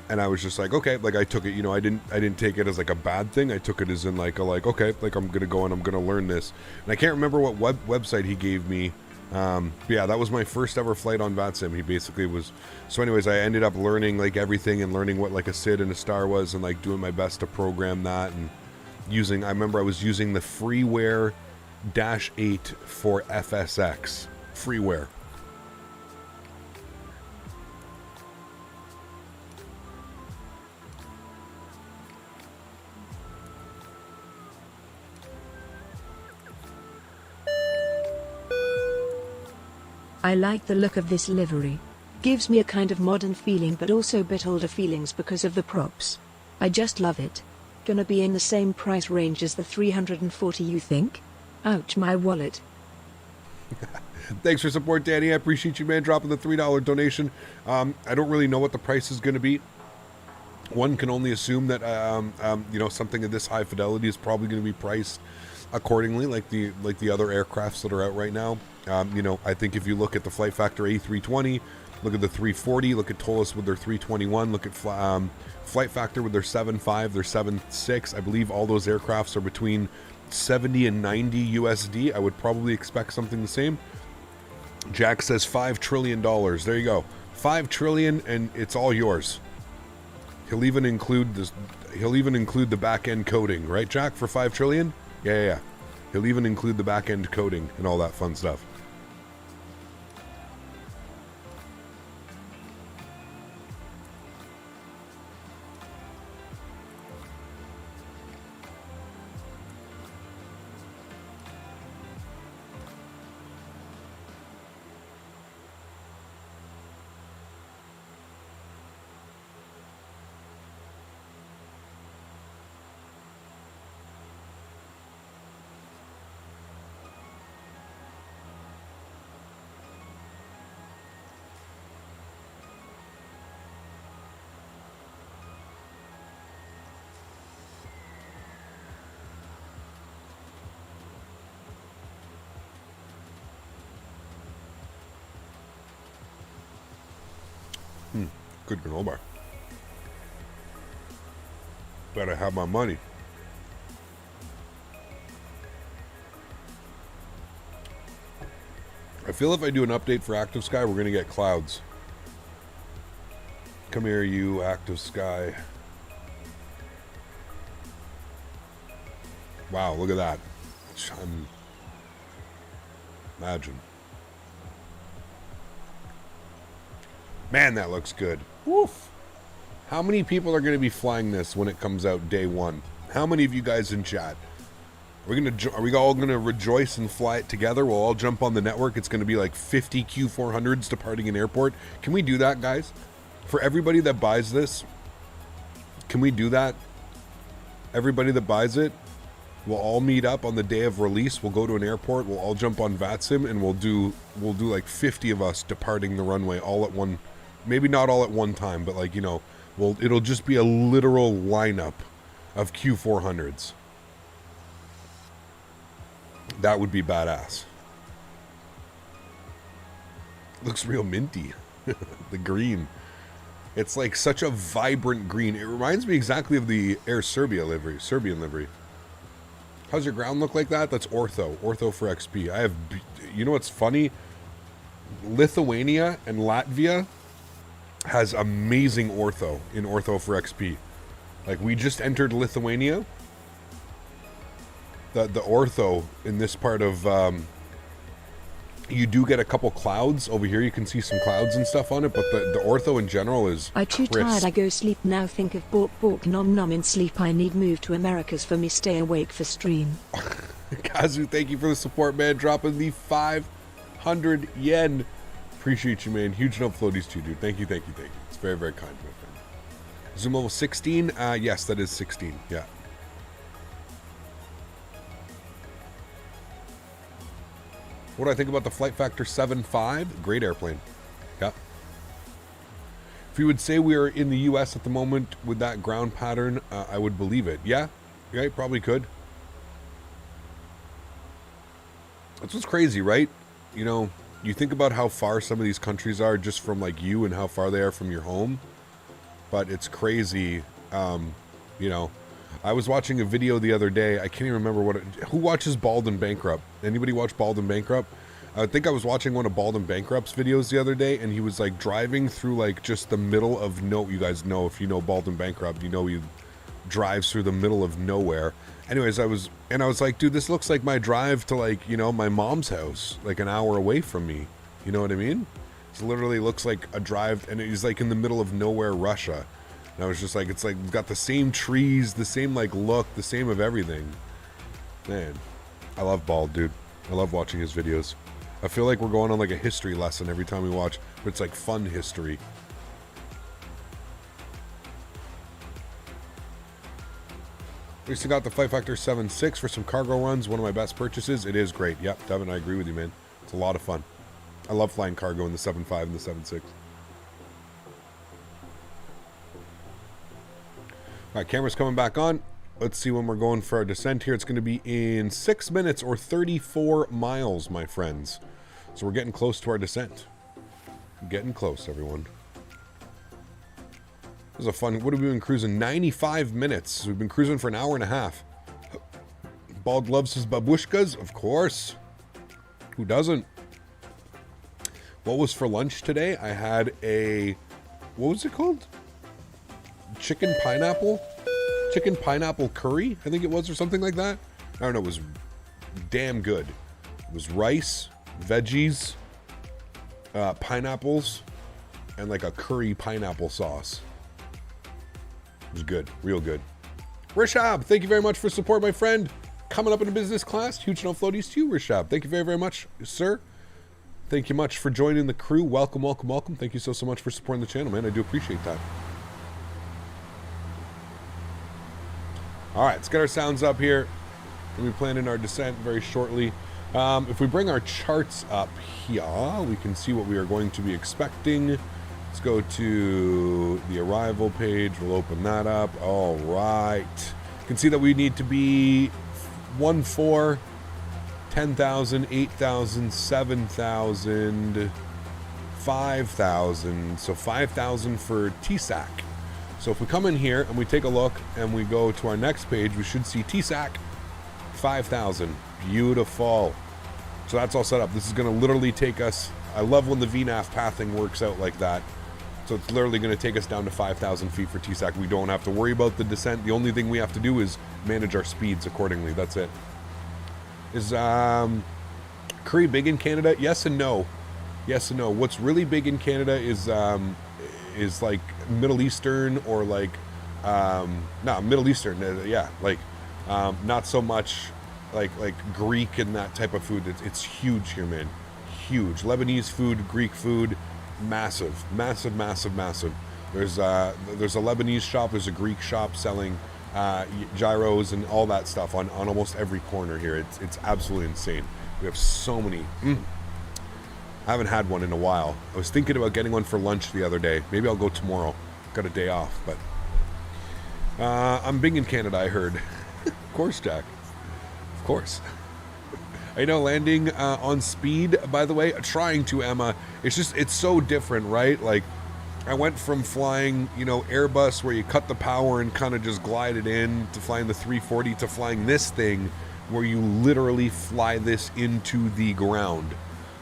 And I was just like, okay, like I took it, you know, I didn't take it as like a bad thing. I took it as in like okay, like I'm gonna go and I'm gonna learn this. And I can't remember what website he gave me. But yeah, that was my first ever flight on VATSIM. He basically was. So anyways, I ended up learning like everything and learning what like a SID and a star was, and like doing my best to program that, and using. I remember I was using the freeware -8 for FSX freeware. I like the look of this livery. Gives me a kind of modern feeling but also a bit older feelings because of the props. I just love it. Gonna be in the same price range as the 340 you think? Ouch, my wallet. Thanks for support, Danny. I appreciate you, man, dropping the $3 donation. I don't really know what the price is going to be. One can only assume that you know, something of this high fidelity is probably going to be priced accordingly, like the other aircrafts that are out right now. You know, I think if you look at the Flight Factor A320, look at the 340, look at Toliss with their 321, look at Flight Factor with their 7.5, their 7.6. I believe all those aircrafts are between 70 and 90 USD. I would probably expect something the same. Jack says $5 trillion. There you go. 5 trillion, and it's all yours. He'll even include this. He'll even include the back end coding, right, Jack? For 5 trillion? Yeah. He'll even include the back end coding and all that fun stuff. Good granola bar. Better have my money. I feel if I do an update for Active Sky, we're going to get clouds. Come here, you Active Sky. Wow, look at that. Imagine. Man, that looks good. Woof. How many people are going to be flying this when it comes out day one? How many of you guys in chat? Are we all going to rejoice and fly it together? We'll all jump on the network. It's going to be like 50 Q400s departing an airport. Can we do that, guys? For everybody that buys this, can we do that? Everybody that buys it, we'll all meet up on the day of release. We'll go to an airport. We'll all jump on FlyJSim, and we'll do like 50 of us departing the runway all at one. Maybe not all at one time, but like, you know, it'll just be a literal lineup of Q400s. That would be badass. Looks real minty. The green. It's like such a vibrant green. It reminds me exactly of the Air Serbian livery. How's your ground look like that? That's Ortho for XP. I have, you know what's funny? Lithuania and Latvia has amazing ortho in Ortho for XP. Like, we just entered Lithuania. The ortho in this part of you do get a couple clouds over here. You can see some clouds and stuff on it, but the ortho in general is I too tired. I go sleep now. Think of bork nom nom in sleep. I need move to Americas for me stay awake for stream. Kazu, thank you for the support, man. Dropping the 500 yen. Appreciate you, man. Huge enough floaties too, dude. Thank you. It's very, very kind, my friend. Zoom level 16. Yes, that is 16. Yeah. What do I think about the Flight Factor 7.5? Great airplane. Yeah. If you would say we are in the US at the moment with that ground pattern, I would believe it. Yeah, you probably could. That's what's crazy, right? You know, you think about how far some of these countries are just from like you and how far they are from your home. But it's crazy. You know, I was watching a video the other day. I can't even remember who watches Bald and Bankrupt? Anybody watch Bald and Bankrupt? I think I was watching one of Bald and Bankrupt's videos the other day, and he was like driving through like just the middle of you guys know, if you know Bald and Bankrupt, you know he drives through the middle of nowhere. Anyways, I was like, dude, this looks like my drive to like, you know, my mom's house, like an hour away from me. You know what I mean? It literally looks like a drive, and he's like in the middle of nowhere, Russia. And I was just like, it's like got the same trees, the same like look, the same of everything. Man, I love Bald, dude. I love watching his videos. I feel like we're going on like a history lesson every time we watch, but it's like fun history. We still got the Flight Factor 7.6 for some cargo runs. One of my best purchases. It is great. Yep, Devin, I agree with you, man. It's a lot of fun. I love flying cargo in the 7.5 and the 7.6. All right, camera's coming back on. Let's see when we're going for our descent here. It's going to be in 6 minutes or 34 miles, my friends. So we're getting close to our descent. Getting close, everyone. This is a fun... What have we been cruising? 95 minutes. We've been cruising for an hour and a half. Bald loves his babushkas? Of course. Who doesn't? What was for lunch today? I had a... What was it called? Chicken pineapple curry, I think it was, or something like that. I don't know, it was damn good. It was rice, veggies, pineapples, and like a curry pineapple sauce. It was good, real good. Rishab, thank you very much for support, my friend. Coming up in a business class, huge no floaties to you, Rishab. Thank you very, very much, sir. Thank you much for joining the crew. Welcome, welcome, welcome. Thank you so much for supporting the channel, man. I do appreciate that. All right, let's get our sounds up here. We'll be planning our descent very shortly. If we bring our charts up here, we can see what we are going to be expecting. Let's go to the arrival page. We'll open that up. All right. You can see that we need to be 1-4, 10,000, 8,000, 7,000, 5,000. So 5,000 for TSAC. So if we come in here and we take a look and we go to our next page, we should see TSAC 5,000. Beautiful. So that's all set up. This is going to literally take us... I love when the VNAV pathing works out like that. So it's literally going to take us down to 5,000 feet for TSAC. We don't have to worry about the descent. The only thing we have to do is manage our speeds accordingly. That's it. Is curry big in Canada? Yes and no. Yes and no. What's really big in Canada is like Middle Eastern or like Middle Eastern, yeah, like not so much like Greek and that type of food. It's huge here, man. Huge. Lebanese food, Greek food, massive. There's a Lebanese shop, there's a Greek shop selling gyros and all that stuff on almost every corner here. It's absolutely insane. We have so many. I haven't had one in a while. I was thinking about getting one for lunch the other day. Maybe I'll go tomorrow. Got a day off, but I'm big in Canada, I heard. Of course, Jack. Of course. I know, landing on speed, by the way, trying to, Emma, it's so different, right? Like, I went from flying, Airbus where you cut the power and kind of just glide it in, to flying the 340, to flying this thing where you literally fly this into the ground.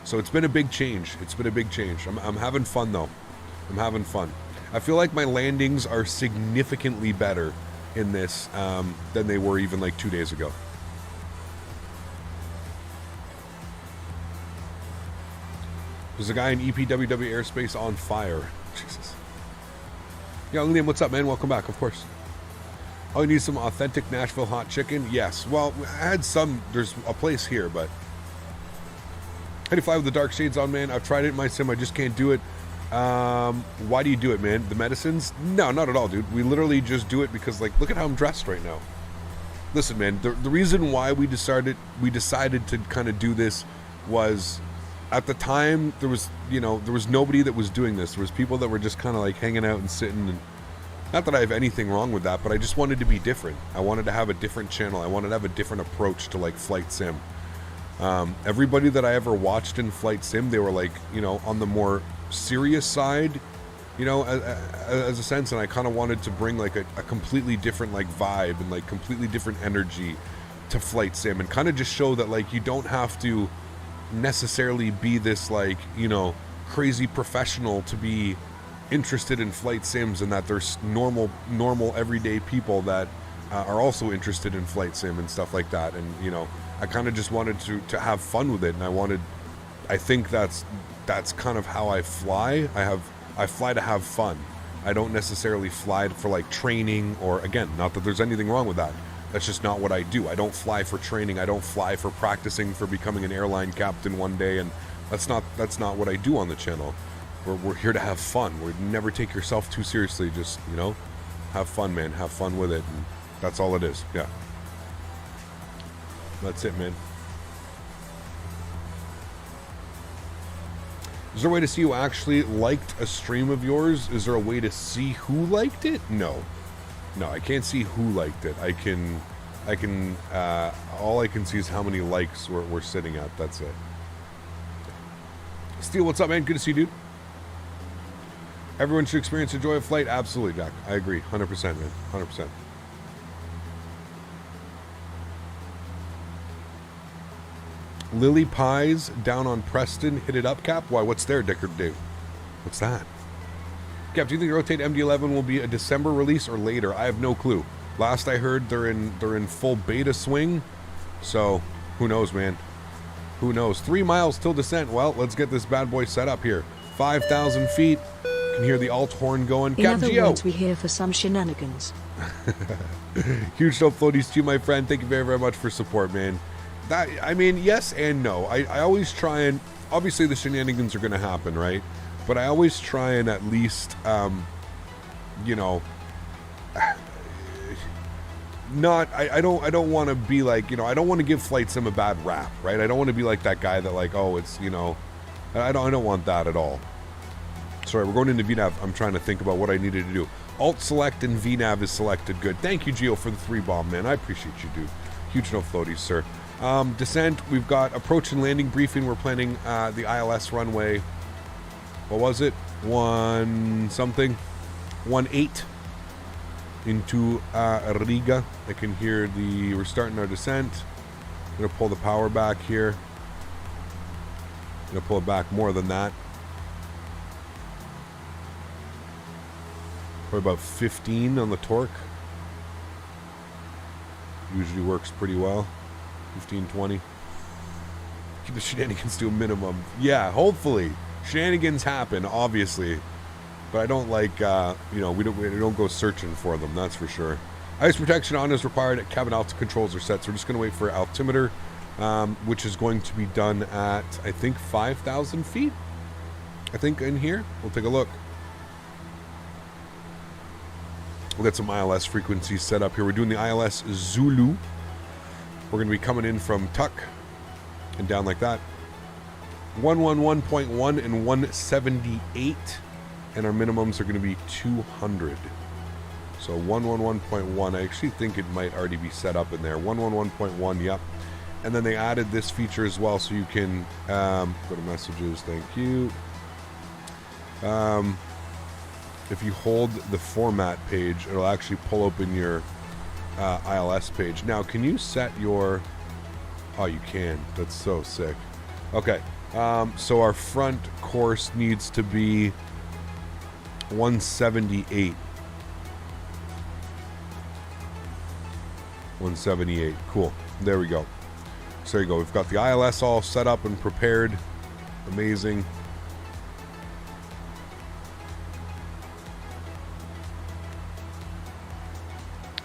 So it's been a big change. I'm having fun, though. I'm having fun. I feel like my landings are significantly better in this than they were even like 2 days ago. There's a guy in EPWW airspace on fire. Jesus. Young Liam, what's up, man? Welcome back, of course. Oh, you need some authentic Nashville hot chicken? Yes. Well, I had some. There's a place here, but... How do you fly with the dark shades on, man? I've tried it in my sim. I just can't do it. Why do you do it, man? The medicines? No, not at all, dude. We literally just do it because, like, look at how I'm dressed right now. Listen, man, the reason why we decided to kind of do this was, at the time, there was nobody that was doing this. There was people that were just kind of like hanging out and sitting, and not that I have anything wrong with that, but I just wanted to be different. I wanted to have a different channel. I wanted to have a different approach to, like, FlyJSim. Everybody that I ever watched in FlyJSim, they were like, on the more serious side, as a sense, and I kind of wanted to bring like a completely different like vibe and like completely different energy to FlyJSim, and kind of just show that like you don't have to necessarily be this like crazy professional to be interested in FlyJSims, and that there's normal everyday people that are also interested in FlyJSim and stuff like that. And I kind of just wanted to have fun with it, and I think that's kind of how I fly. I fly to have fun. I don't necessarily fly for like training, or, again, not that there's anything wrong with that. That's just not what I do. I don't fly for training. I don't fly for practicing for becoming an airline captain one day, and that's not what I do on the channel. We're here to have fun. We never take yourself too seriously. Just, you know, have fun, man. Have fun with it, and that's all it is. Yeah. That's it, man. Is there a way to see who actually liked a stream of yours? Is there a way to see who liked it? No. No, I can't see who liked it. All I can see is how many likes we're sitting at. That's it. Steel, what's up, man? Good to see you, dude. Everyone should experience the joy of flight. Absolutely, Jack. I agree. 100%, man. 100%. Lily Pies down on Preston. Hit it up, Cap. Why? What's there, Dicker Dave? What's that? Cap, do you think the Rotate MD-11 will be a December release or later? I have no clue. Last I heard, they're in full beta swing. So, who knows, man? Who knows? 3 miles till descent. Well, let's get this bad boy set up here. 5,000 feet. You can hear the alt horn going. In Cap other Geo. words, we're here for some shenanigans. Huge dope floaties to you, my friend. Thank you very, very much for support, man. That, I mean, yes and no. I always try and, obviously the shenanigans are going to happen, right? But I always try and at least, you know, not, I don't want to be like, you know, I don't want to give FlyJSim a bad rap, right? I don't want to be like that guy that like, oh, it's, you know, I don't want that at all. Sorry, we're going into VNAV. I'm trying to think about what I needed to do. Alt select and VNAV is selected. Good. Thank you, Geo, for the 3 bomb, man. I appreciate you, dude. Huge no floaties, sir. Descent, we've got approach and landing briefing. We're planning the ILS runway. What was it? 1-8 into Riga. I can hear we're starting our descent. I'm going to pull the power back here. I'm going to pull it back more than that. Probably about 15 on the torque. Usually works pretty well. 15, 20. Keep the shenanigans to a minimum. Yeah, hopefully. Shenanigans happen, obviously. But I don't like, you know, we don't go searching for them, that's for sure. Ice protection on is required at cabin altitude controls are set, so we're just going to wait for altimeter, which is going to be done at, I think, 5,000 feet? I think in here. We'll take a look. We'll get some ILS frequencies set up here. We're doing the ILS Zulu. We're going to be coming in from Tuck and down like that. 111.1 and 178. And our minimums are going to be 200. So 111.1. I actually think it might already be set up in there. 111.1, yep. And then they added this feature as well, so you can go to messages. Thank you. If you hold the format page, it'll actually pull open your ILS page. Now, can you set your... Oh, you can. That's so sick. Okay. So our front course needs to be 178. 178. Cool. There we go. So there you go. We've got the ILS all set up and prepared. Amazing.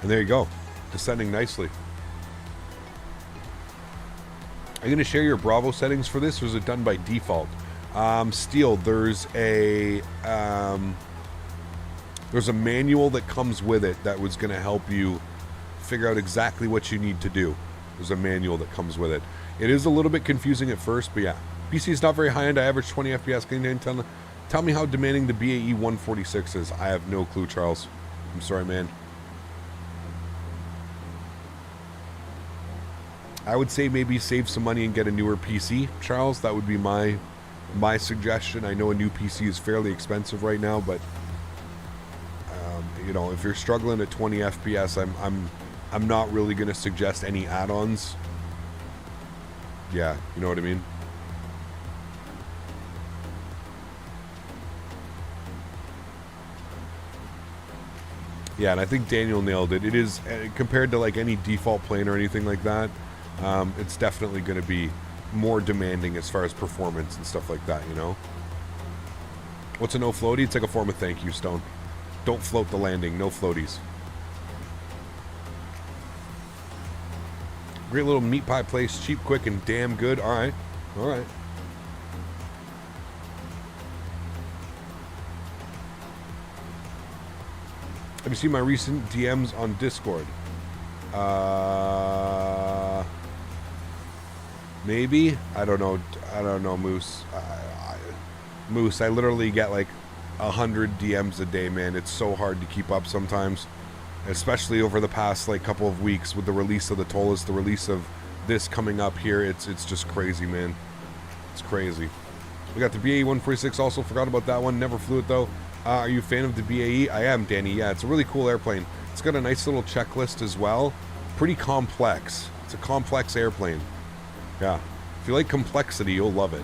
And there you go. Descending nicely. Are you going to share your Bravo settings for this, or is it done by default? Steel, there's a manual that comes with it that was going to help you figure out exactly what you need to do. There's a manual that comes with it. It is a little bit confusing at first, but yeah. PC is not very high-end. I average 20 FPS. Can you tell me how demanding the BAE 146 is? I have no clue, Charles. I'm sorry, man. I would say maybe save some money and get a newer PC, Charles. That would be my suggestion. I know a new PC is fairly expensive right now, but you know, if you're struggling at 20 FPS, I'm not really going to suggest any add-ons. Yeah, you know what I mean? Yeah, and I think Daniel nailed it. It is, compared to like any default plane or anything like that, it's definitely going to be more demanding as far as performance and stuff like that, you know? What's a no floaty? It's like a form of thank you, Stone. Don't float the landing. No floaties. Great little meat pie place, cheap, quick, and damn good. All right. All right. Have you seen my recent DMs on Discord? Maybe. I don't know. I don't know, Moose. Moose, I literally get like 100 DMs a day, man. It's so hard to keep up sometimes, especially over the past like couple of weeks with the release of the Toliss, the release of this coming up here. It's just crazy, man. It's crazy. We got the BAE 146. Also forgot about that one. Never flew it though. Are you a fan of the BAE? I am, Danny. Yeah, it's a really cool airplane. It's got a nice little checklist as well. Pretty complex. It's a complex airplane. Yeah. If you like complexity, you'll love it.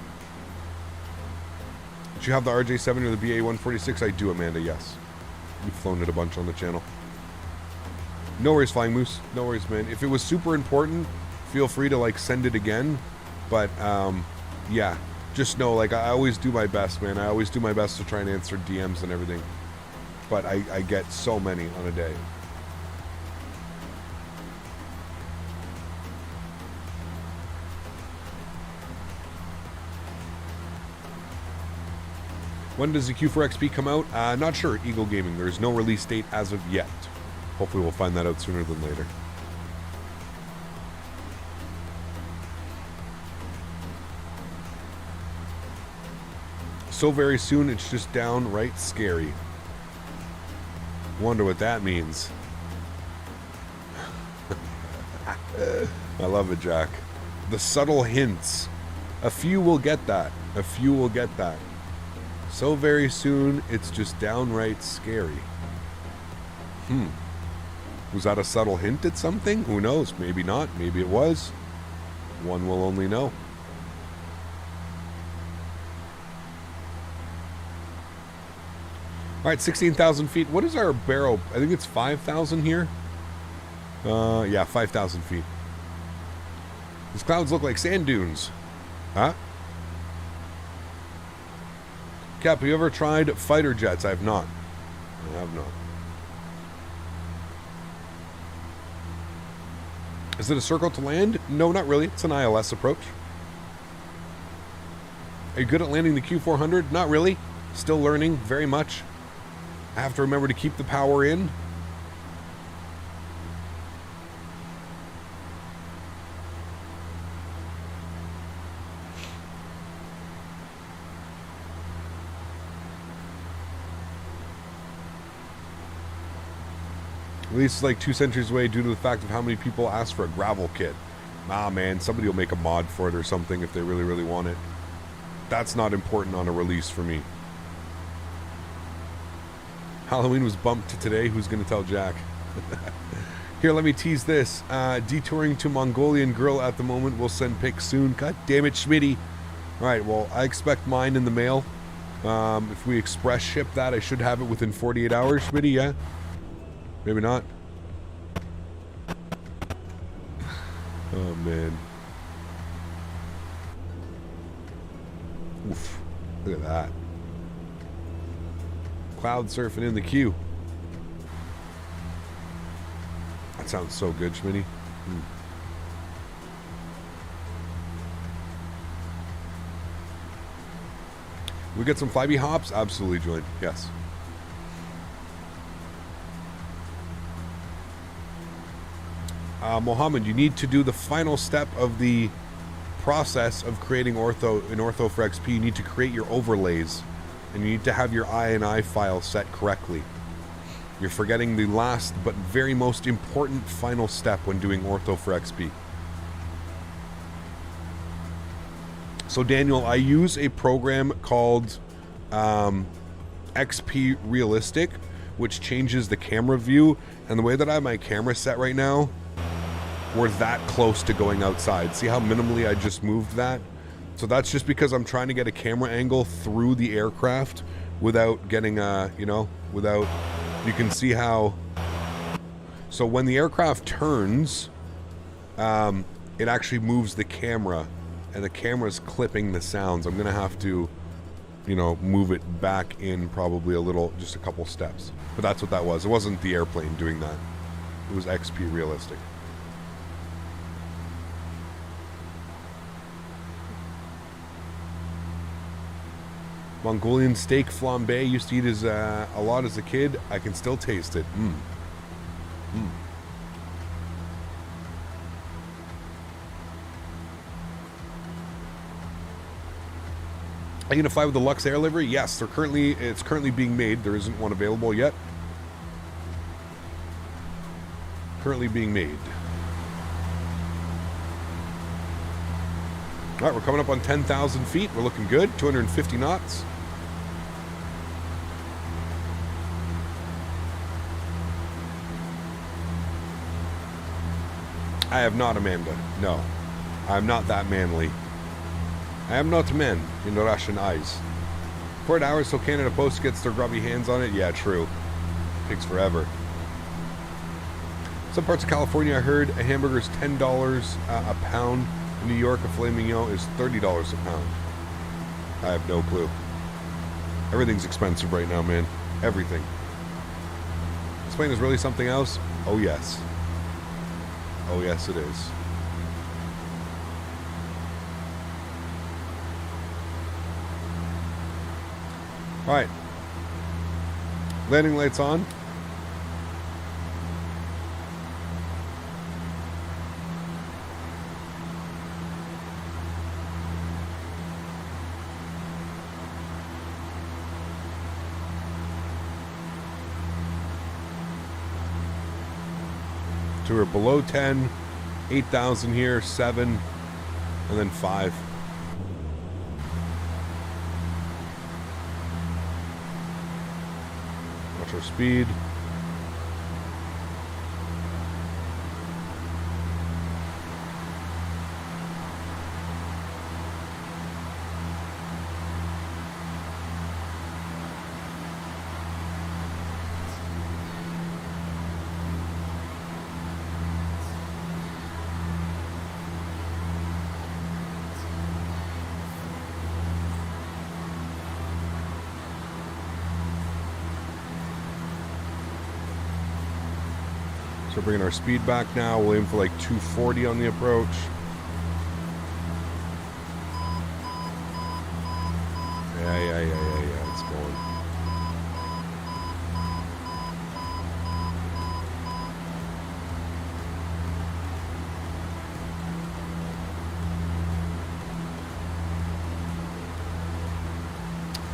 Did you have the RJ7 or the BAE 146? I do, Amanda, yes. You've flown it a bunch on the channel. No worries, Flying Moose. No worries, man. If it was super important, feel free to, like, send it again. But, yeah. Just know, like, I always do my best, man. I always do my best to try and answer DMs and everything. But I get so many on a day. When does the Q4XP come out? Not sure, Eagle Gaming. There's no release date as of yet. Hopefully we'll find that out sooner than later. So very soon, it's just downright scary. Wonder what that means. I love it, Jack. The subtle hints. A few will get that. A few will get that. So very soon, it's just downright scary. Was that a subtle hint at something? Who knows? Maybe not. Maybe it was. One will only know. All right, 16,000 feet. What is our barrel? I think it's 5,000 here. Yeah, 5,000 feet. These clouds look like sand dunes. Huh? Cap, have you ever tried fighter jets? I have not. I have not. Is it a circle to land? No, not really. It's an ILS approach. Are you good at landing the Q400? Not really. Still learning very much. I have to remember to keep the power in. At least it's like 2 centuries away due to the fact of how many people ask for a gravel kit. Nah, man, somebody will make a mod for it or something if they really, really want it. That's not important on a release for me. Halloween was bumped to today. Who's going to tell Jack? Here, let me tease this. Detouring to Mongolian girl at the moment. We'll send pics soon. God damn it, Smitty. All right, well, I expect mine in the mail. If we express ship that, I should have it within 48 hours, Smitty, yeah? Maybe not. Oh, man. Oof. Look at that. Cloud surfing in the queue. That sounds so good, Smitty. We get some Flyby hops? Absolutely, join. Yes. Mohammed, you need to do the final step of the process of creating ortho in Ortho for XP. You need to create your overlays, and you need to have your INI file set correctly. You're forgetting the last but very most important final step when doing Ortho for XP. So Daniel, I use a program called XP Realistic, which changes the camera view, and the way that I have my camera set right now, we're that close to going outside. See how minimally I just moved that? So that's just because I'm trying to get a camera angle through the aircraft without getting without, you can see how, so when the aircraft turns, it actually moves the camera, and the camera's clipping the sounds. I'm gonna have to, move it back in probably a little, just a couple steps. But that's what that was. It wasn't the airplane doing that. It was XP Realistic. Mongolian steak flambe. Used to eat as a lot as a kid. I can still taste it. Are you gonna fly with the Lux Air livery? Yes, it's currently being made. There isn't one available yet. Currently being made. All right, we're coming up on 10,000 feet. We're looking good. 250 knots. I have not, Amanda. No, I'm not that manly. I am not a man in the Russian eyes. 4 hours till Canada Post gets their grubby hands on it? Yeah, true. Takes forever. Some parts of California, I heard a hamburger is $10 a pound. In New York, a filet mignon is $30 a pound. I have no clue. Everything's expensive right now, man. Everything. This plane is really something else? Oh, yes. Oh, yes, it is. All right. Landing lights on. So we're below 10, 8,000 here, 7, and then 5. Watch our speed. So we're bringing our speed back now. We'll aim for like 240 on the approach. Yeah, it's going.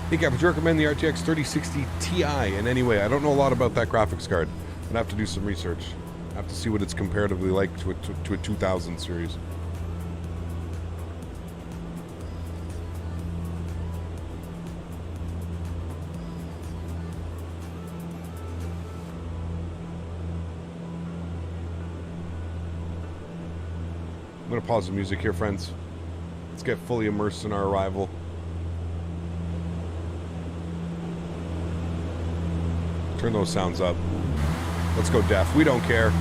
Hey, Cap, would you recommend the RTX 3060 Ti in any way? I don't know a lot about that graphics card. I'd have to do some research. I have to see what it's comparatively like to a 2000 series. I'm going to pause the music here, friends. Let's get fully immersed in our arrival. Turn those sounds up. Let's go deaf. We don't care.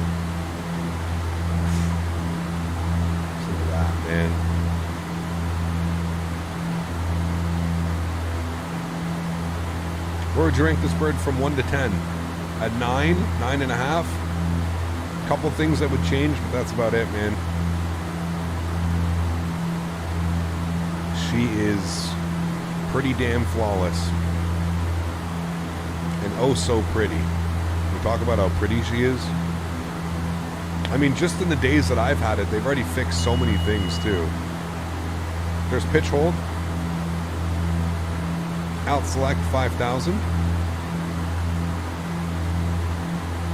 Listen to that, man. Where would you rank this bird from 1 to 10? At 9, 9.5. A couple things that would change, but that's about it, man. She is pretty damn flawless. And oh so pretty. Talk about how pretty she is. I mean, just in the days that I've had it, they've already fixed so many things too. There's pitch hold. Out select 5,000.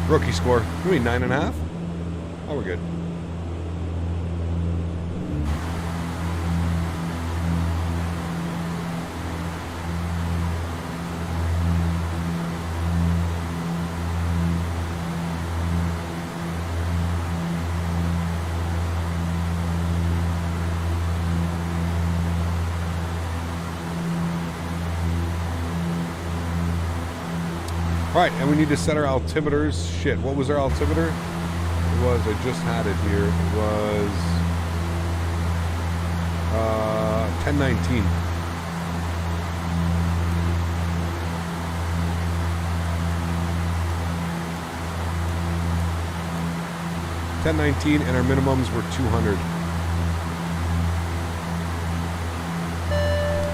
Rookie score. You mean 9.5? Oh, we're good. Alright, and we need to set our altimeters. Shit, what was our altimeter? It was, I just had it here. It was 1019. $10.19 and our minimums were 200.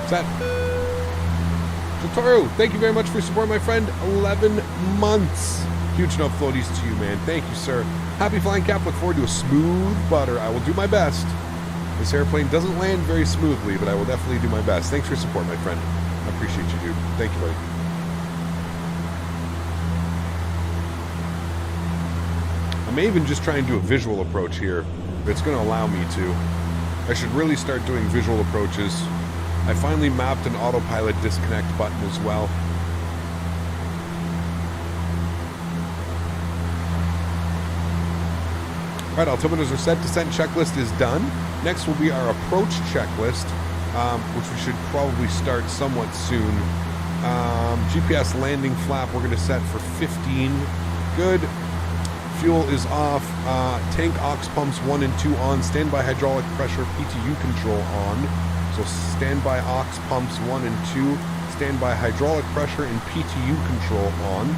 Set. Totoro, thank you very much for your support, my friend. 11 months. Huge enough floaties to you, man. Thank you, sir. Happy flying, Cap. Look forward to a smooth butter. I will do my best. This airplane doesn't land very smoothly, but I will definitely do my best. Thanks for your support, my friend. I appreciate you, dude. Thank you, buddy. I may even just try and do a visual approach here. It's going to allow me to. I should really start doing visual approaches. I finally mapped an autopilot disconnect button as well. All right, altimeters are set. Descent checklist is done. Next will be our approach checklist, which we should probably start somewhat soon. GPS landing flap we're going to set for 15. Good. Fuel is off. Tank aux pumps 1 and 2 on. Standby hydraulic pressure PTU control on. So standby aux pumps 1 and 2. Standby hydraulic pressure and PTU control on.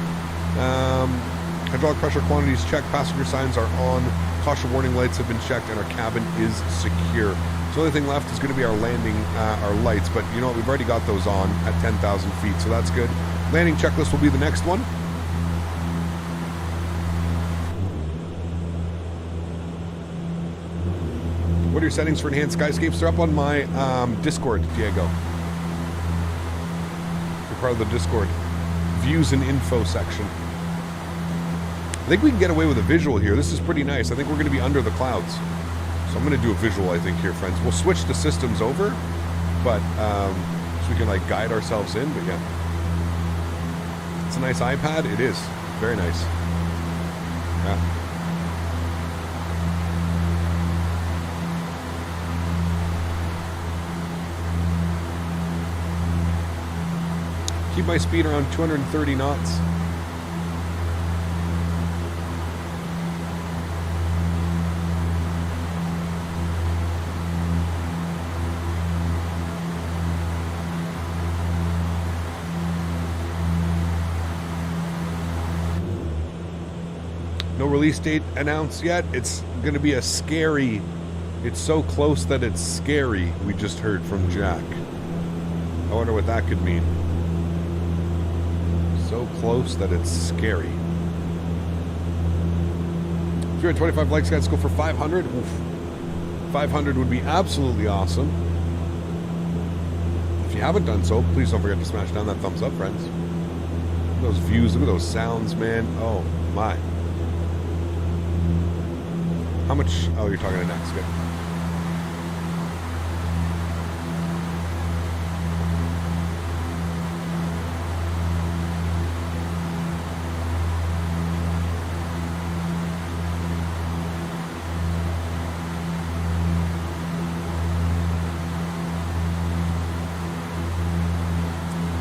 Hydraulic pressure quantities checked. Passenger signs are on. Caution warning lights have been checked and our cabin is secure. So the only thing left is going to be our landing, our lights. But you know what? We've already got those on at 10,000 feet, so that's good. Landing checklist will be the next one. What are your settings for enhanced skyscapes? They're up on my Discord, Diego. You're part of the Discord. Views and info section. I think we can get away with a visual here. This is pretty nice. I think we're going to be under the clouds. So I'm going to do a visual, I think, here, friends. We'll switch the systems over, but so we can, like, guide ourselves in. But, yeah. It's a nice iPad. It is. Very nice. Yeah. Keep my speed around 230 knots. No release date announced yet. It's going to be a scary... It's so close that it's scary, we just heard from Jack. I wonder what that could mean. So close that it's scary. If you're at 25 likes, guys, go for 500. Oof. 500 would be absolutely awesome. If you haven't done so, please don't forget to smash down that thumbs up, friends. Look at those views, look at those sounds, man. Oh, my. How much? Oh, you're talking to next. Good.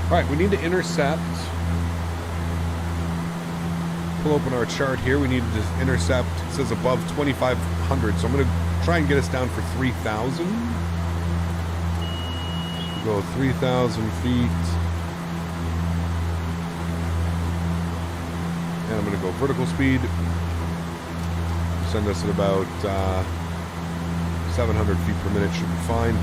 All right, we need to intercept. We'll open our chart here. We need to intercept, it says above 2,500. So I'm going to try and get us down for 3,000. We'll go 3,000 feet. And I'm going to go vertical speed. Send us at about 700 feet per minute. Should be fine.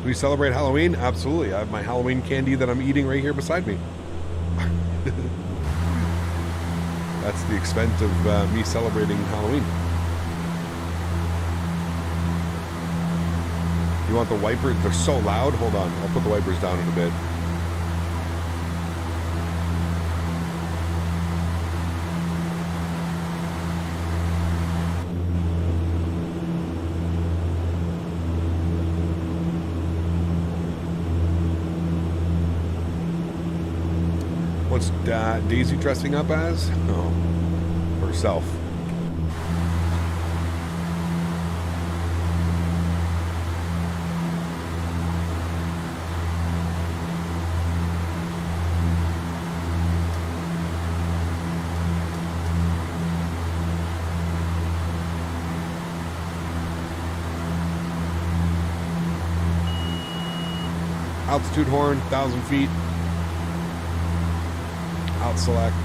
Do we celebrate Halloween? Absolutely. I have my Halloween candy that I'm eating right here beside me. That's the extent of me celebrating Halloween. You want the wipers? They're so loud. Hold on. I'll put the wipers down in a bit. What's Daisy dressing up as? Oh, herself. Altitude horn, 1,000 feet. Out select.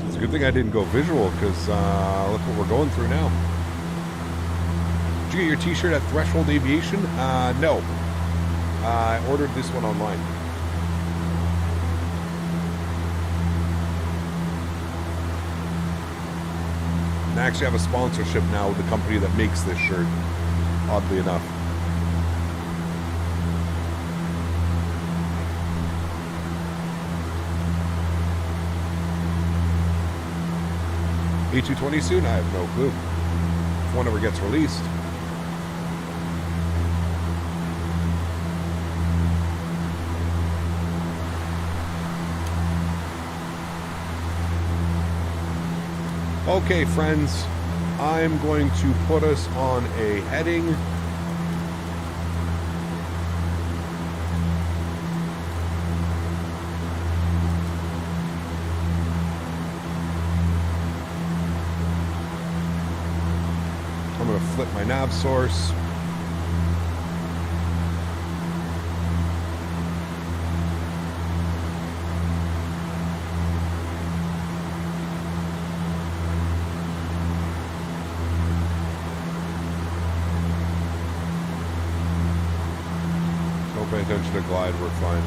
It's a good thing I didn't go visual, because look what we're going through now. Did you get your t-shirt at Threshold Aviation? No. I ordered this one online. And I actually have a sponsorship now with the company that makes this shirt, oddly enough. A220 soon? I have no clue. If one ever gets released. Okay, friends, I'm going to put us on a heading. I'm going to flip my nav source. Pay attention to glide, we're fine.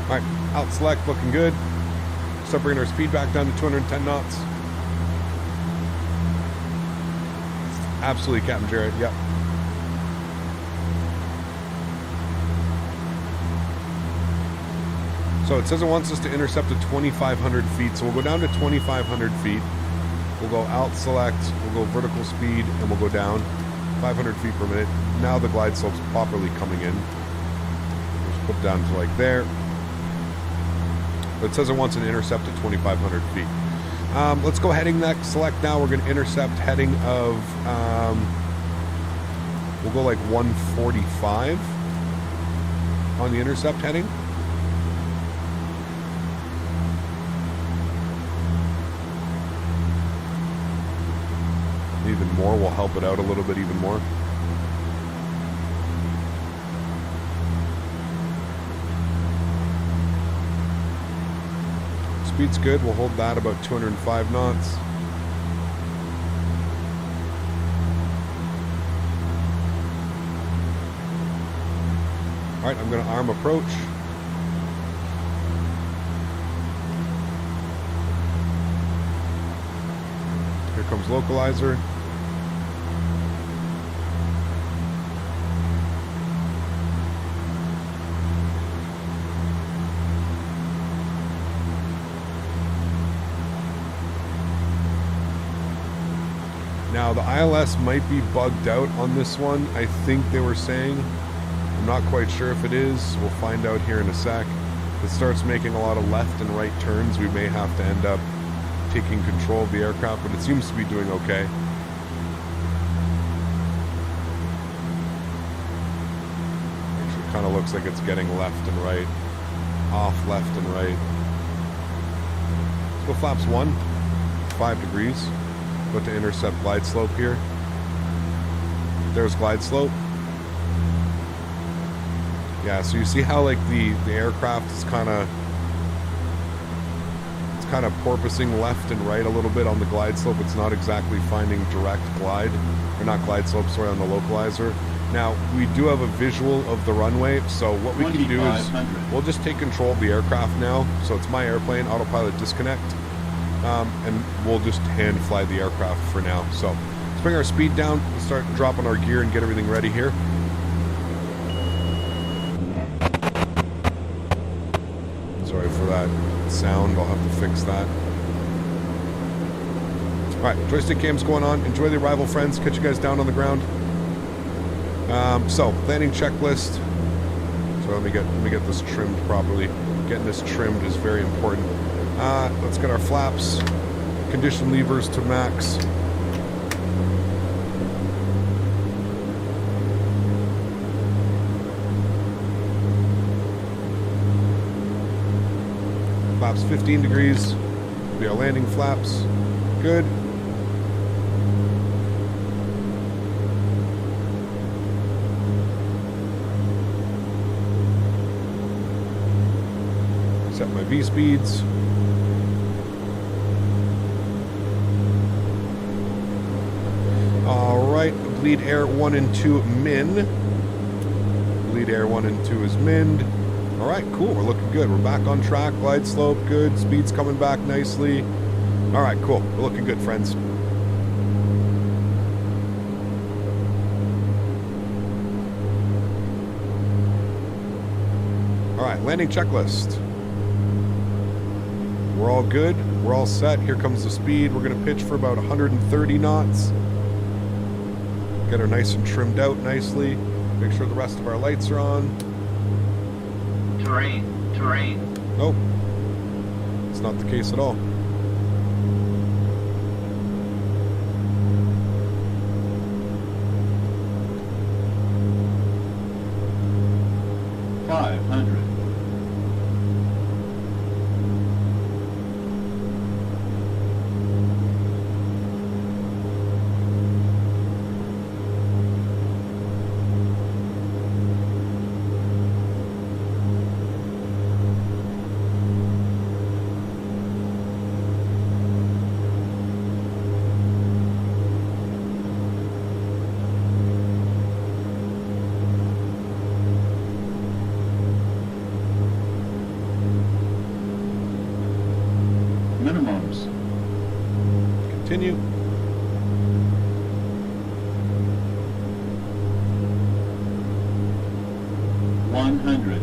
Alright, out select, looking good. Start bringing our speed back down to 210 knots. Absolutely, Captain Jared, yep. So it says it wants us to intercept at 2,500 feet. So we'll go down to 2,500 feet. We'll go out select, we'll go vertical speed, and we'll go down 500 feet per minute. Now the glide slope's properly coming in. We'll just put it down to like there. But it says it wants an intercept at 2,500 feet. Let's go heading next. Select now. We're going to intercept heading of, we'll go like 145 on the intercept heading. Even more will help it out a little bit even more. Speed's good. We'll hold that about 205 knots. All right, I'm going to arm approach. Here comes localizer. Now the ILS might be bugged out on this one. I think they were saying. I'm not quite sure if it is. We'll find out here in a sec. If it starts making a lot of left and right turns, we may have to end up taking control of the aircraft, but it seems to be doing okay. Actually, kind of looks like it's getting left and right. Off left and right. Let's go flaps 1. 5 degrees. Go to intercept glide slope here. There's glide slope. Yeah, so you see how like the aircraft is kind of porpoising left and right a little bit on the glide slope. It's not exactly finding direct glide, or not glide slope, sorry, on the localizer. Now, we do have a visual of the runway, so what we can do is we'll just take control of the aircraft now. So it's my airplane, autopilot disconnect, and we'll just hand fly the aircraft for now. So let's bring our speed down, we'll start dropping our gear and get everything ready here. Sorry for that sound, I'll have to fix that. Alright, joystick cam's going on. Enjoy the arrival, friends. Catch you guys down on the ground. So, landing checklist. So let me get this trimmed properly. Getting this trimmed is very important. Let's get our flaps, condition levers to max. Flaps 15 degrees. Be our landing flaps. Good. Set my V speeds. Alright, bleed air 1 and 2 min. Bleed air 1 and 2 is minned. Alright, cool, we're looking good. We're back on track, glide slope, good. Speed's coming back nicely. Alright, cool, we're looking good, friends. Alright, landing checklist. We're all good. We're all set. Here comes the speed. We're going to pitch for about 130 knots. Get her nice and trimmed out nicely. Make sure the rest of our lights are on. Terrain. Nope. It's not the case at all. Continue. $100,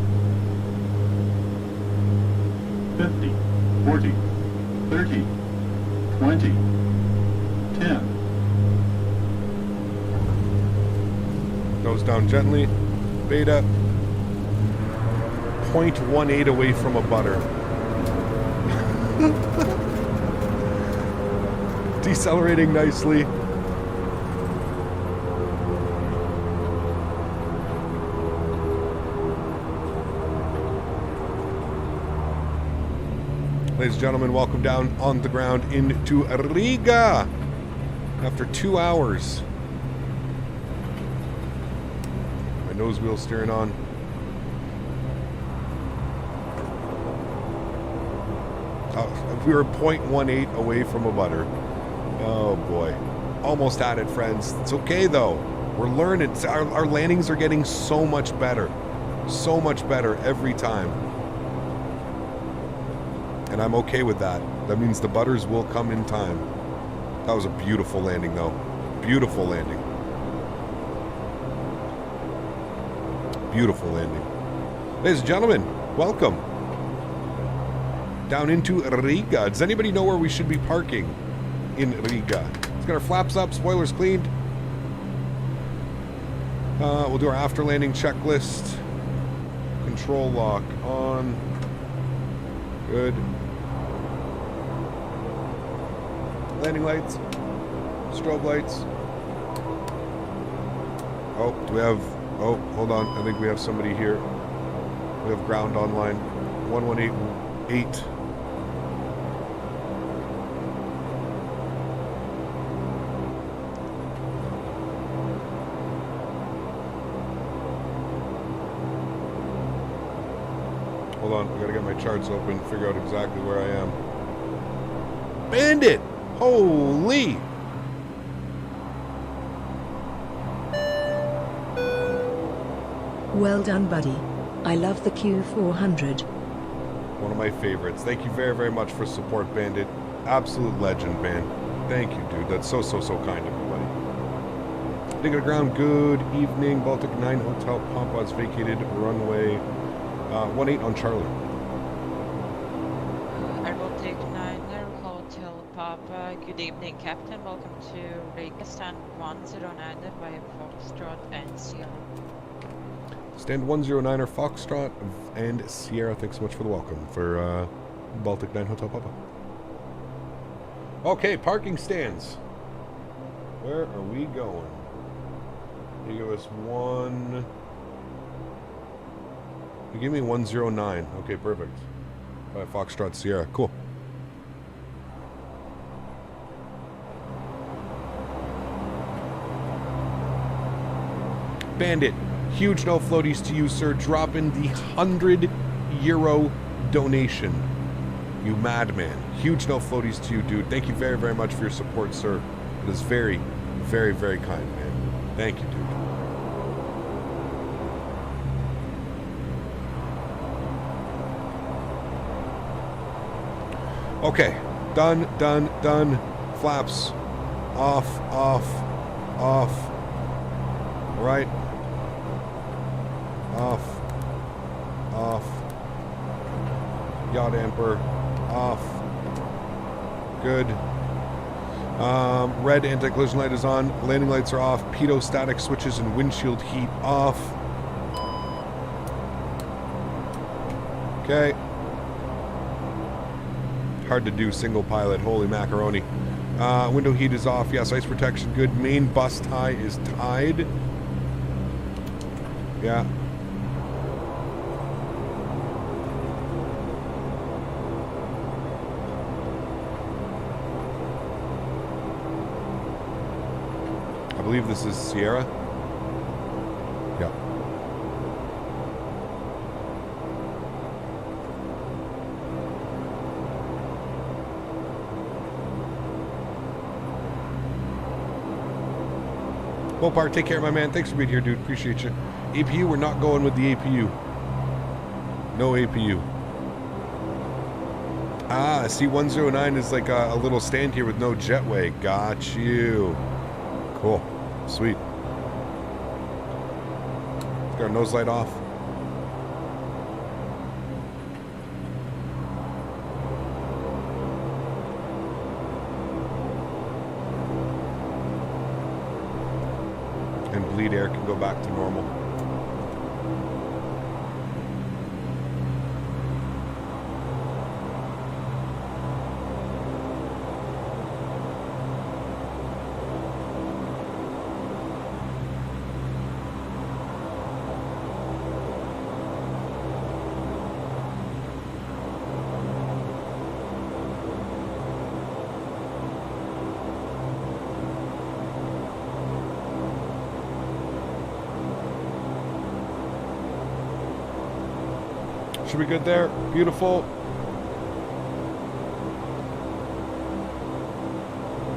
$50, $40, $30, $20, $10. Nose down gently. Beta. 0.18 away from a butter. Decelerating nicely. Ladies and gentlemen, welcome down on the ground into Riga after 2 hours. My nose wheel steering on. We were 0.18 away from a butter. Oh boy. Almost had it, friends. It's okay though. We're learning. Our landings are getting so much better. So much better every time. And I'm okay with that. That means the butters will come in time. That was a beautiful landing though. Beautiful landing. Beautiful landing. Ladies and gentlemen, welcome. Down into Riga. Does anybody know where we should be parking in Riga? Let's get our flaps up, spoilers cleaned. We'll do our after landing checklist. Control lock on. Good. Landing lights. Strobe lights. Oh, do we have... Oh, hold on. I think we have somebody here. We have ground online. 1188. Hold on, I gotta get my charts open, figure out exactly where I am. Bandit! Holy! Well done, buddy. I love the Q400. One of my favorites. Thank you very, very much for support, Bandit. Absolute legend, man. Thank you, dude. That's so kind of you, buddy. Dig of ground, good evening. Baltic 9 Hotel Papa's vacated runway 18 on Charlie. Baltic 9 Hotel Papa, good evening, Captain. Welcome to Riga, stand 109 via Foxtrot and Sierra. Stand 109er Foxtrot and Sierra. Thanks so much for the welcome, for Baltic 9 Hotel Papa. Okay, parking stands. Where are we going? You give us one. You give me 109. Okay, perfect. By Foxtrot Sierra. Cool. Bandit. Huge no floaties to you, sir. Drop in the €100 donation. You madman. Huge no floaties to you, dude. Thank you very, very much for your support, sir. It is very, very, very kind, man. Thank you, dude. Okay. Done, done, done. Flaps. Off, off, off. Right. Off. Off. Yacht damper. Off. Good. Red anti-collision light is on. Landing lights are off. Pitot static switches and windshield heat off. Okay. Hard to do single pilot. Holy macaroni. Window heat is off. Yes, ice protection good. Main bus tie is tied. Yeah. I believe this is Sierra. Yeah. Mopar, take care, my man. Thanks for being here, dude. Appreciate you. APU, we're not going with the APU. No APU. Ah, C109 is like a little stand here with no jetway. Got you. Cool. Sweet. Let's get our nose light off. And bleed air can go back to normal. Should be good there. Beautiful.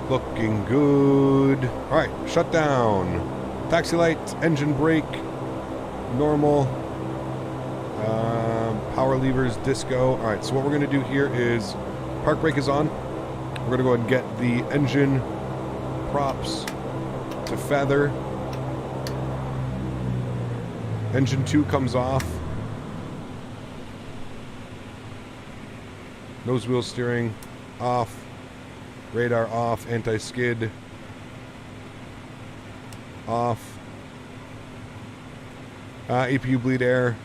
Looking good. All right, shut down. Taxi light, engine brake, normal. Power levers, disco. All right, so what we're going to do here is park brake is on. We're going to go ahead and get the engine props to feather. Engine 2 comes off. Nose wheel steering off. Radar off. Anti-skid off. APU bleed air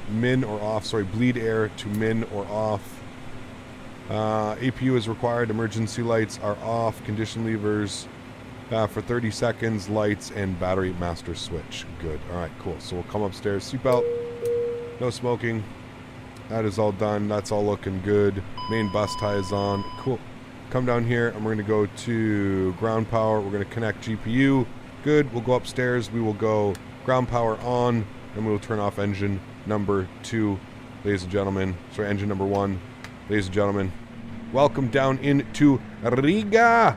min or off. Sorry, bleed air to min or off. APU is required. Emergency lights are off. Condition levers for 30 seconds. Lights and battery master switch. Good. All right, cool. So we'll come upstairs. Seatbelt. No smoking. That is all done. That's all looking good. Main bus tie is on. Cool. Come down here and we're going to go to ground power. We're going to connect GPU. Good. We'll go upstairs. We will go ground power on and we will turn off engine number 2. Ladies and gentlemen. Sorry, engine number 1. Ladies and gentlemen. Welcome down into Riga.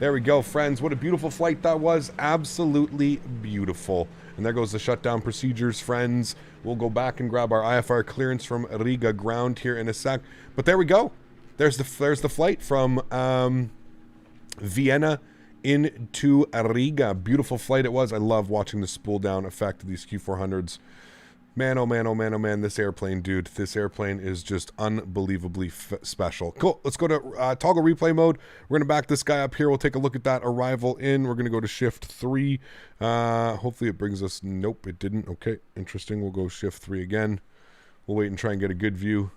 There we go, friends. What a beautiful flight that was. Absolutely beautiful. And there goes the shutdown procedures, friends. We'll go back and grab our IFR clearance from Riga ground here in a sec. But there we go. There's the flight from Vienna into Riga. Beautiful flight it was. I love watching the spool down effect of these Q400s. Man, oh man, oh man, oh man, this airplane, dude. This airplane is just unbelievably special. Cool, let's go to toggle replay mode. We're going to back this guy up here. We'll take a look at that arrival in. We're going to go to shift 3. Hopefully it brings us... Nope, it didn't. Okay, interesting. We'll go shift 3 again. We'll wait and try and get a good view.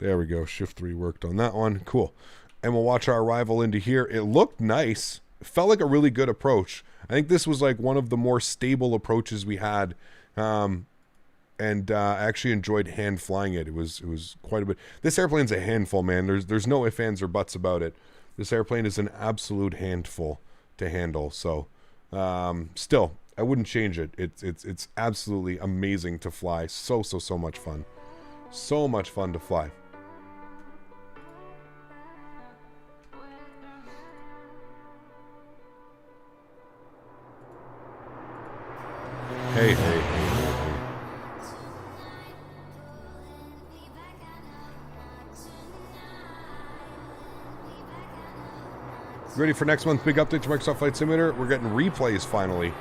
There we go. Shift 3 worked on that one. Cool. And we'll watch our arrival into here. It looked nice. It felt like a really good approach. I think this was like one of the more stable approaches we had. I actually enjoyed hand flying it. It was quite a bit. This airplane's a handful, man. There's no ifs, ands, or buts about it. This airplane is an absolute handful to handle. So, still, I wouldn't change it. It's absolutely amazing to fly. So much fun. So much fun to fly. Hey. Ready for next month's big update to Microsoft Flight Simulator? We're getting replays finally.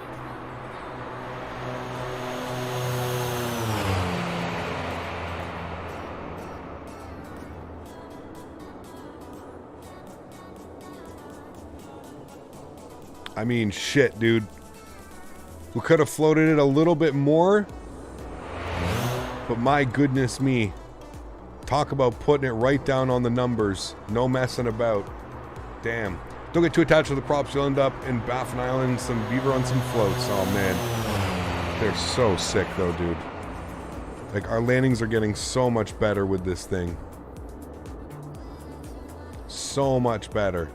I mean, shit, dude. We could have floated it a little bit more. But my goodness me. Talk about putting it right down on the numbers. No messing about. Damn. Don't get too attached to the props. You'll end up in Baffin Island, some beaver on some floats. Oh, man. They're so sick, though, dude. Like, our landings are getting so much better with this thing. So much better.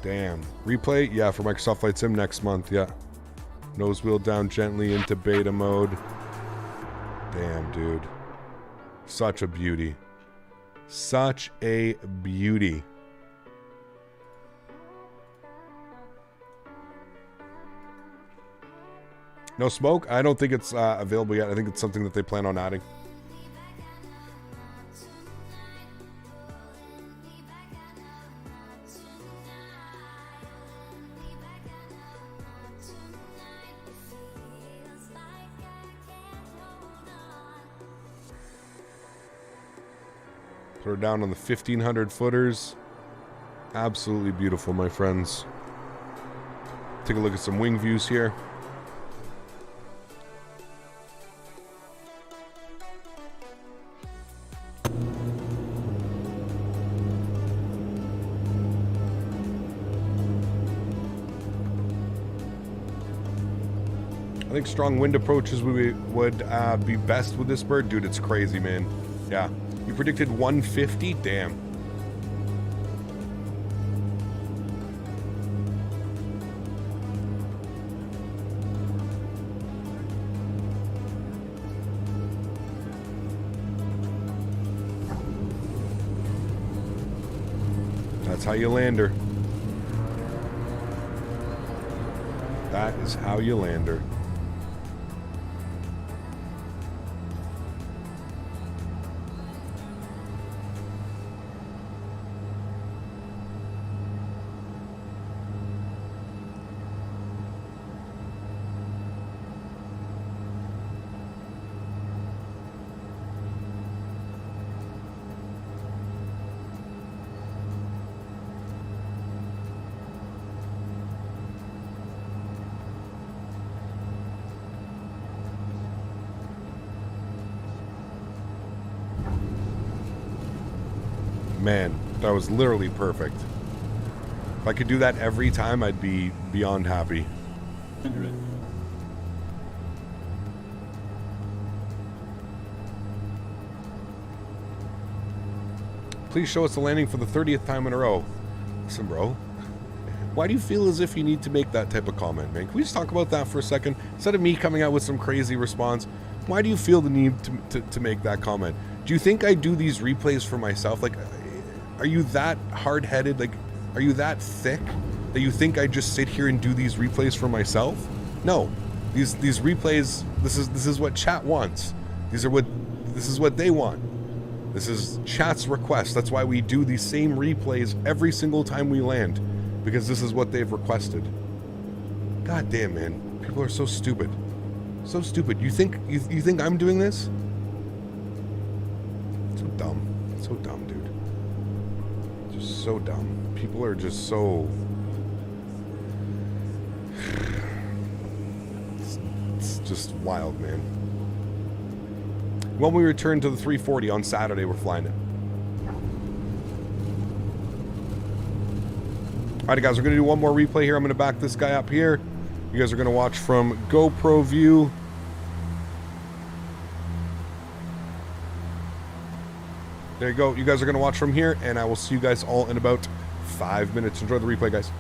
Damn. Replay? Yeah, for Microsoft Flight Sim next month, yeah. Nose wheel down gently into beta mode. Damn, dude. Such a beauty. Such a beauty. No smoke? I don't think it's available yet. I think it's something that they plan on adding. Put her down on the 1500 footers. Absolutely beautiful, my friends. Take a look at some wing views here. I think strong wind approaches would be best with this bird. Dude, it's crazy, man. Yeah. You predicted 150? Damn. That's how you land her. That is how you land her. Man, that was literally perfect. If I could do that every time, I'd be beyond happy. 100. Please show us the landing for the 30th time in a row. Listen, bro. Why do you feel as if you need to make that type of comment, man? Can we just talk about that for a second? Instead of me coming out with some crazy response, why do you feel the need to make that comment? Do you think I do these replays for myself? Like, are you that hard-headed? Like, are you that thick that you think I just sit here and do these replays for myself? No. These replays, this is what chat wants. This is what they want. This is chat's request. That's why we do these same replays every single time we land, because this is what they've requested. God damn, man. People are so stupid. So stupid. You think I'm doing this? So dumb. So dumb, dude. Just so dumb. People are just so... It's just wild, man. When we return to the 340 on Saturday, we're flying it. Alright guys, we're going to do one more replay here. I'm going to back this guy up here. You guys are going to watch from GoPro view. There you go. You guys are going to watch from here, and I will see you guys all in about 5 minutes. Enjoy the replay, guys.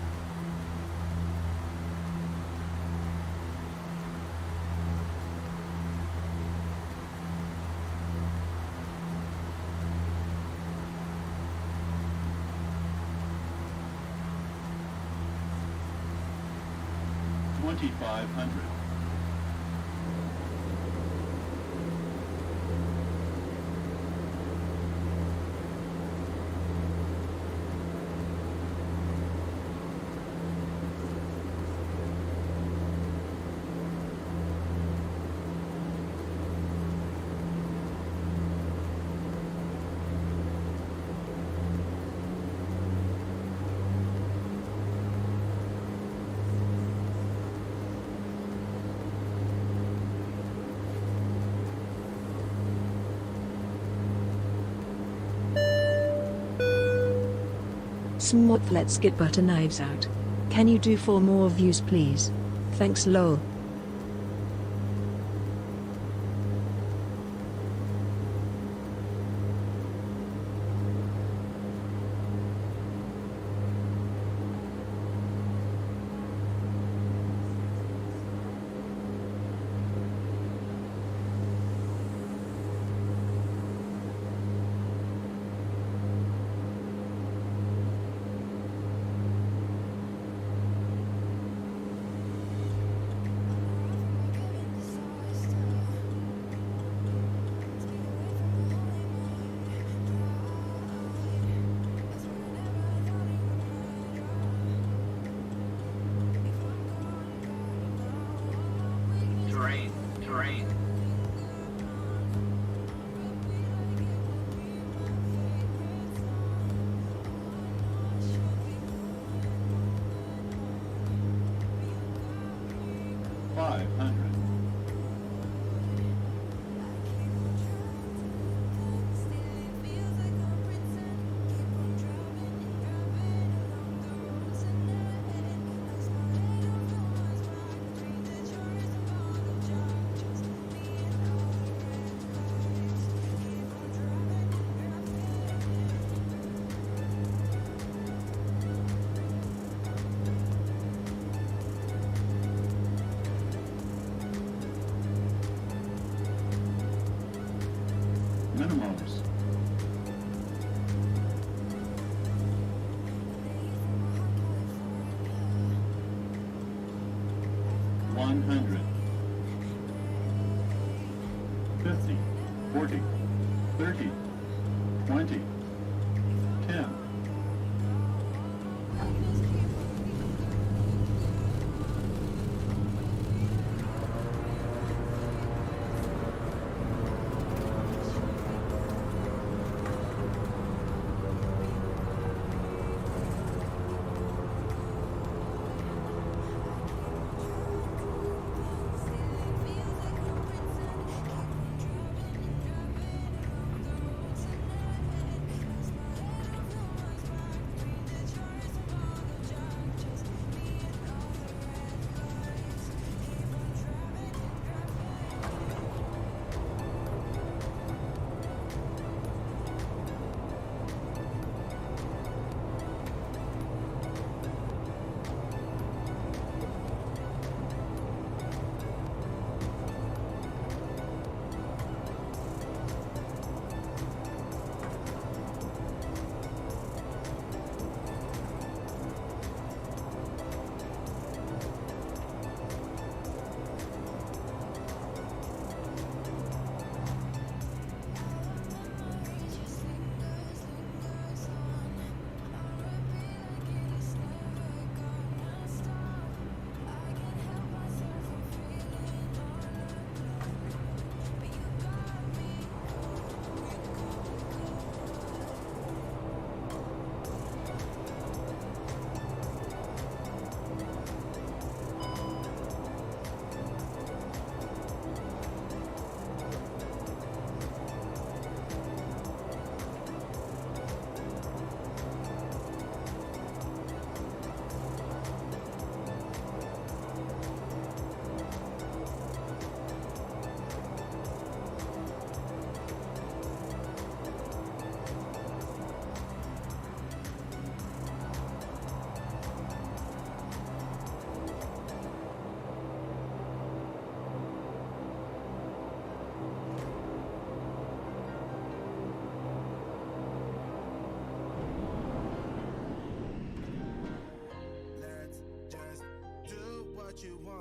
Smot, let's get butter knives out. Can you do 4 more views please? Thanks lol. Terrain. 500. Minimums. 100. 50. 40. 30. 20. 10.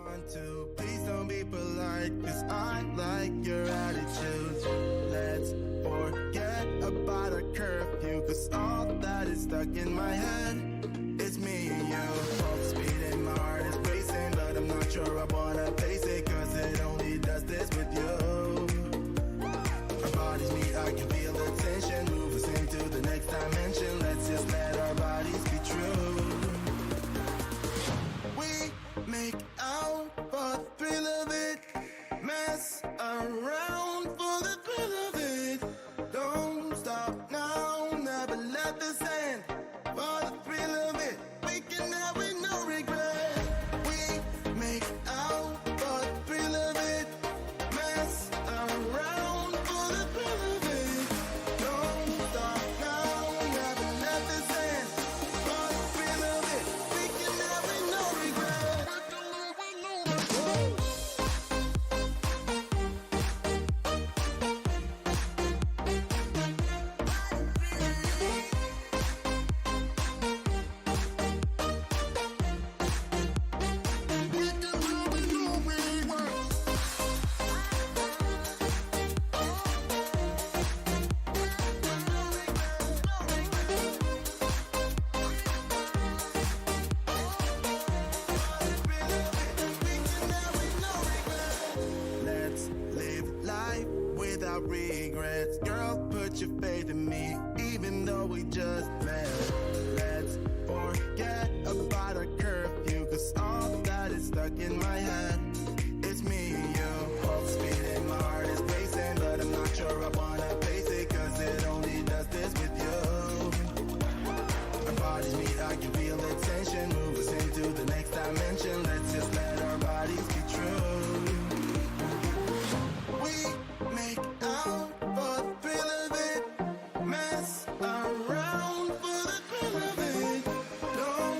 want to. Please don't be polite, cause I like your attitude. Let's forget about a curfew, cause all that is stuck in my head. It's me and you. All the speed in my heart is racing, but I'm not sure I wanna pace it, cause it only does this with you. Our bodies meet, I can feel the tension. Move us into the next dimension. Let's just let our bodies be true. We make out for the thrill of it. Mess around for the thrill of it. Don't stop now, never let this end. For the thrill of it, we can have it, no regret. We make out for the thrill of it. Mess around for the thrill of it. Don't stop now, never let this end. For the thrill of it, we can have it, no regret. Let's live life without regrets. Girl, put your faith in me, even though we just met. Let's forget about a curfew, cause all that is stuck in my head. It's me and you. All the speed in my heart is racing, but I'm not sure I wanna face it, cause it only does this with you. Our bodies meet, I can feel the tension. Move us into the next dimension. Let's just let our bodies be true. We make out for the thrill of it. Mess around for the thrill of it. Don't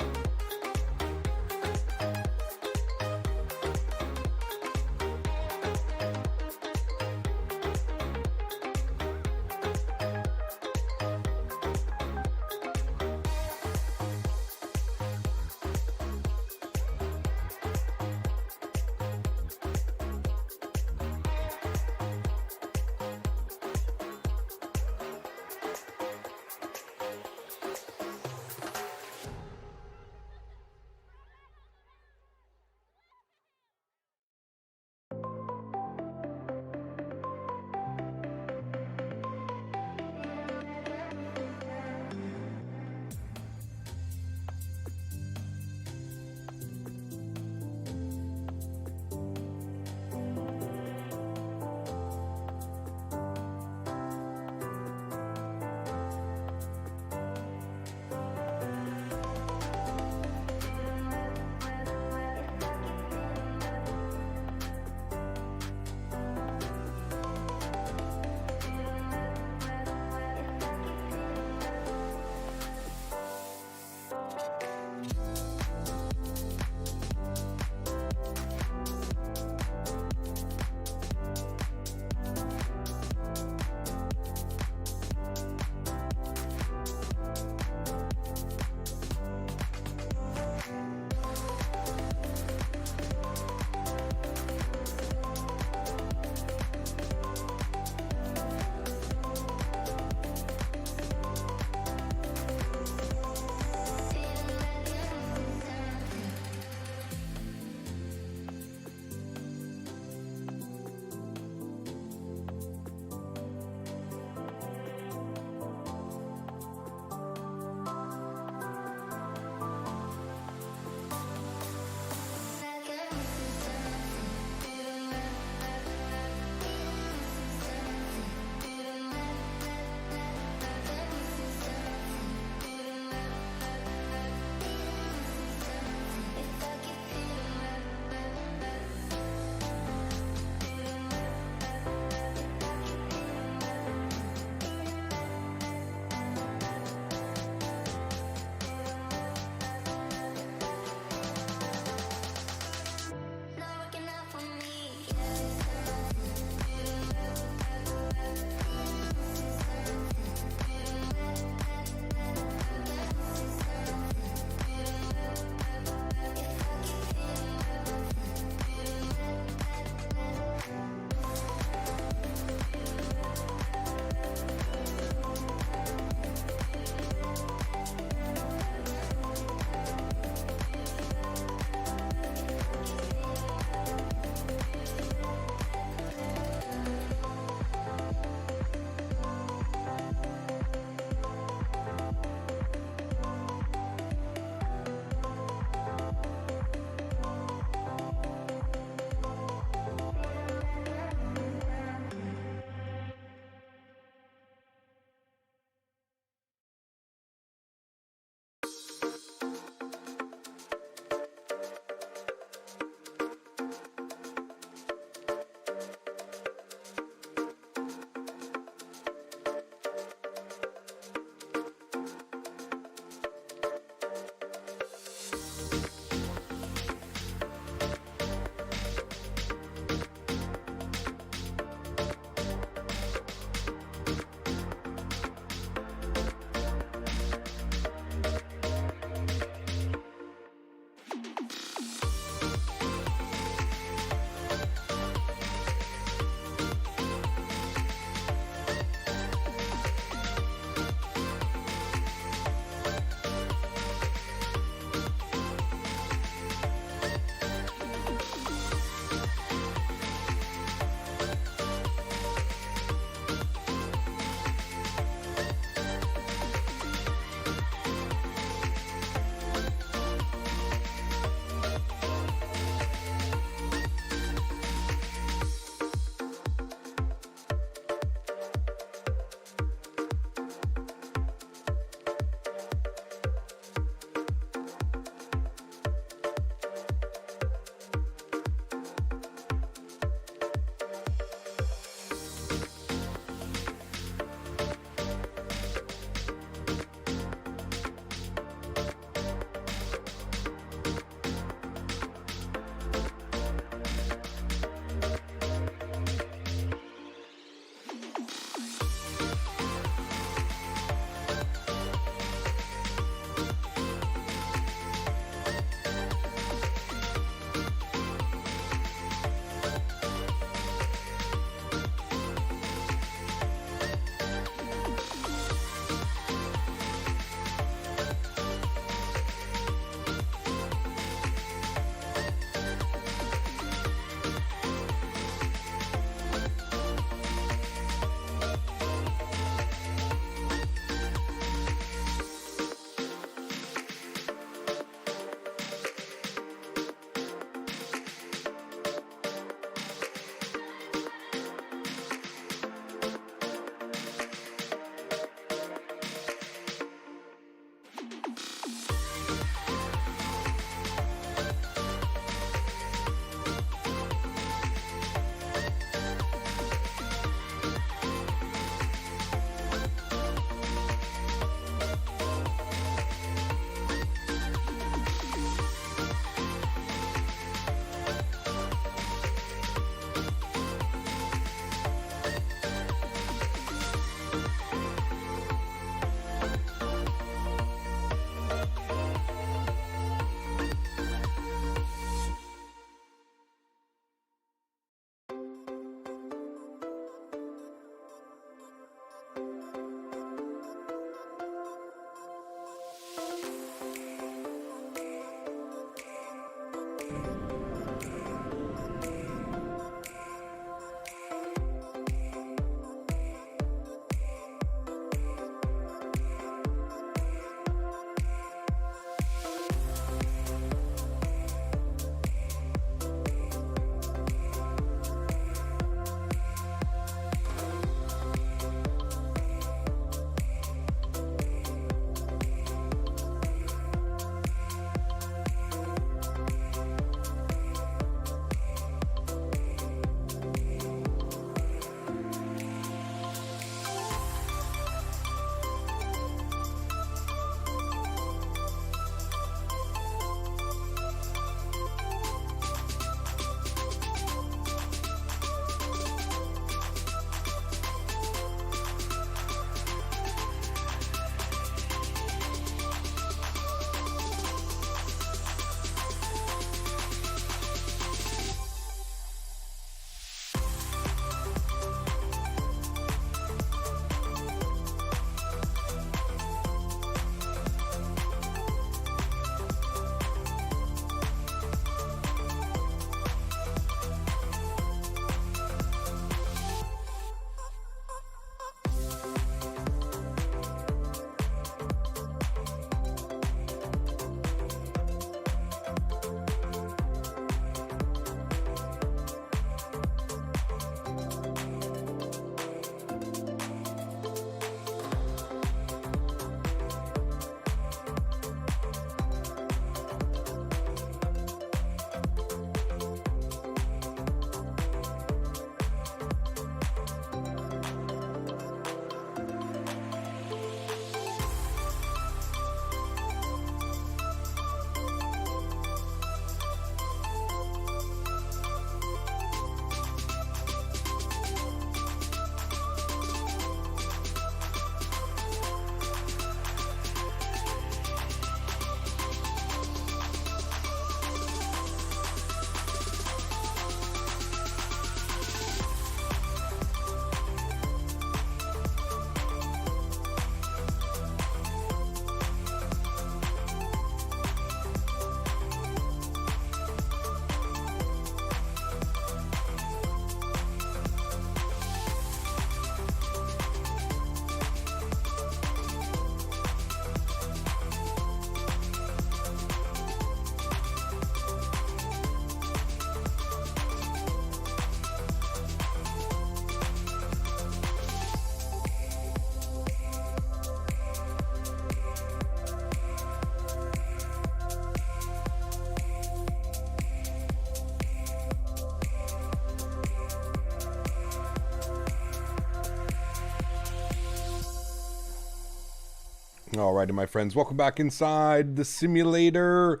Alrighty, my friends, welcome back inside the simulator.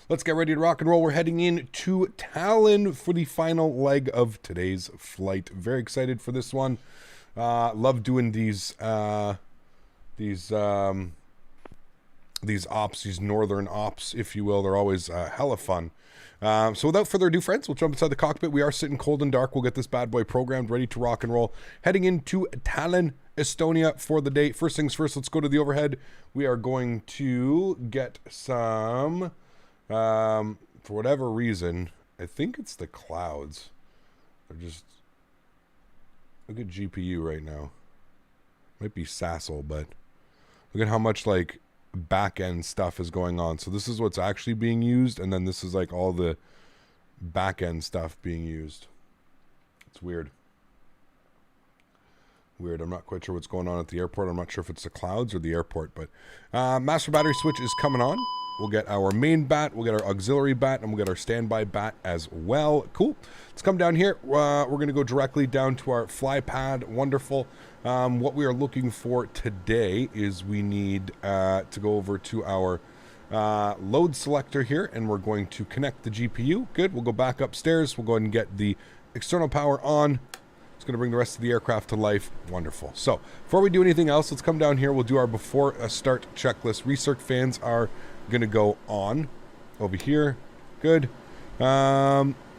Let's get ready to rock and roll. We're heading in to Tallinn for the final leg of today's flight. Very excited for this one. Love doing these ops, these northern ops, if you will. They're always hella fun. So without further ado, friends, we'll jump inside the cockpit. We are sitting cold and dark. We'll get this bad boy programmed, ready to rock and roll. Heading into Tallinn, Estonia for the day. First things first, let's go to the overhead. We are going to get some, for whatever reason, I think it's the clouds. They're just, look at GPU right now. Might be Sassel, but look at how much like back end stuff is going on. So this is what's actually being used, and then this is like all the back end stuff being used. It's weird. I'm not quite sure what's going on at the airport. I'm not sure if it's the clouds or the airport, but master battery switch is coming on. We'll get our main bat, we'll get our auxiliary bat, and we'll get our standby bat as well. Cool. Let's come down here. We're going to go directly down to our fly pad. Wonderful. What we are looking for today is we need to go over to our load selector here, and we're going to connect the GPU. Good. We'll go back upstairs. We'll go ahead and get the external power on. It's going to bring the rest of the aircraft to life. Wonderful. So before we do anything else, let's come down here. We'll do our before start checklist. Recirc fans are going to go on over here. Good.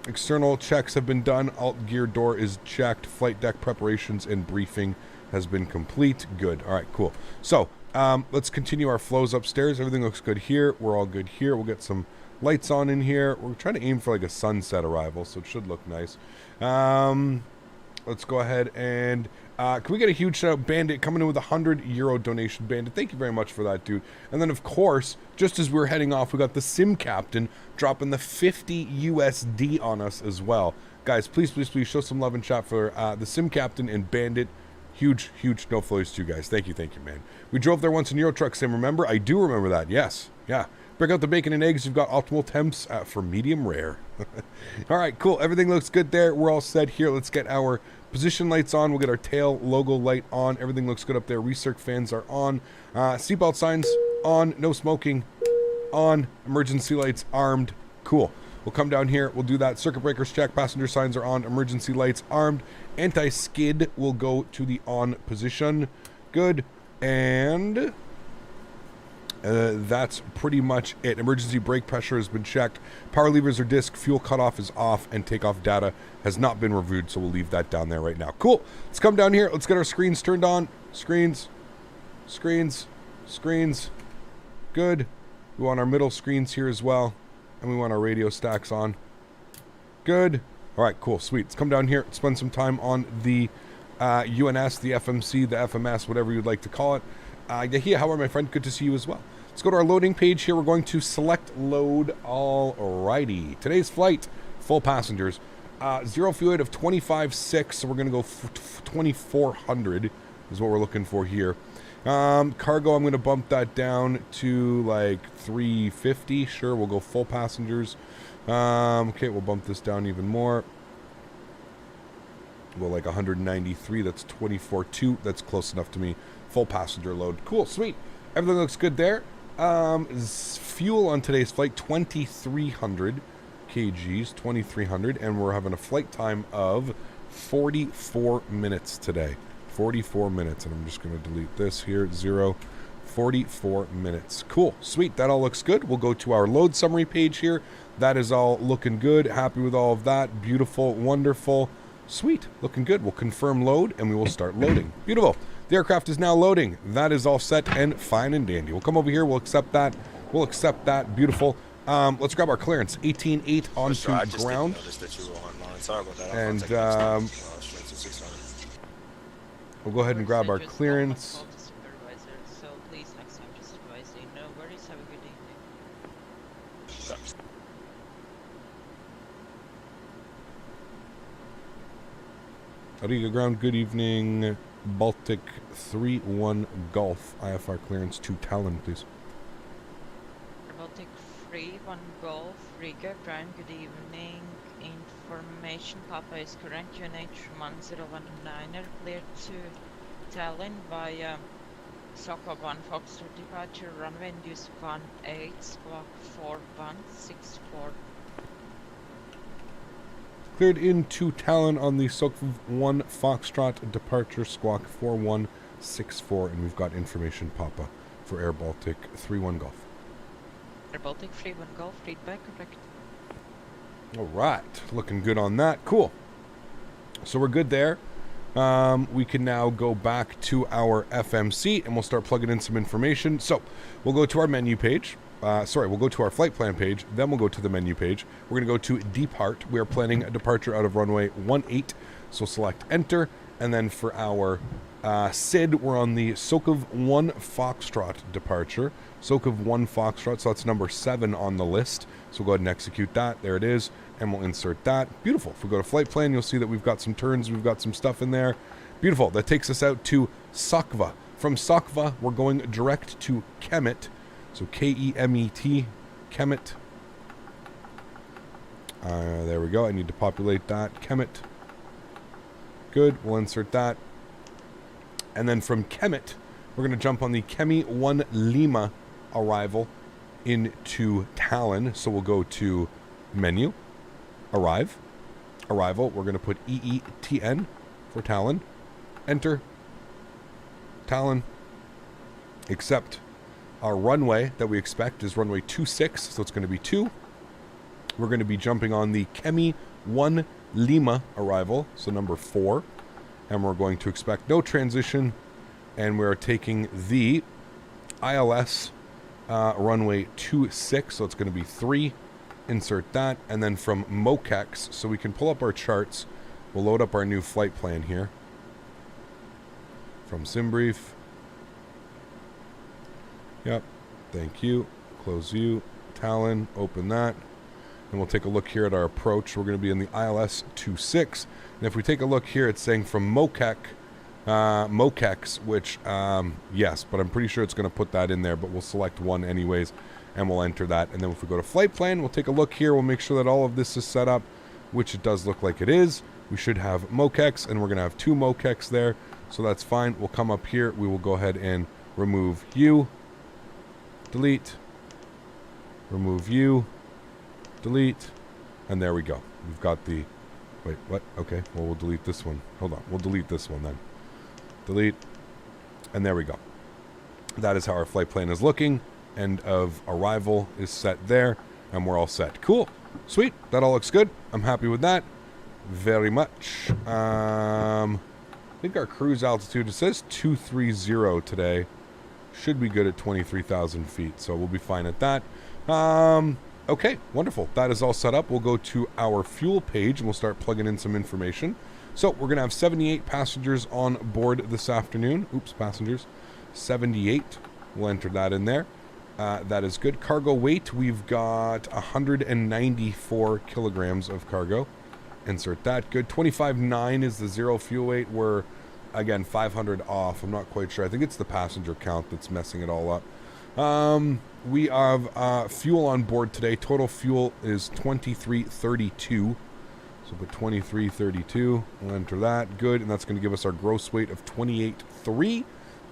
External checks have been done. Alt gear door is checked. Flight deck preparations and briefing has been complete. Good. All right, cool. So let's continue our flows upstairs. Everything looks good here. We're all good here. We'll get some lights on in here. We're trying to aim for like a sunset arrival, so it should look nice. Let's go ahead and can we get a huge shout out? Bandit coming in with €100 donation. Bandit, thank you very much for that, dude. And then of course, just as we were heading off, we got the sim captain dropping the 50 USD on us as well. Guys, please show some love and chat for the sim captain and Bandit. Huge no flows to you guys. Thank you, man. We drove there once in Euro Truck Sim, remember? I do remember that. Yes. Yeah. Break out the bacon and eggs. You've got optimal temps for medium rare. All right, cool. Everything looks good there. We're all set here. Let's get our position lights on. We'll get our tail logo light on. Everything looks good up there. Recirc fans are on. Seatbelt signs on. No smoking on. Emergency lights armed. Cool. We'll come down here. We'll do that. Circuit breakers check. Passenger signs are on. Emergency lights armed. Anti-skid will go to the on position. Good. And that's pretty much it. Emergency brake pressure has been checked. Power levers are disc. Fuel cutoff is off, and takeoff data has not been reviewed, so we'll leave that down there right now. Cool. Let's come down here. Let's get our screens turned on. Screens. Good. We want our middle screens here as well, and we want our radio stacks on. Good. All right, cool, sweet. Let's come down here, spend some time on the UNS, the FMC, the FMS, whatever you'd like to call it. Yahia, how are my friend? Good to see you as well. Let's go to our loading page here. We're going to select load. Alrighty. Today's flight, full passengers. Zero fuel weight of 25.6, so we're going to go 2,400 is what we're looking for here. Cargo, I'm going to bump that down to like 350. Sure, we'll go full passengers. Okay, we'll bump this down even more. Well, like 193, that's 24.2. That's close enough to me. Full passenger load. Cool, sweet. Everything looks good there. Fuel on today's flight, 2,300 kgs, 2,300, and we're having a flight time of 44 minutes today. 44 minutes, and I'm just going to delete this here, 44 minutes. Cool, sweet, that all looks good. We'll go to our load summary page here. That is all looking good. Happy with all of that. Beautiful, wonderful, sweet, looking good. We'll confirm load, and we will start loading. Beautiful. The aircraft is now loading. That is all set and fine and dandy. We'll come over here. We'll accept that. Beautiful. Let's grab our clearance. 18.8 onto ground. And we'll go ahead and grab our clearance. So please next time just advise you. No worries. Have a good evening. Riga ground. Good evening. Baltic 3-1 Golf. IFR clearance to Tallinn, please. Baltic 3-1 Golf, Riga ground. Good evening. Information Papa is correct. UNH 1019er cleared to Tallinn via Soccer 1 Foxtrot departure, runway induce 18, squawk 4164. Cleared into Tallinn on the Sokov 1 Foxtrot departure, squawk 4164, and we've got information, Papa, for Air Baltic 31 Golf. Air Baltic 31 Golf, feedback correct. All right, looking good on that. Cool. So we're good there. We can now go back to our FMC and we'll start plugging in some information. So we'll go to our menu page. We'll go to our flight plan page. Then we'll go to the menu page. We're going to go to depart. We are planning a departure out of runway 18. So select enter. And then for our SID, we're on the Sokov 1 Foxtrot departure. Sokov 1 Foxtrot, so that's number 7 on the list. So we'll go ahead and execute that. There it is. And we'll insert that. Beautiful. If we go to flight plan, you'll see that we've got some turns. We've got some stuff in there. Beautiful. That takes us out to Sakva. From Sakva, we're going direct to Kemet. So K-E-M-E-T, Kemet. There we go. I need to populate that. Kemet. Good. We'll insert that. And then from Kemet, we're going to jump on the Kemi 1 Lima arrival into Tallinn. So we'll go to menu, arrive, arrival. We're going to put EETN for Tallinn. Enter. Tallinn. Accept. Our runway that we expect is runway 26, so it's going to be 2. We're going to be jumping on the Kemi 1 Lima arrival, so number 4. And we're going to expect no transition. And we're taking the ILS runway 26, so it's going to be 3. Insert that. And then from Mokex, so we can pull up our charts, we'll load up our new flight plan here. From SimBrief. Yep, thank you. Close you. Tallinn, open that. And we'll take a look here at our approach. We're going to be in the ILS 26. And if we take a look here, it's saying from Mokex, which, yes, but I'm pretty sure it's going to put that in there, but we'll select one anyways, and we'll enter that. And then if we go to flight plan, we'll take a look here. We'll make sure that all of this is set up, which it does look like it is. We should have Mokex, and we're going to have 2 Mokex there, so that's fine. We'll come up here. We will go ahead and remove you. Delete, remove you, delete, and there we go. We've got the, wait, what? Okay, well, we'll delete this one. Hold on, we'll delete this one then. Delete, and there we go. That is how our flight plan is looking. End of arrival is set there, and we're all set. Cool, sweet, that all looks good. I'm happy with that, very much. I think our cruise altitude, it says 230 today. Should be good at 23,000 feet, so we'll be fine at that. Okay, wonderful. That is all set up. We'll go to our fuel page, and we'll start plugging in some information. So we're going to have 78 passengers on board this afternoon. Oops, passengers. 78. We'll enter that in there. That is good. Cargo weight, we've got 194 kilograms of cargo. Insert that. Good. 25.9 is the zero fuel weight. We're... Again, 500 off. I'm not quite sure. I think it's the passenger count that's messing it all up. We have fuel on board today. Total fuel is 2332. So put 2332. We'll enter that. Good. And that's going to give us our gross weight of 28.3.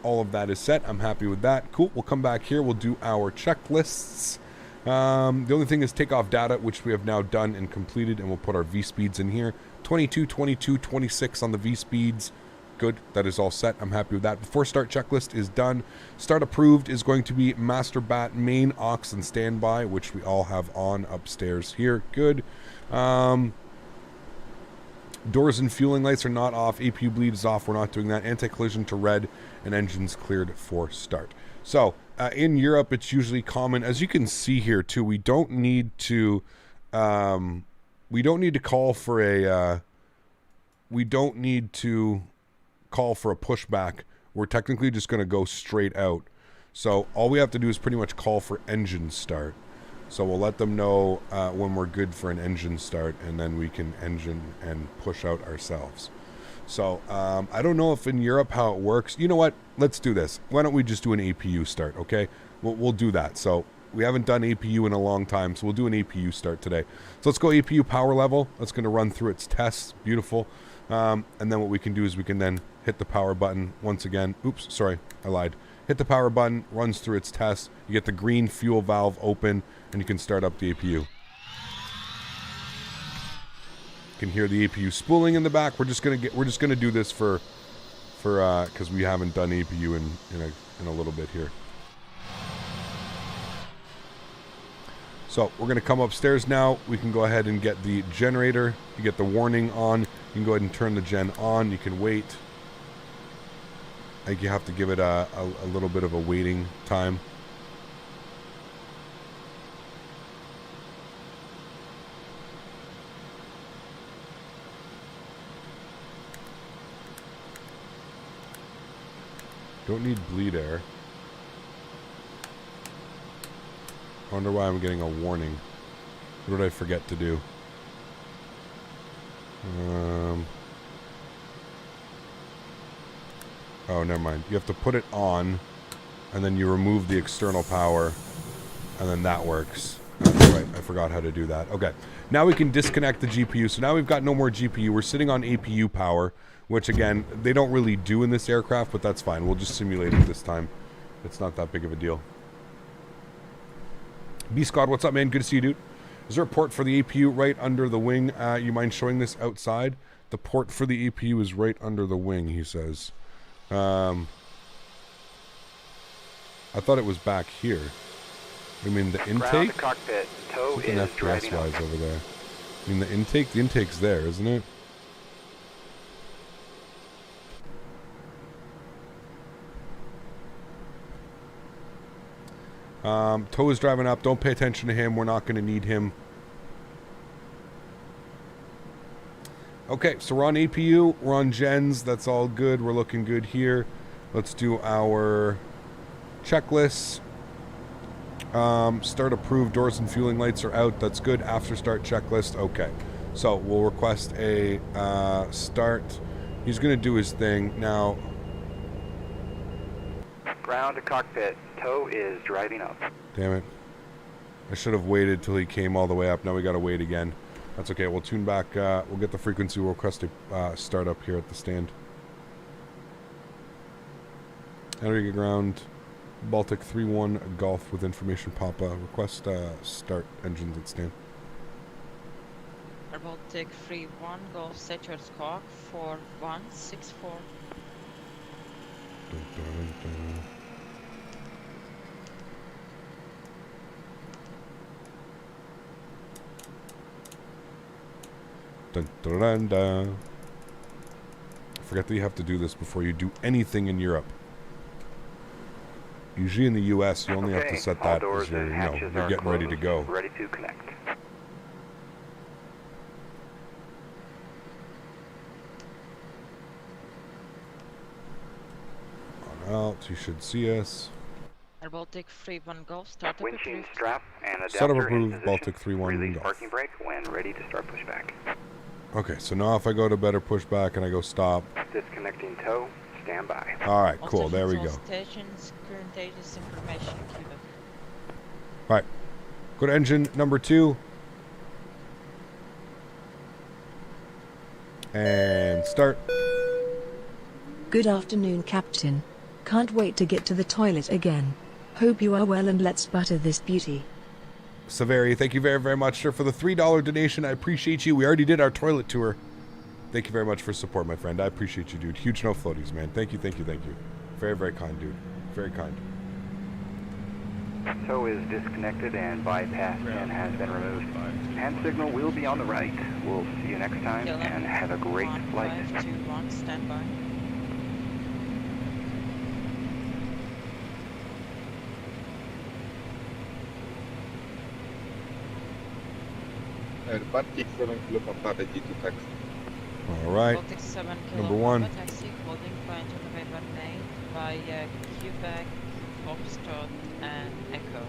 All of that is set. I'm happy with that. Cool. We'll come back here. We'll do our checklists. The only thing is takeoff data, which we have now done and completed. And we'll put our V-speeds in here. 22, 22, 26 on the V-speeds. Good. That is all set. I'm happy with that. Before start checklist is done, start approved is going to be master bat, main, aux, and standby, which we all have on upstairs here. Good. Doors and fueling lights are not off. APU bleed is off. We're not doing that. Anti-collision to red, and engines cleared for start. So in Europe, it's usually common, as you can see here too. We don't need to call for a. We don't need to call for a pushback. We're technically just going to go straight out. So all we have to do is pretty much call for engine start. So we'll let them know when we're good for an engine start, and then we can engine and push out ourselves. So I don't know if in Europe how it works. You know what? Let's do this. Why don't we just do an APU start, okay? We'll do that. So we haven't done APU in a long time, so we'll do an APU start today. So let's go APU power level. That's going to run through its tests. Beautiful. And then what we can do is we can then hit the power button once again. Oops, sorry, I lied. hit the power button, runs through its test. You get the green fuel valve open, and you can start up the APU. You can hear the APU spooling in the back. We're just gonna do this for because we haven't done APU in a little bit here. So we're gonna come upstairs now. We can go ahead and get the generator. You get the warning on. You can go ahead and turn the gen on. You can wait. I think you have to give it a little bit of a waiting time. Don't need bleed air. I wonder why I'm getting a warning. What did I forget to do? Oh, never mind. You have to put it on, and then you remove the external power, and then that works. That's right. I forgot how to do that. Okay. Now we can disconnect the GPU. So now we've got no more GPU. We're sitting on APU power, which, again, they don't really do in this aircraft, but that's fine. We'll just simulate it this time. It's not that big of a deal. B-Scott, what's up, man? Good to see you, dude. Is there a port for the APU right under the wing? You mind showing this outside? The port for the APU is right under the wing, he says. I thought it was back here. I mean, the intake? Cockpit. Tow Something is FPS-wise over there. I mean, the intake's there, isn't it? Tow is driving up. Don't pay attention to him. We're not going to need him. Okay, so we're on APU. We're on gens. That's all good. We're looking good here. Let's do our checklists. Start approved. Doors and fueling lights are out. That's good. After start checklist. Okay. So we'll request a start. He's going to do his thing. Now... Ground to cockpit. Tow is driving up. Damn it. I should have waited till he came all the way up. Now we got to wait again. That's okay. We'll tune back. We'll get the frequency. We'll request a start up here at the stand. Riga ground. Baltic 3-1 Golf with information Papa. Request start engines at stand. Baltic 3-1 Golf set your Koch 4164. Dun, dun, dun. Dun, dun, dun, dun. I forget that you have to do this before you do anything in Europe. Usually in the US, you only have to set that as you're getting ready to go. Ready to connect. On out, you should see us. Baltic 3-1 Golf startup Windshield approved. strap and Startup adapter in approved. Baltic position. 3-1 Release Golf. parking brake when ready to start pushback. Okay, so now if I go to better pushback and I go stop. Disconnecting tow. Stand by. All right, cool. There we go. Stations, current ages information queue. All right, go to engine number 2. And start. Good afternoon, Captain. Can't wait to get to the toilet again. Hope you are well and let's butter this beauty. Severi, thank you very, very much, sir, for the $3 donation. I appreciate you. We already did our toilet tour. Thank you very much for support, my friend. I appreciate you, dude. Huge no floaties, man. Thank you, thank you, thank you. Very, very kind, dude. Very kind. Tow is disconnected and bypass pin has been removed. Hand signal will be on the right. We'll see you next time and have a great flight. 521, stand by. Baltic 7 Kilo Papa ready to taxi. All right. Baltic 7 Number 1. Taxi holding point on November 9 via Quebec, Foxtrot, and Echo.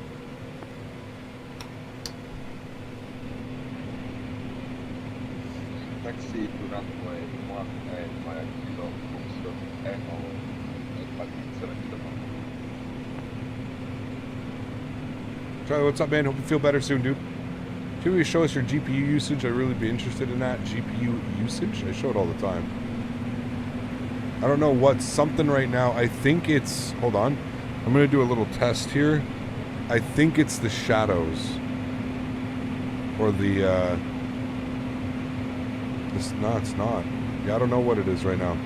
Taxi to runway 1 and via Kilo Foxtrot Echo at Baltic 7 Kilo Papa. Charlie, what's up, man? Hope you feel better soon, dude. Can you show us your GPU usage? I'd really be interested in that. GPU usage? I show it all the time. I don't know what something right now. I think it's... Hold on. I'm going to do a little test here. I think it's the shadows. Or the, no, it's not. Yeah, I don't know what it is right now.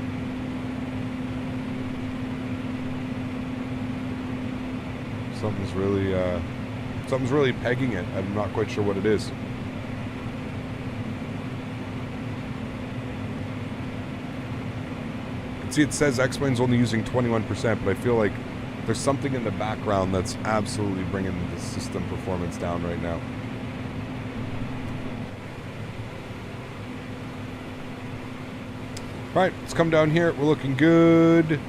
Something's really pegging it. I'm not quite sure what it is. See, it says X-Plane's only using 21%, but I feel like there's something in the background that's absolutely bringing the system performance down right now. All right, let's come down here. We're looking good.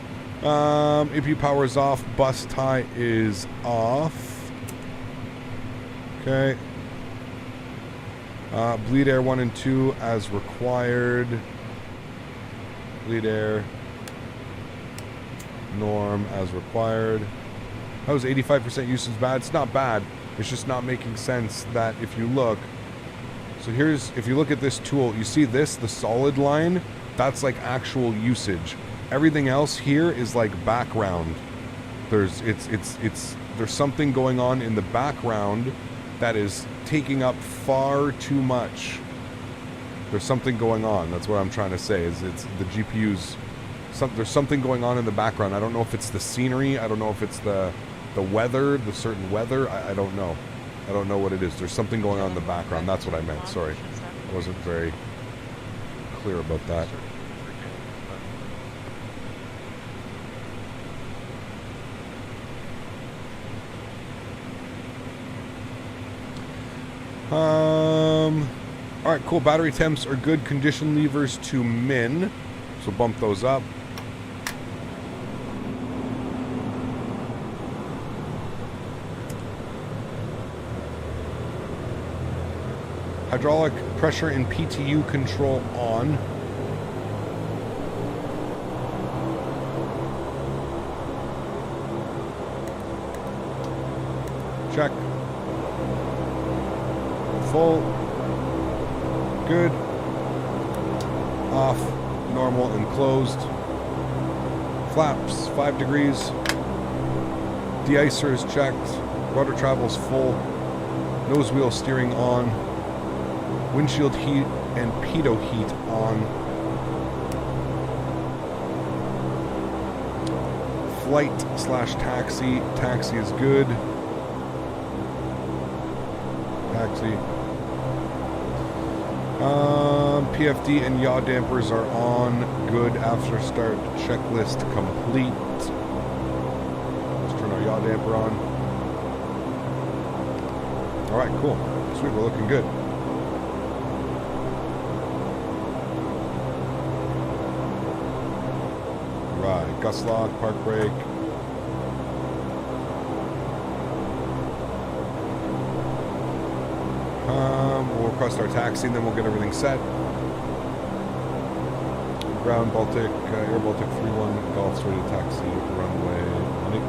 AP power is off. Bus tie is off. Okay. Bleed air 1 and 2 as required. Bleed air. Norm as required. That was 85% usage bad. It's not bad. It's just not making sense that if you look. So here's, if you look at this tool, you see this, the solid line, that's like actual usage. Everything else here is like background. There's something going on in the background that is taking up far too much. There's something going on. That's what I'm trying to say. Is it's the GPU's. There's something going on in the background. I don't know if it's the scenery. I don't know if it's the weather, the certain weather. I don't know. I don't know what it is. There's something going on in the background. That's what I meant. Sorry. I wasn't very clear about that. All right, cool. Battery temps are good. Condition levers to min. So bump those up. Hydraulic pressure and PTU control on. Check. Full. Good. Off. Normal and closed. Flaps 5 degrees. De-icer is checked. Rudder travel's full. Nose wheel steering on. Windshield heat and pitot heat on. Flight/taxi. Taxi is good. Taxi. PFD and yaw dampers are on. Good. After start checklist complete. Let's turn our yaw damper on. Alright, cool. Sweet, we're looking good. Right, gust lock, park brake. We'll request our taxi, and then we'll get everything set. Ground Baltic, Air Baltic 3-1, Golf's ready to taxi, runway 18.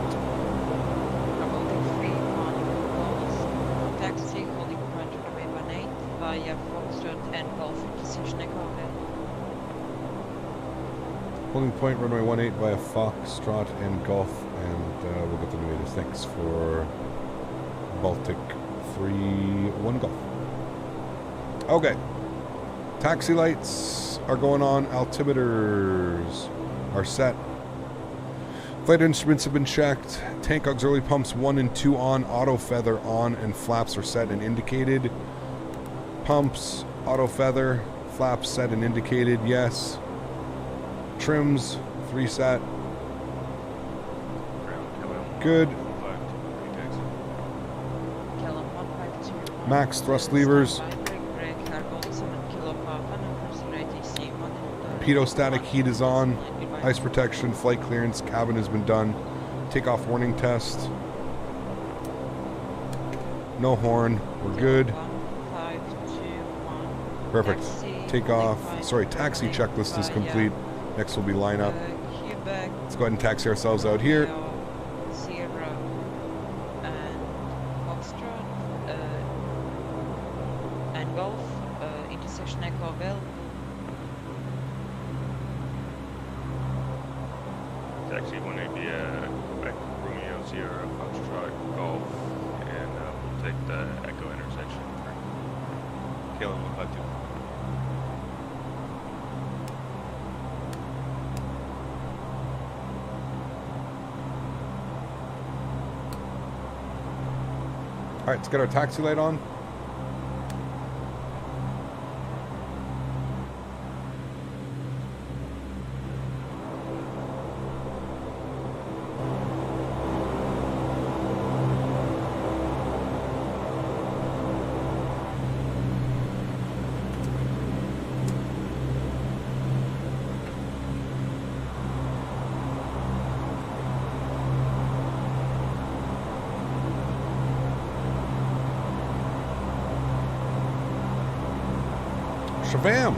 Baltic 3-1, taxi, holding point runway 18 via Foxtrot and Golf intersection Echo. Holding point runway 18 via Foxtrot and Golf, and we'll get the new Thanks for Baltic 3-1 Golf. Okay. Taxi lights are going on. Altimeters are set. Flight instruments have been checked. Tank auxiliary pumps 1 and 2 on. Auto feather on, and flaps are set and indicated. Pumps, auto feather, flaps set and indicated. Yes. Trims 3 set. Good. Max thrust levers. Pitot heat is on. Ice protection, flight clearance, cabin has been done. Takeoff warning test. No horn. We're good. Perfect. Takeoff. Sorry, taxi checklist is complete. Next will be lineup. Let's go ahead and taxi ourselves out here. Taxi 180 Quebec, Romeo Sierra Foxtrot Golf, and we'll take the Echo intersection. Killing 152. All right, let's get our taxi light on. Shabam!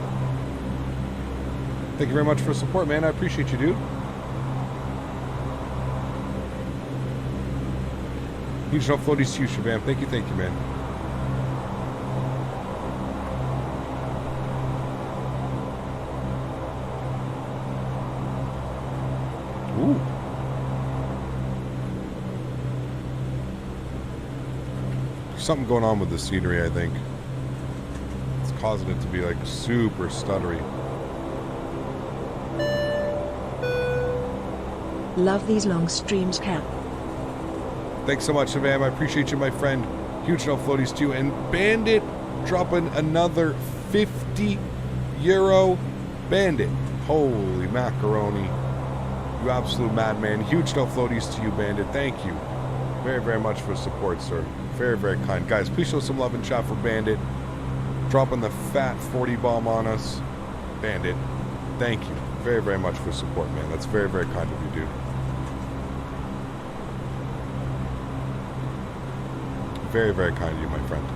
Thank you very much for the support, man. I appreciate you, dude. Huge no floaties to you, Shabam. Thank you, man. Ooh. There's something going on with the scenery, I think. Causing it to be like super stuttery. Love these long streams, Cap. Thanks so much, Savam. I appreciate you, my friend. Huge no floaties to you. And Bandit dropping another €50. Bandit. Holy macaroni. You absolute madman. Huge no floaties to you, Bandit. Thank you very, very much for the support, sir. Very, very kind. Guys, please show some love and chat for Bandit. Dropping the fat 40 bomb on us. Bandit, thank you very, very much for support, man. That's very, very kind of you, dude. Very, very kind of you, my friend.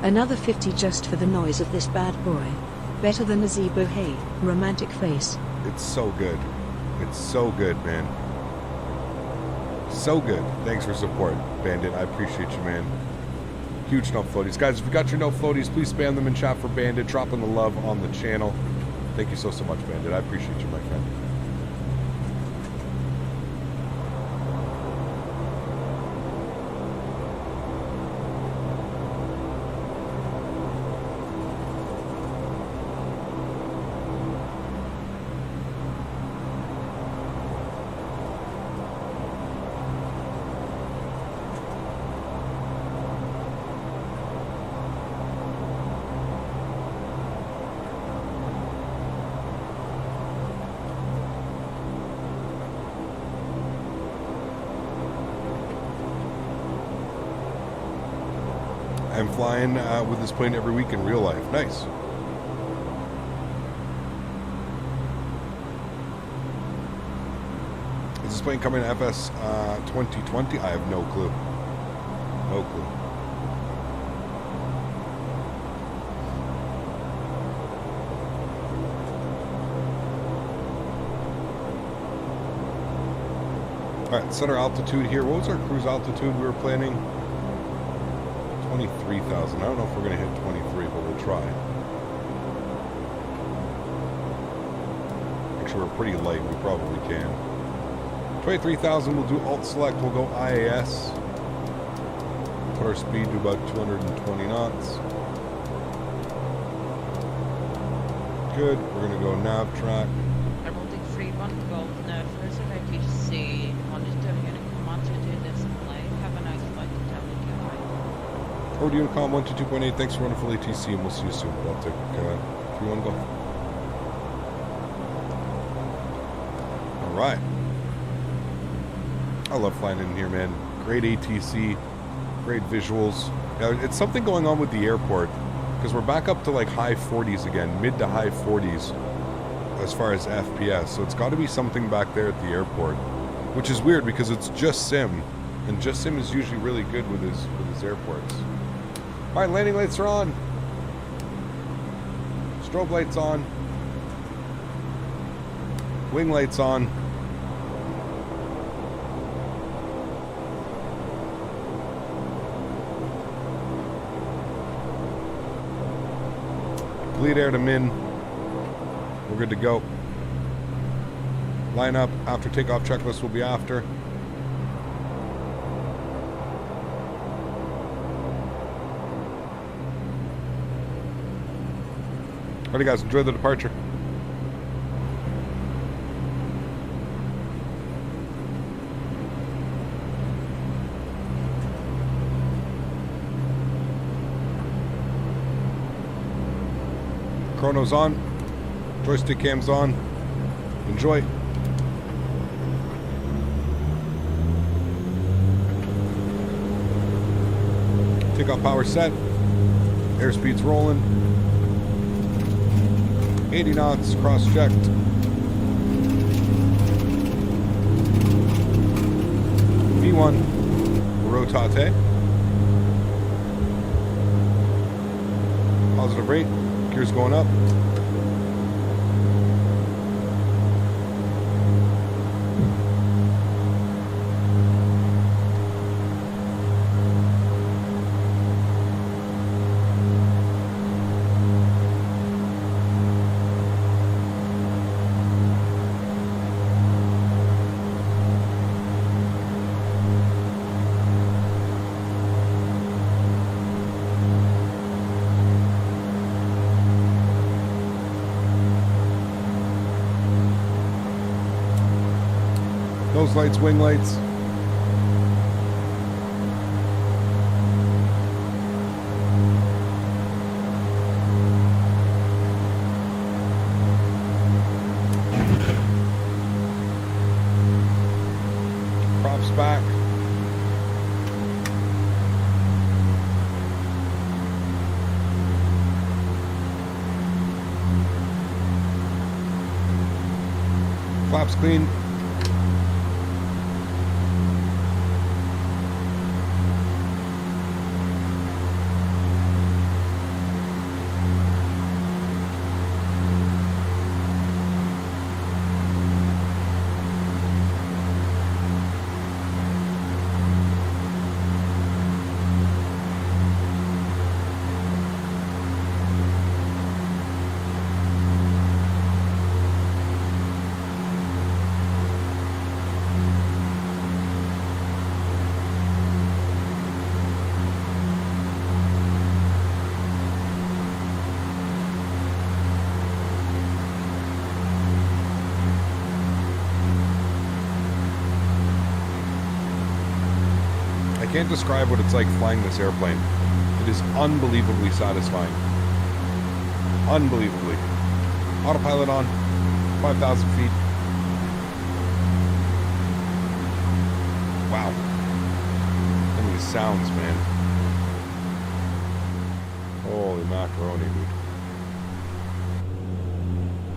Another 50 just for the noise of this bad boy. Better than a Zebo, hey, romantic face. It's so good. It's so good, man. So good. Thanks for support, Bandit. I appreciate you, man. Huge no floaties. Guys, if you got your no floaties, please spam them in chat for Bandit. Dropping the love on the channel. Thank you so much, Bandit. I appreciate you, my friend. I'm flying with this plane every week in real life. Nice. Is this plane coming to FS 2020? I have no clue. No clue. Alright, set our altitude here. What was our cruise altitude we were planning? 23,000. I don't know if we're going to hit 23, but we'll try. Actually, we're pretty light. We probably can. 23,000, we'll do Alt Select. We'll go IAS. Put our speed to about 220 knots. Good. We're going to go nav track. Baltic 3-1 Golf First ATC monitor unit command to display. Have a nice flight to Tallinn. Road Unicom 122.8, thanks for wonderful ATC, and we'll see you soon. Baltic 3-1 Golf. Alright. I love flying in here, man. Great ATC, great visuals. Now, it's something going on with the airport, because we're back up to like high 40s again, mid to high 40s as far as FPS, so it's got to be something back there at the airport, which is weird because it's just Sim, and just Sim is usually really good with his airports. Alright, landing lights are on. Strobe lights on. Wing lights on. Bleed air to min. We're good to go. Line up after takeoff checklist will be after. Alrighty guys, enjoy the departure. Chrono's on. Joystick cam's on. Enjoy. Takeoff power set. Airspeed's rolling. 80 knots, cross-checked. V1, rotate. Positive rate, gears going up. Nose lights, wing lights. Props back. Flaps clean. I can't describe what it's like flying this airplane. It is unbelievably satisfying. Unbelievably. Autopilot on, 5,000 feet. Wow. Look at these sounds, man. Holy macaroni, dude.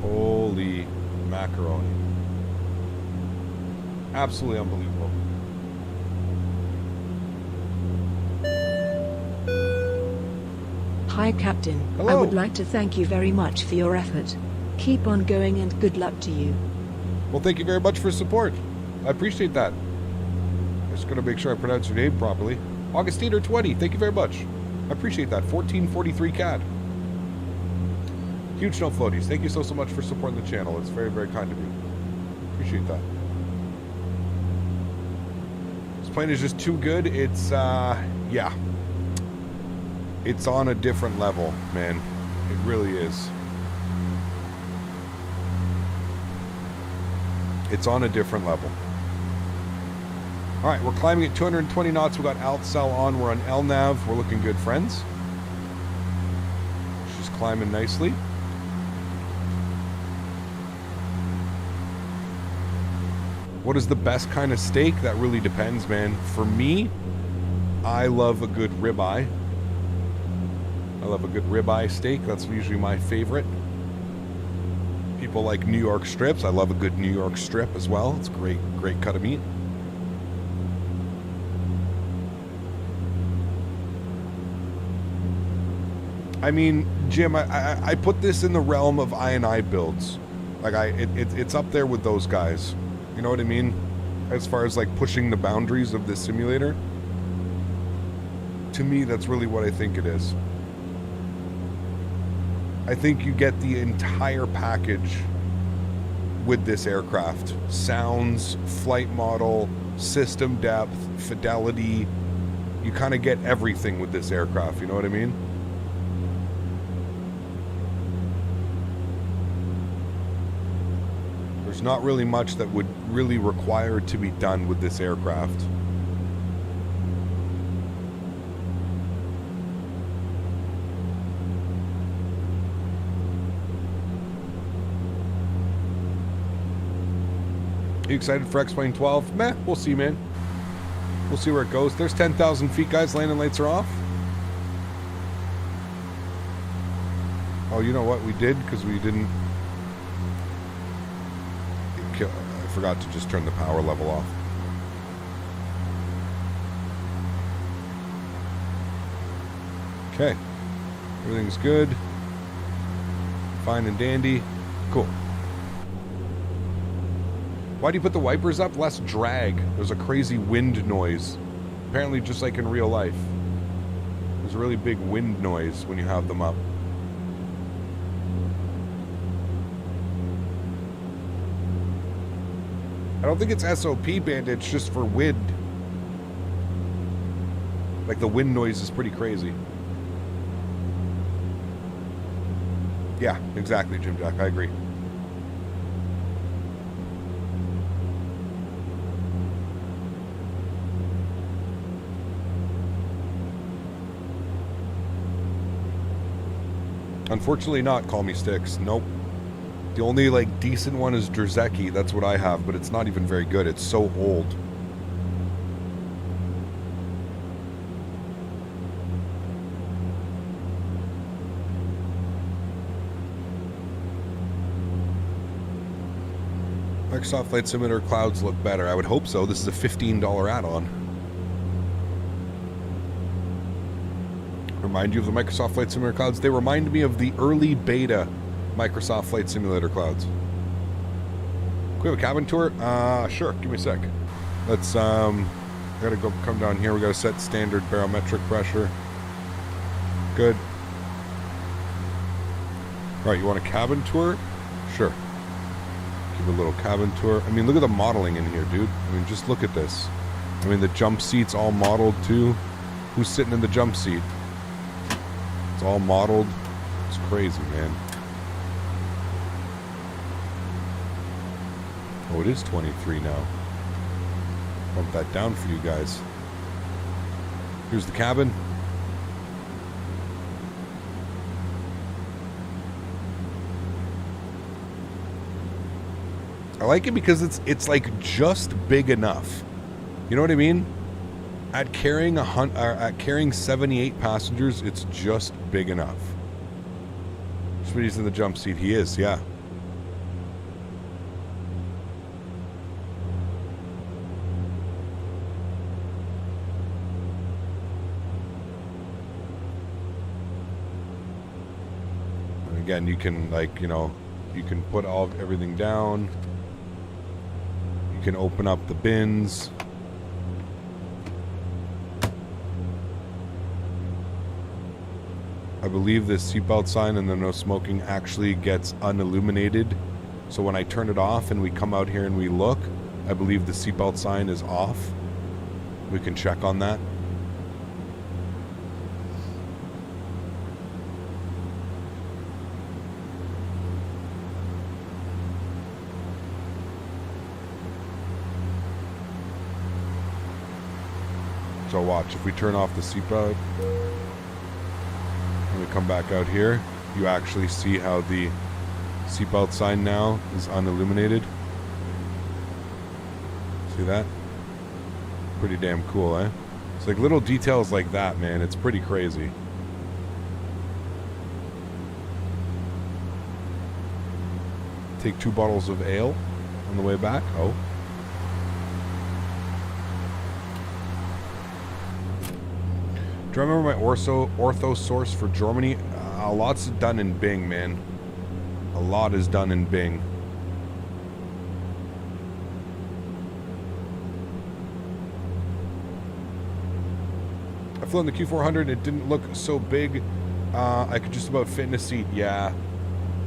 Holy macaroni. Absolutely unbelievable. Hi Captain, Hello. I would like to thank you very much for your effort. Keep on going and good luck to you. Well, thank you very much for support. I appreciate that. I'm just going to make sure I pronounce your name properly. Augustiner 20, thank you very much. I appreciate that. 1443 CAD. Huge no floaties. Thank you so much for supporting the channel. It's very, very kind of you. Appreciate that. This plane is just too good. It's, yeah. It's on a different level, man. It really is. It's on a different level. All right, we're climbing at 220 knots. We got AlexSiu on. We're on LNAV. We're looking good, friends. She's climbing nicely. What is the best kind of steak? That really depends, man. For me, I love a good ribeye. I love a good ribeye steak. That's usually my favorite. People like New York strips. I love a good New York strip as well. It's a great, great cut of meat. I mean, Jim, I put this in the realm of I&I builds. Like it's up there with those guys. You know what I mean? As far as like pushing the boundaries of this simulator. To me, that's really what I think it is. I think you get the entire package with this aircraft. Sounds, flight model, system depth, fidelity. You kind of get everything with this aircraft, you know what I mean? There's not really much that would really require to be done with this aircraft. Are you excited for X-Plane 12? Meh, we'll see, man. We'll see where it goes. There's 10,000 feet, guys. Landing lights are off. Oh, you know what we did? Because we didn't... I forgot to just turn the power level off. Okay. Everything's good. Fine and dandy. Cool. Why do you put the wipers up? Less drag. There's a crazy wind noise. Apparently just like in real life. There's a really big wind noise when you have them up. I don't think it's SOP banned, it's just for wind. Like the wind noise is pretty crazy. Yeah, exactly, Jim Jack, I agree. Unfortunately not, Call Me Sticks. Nope. The only, like, decent one is Drzecki. That's what I have, but it's not even very good. It's so old. Microsoft Flight Simulator clouds look better. I would hope so. This is a $15 add-on. Remind you of the Microsoft Flight Simulator clouds? They remind me of the early beta Microsoft Flight Simulator clouds. Can we have a cabin tour? Sure. Give me a sec. Let's, gotta go come down here. We gotta set standard barometric pressure. Good. All right, you want a cabin tour? Sure. Give a little cabin tour. I mean, look at the modeling in here, dude. I mean, just look at this. I mean, the jump seat's all modeled too. Who's sitting in the jump seat? It's all modeled. It's crazy, man. Oh, it is 23 now. Bump that down for you guys. Here's the cabin. I like it because it's like just big enough. You know what I mean? At carrying 78 passengers, it's just big enough. Smitty's in the jump seat. He is, yeah. And again, you can, like, you know, you can put everything down. You can open up the bins. I believe this seatbelt sign and the no smoking actually gets unilluminated. So when I turn it off and we come out here and we look, I believe the seatbelt sign is off. We can check on that. So watch, if we turn off the seatbelt, and we come back out here, you actually see how the seatbelt sign now is unilluminated. See that? Pretty damn cool, eh? It's like little details like that, man. It's pretty crazy. Take 2 bottles of ale on the way back. Oh. Do you remember my ortho source for Germany? A lot's done in Bing, man. A lot is done in Bing. I flew in the Q400. It didn't look so big I could just about fit in a seat. Yeah,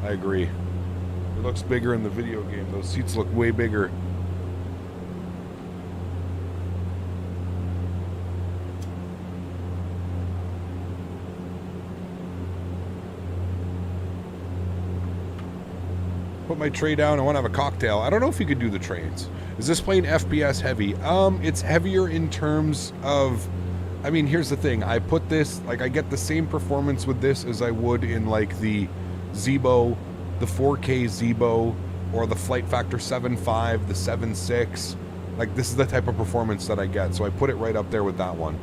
I agree. It looks bigger in the video game. Those seats look way bigger. Put my tray down. I want to have a cocktail. I don't know if you could do the trains. Is this plane FPS heavy? It's heavier in terms of... I mean, here's the thing. I put this... Like, I get the same performance with this as I would in, like, the Zibo, the 4K Zibo, or the Flight Factor 7.5, the 7.6. Like, this is the type of performance that I get. So I put it right up there with that one.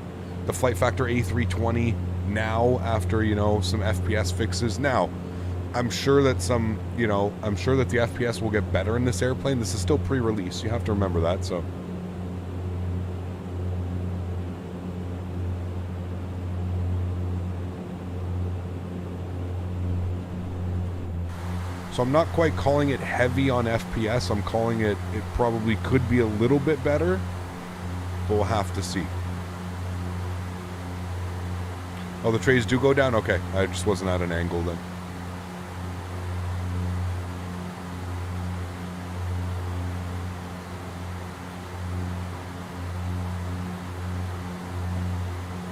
The Flight Factor A320 now, after, you know, some FPS fixes. Now... I'm sure that I'm sure that the FPS will get better in this airplane. This is still pre-release. You have to remember that, so. So I'm not quite calling it heavy on FPS. I'm calling it probably could be a little bit better, but we'll have to see. Oh, the trays do go down? Okay, I just wasn't at an angle then.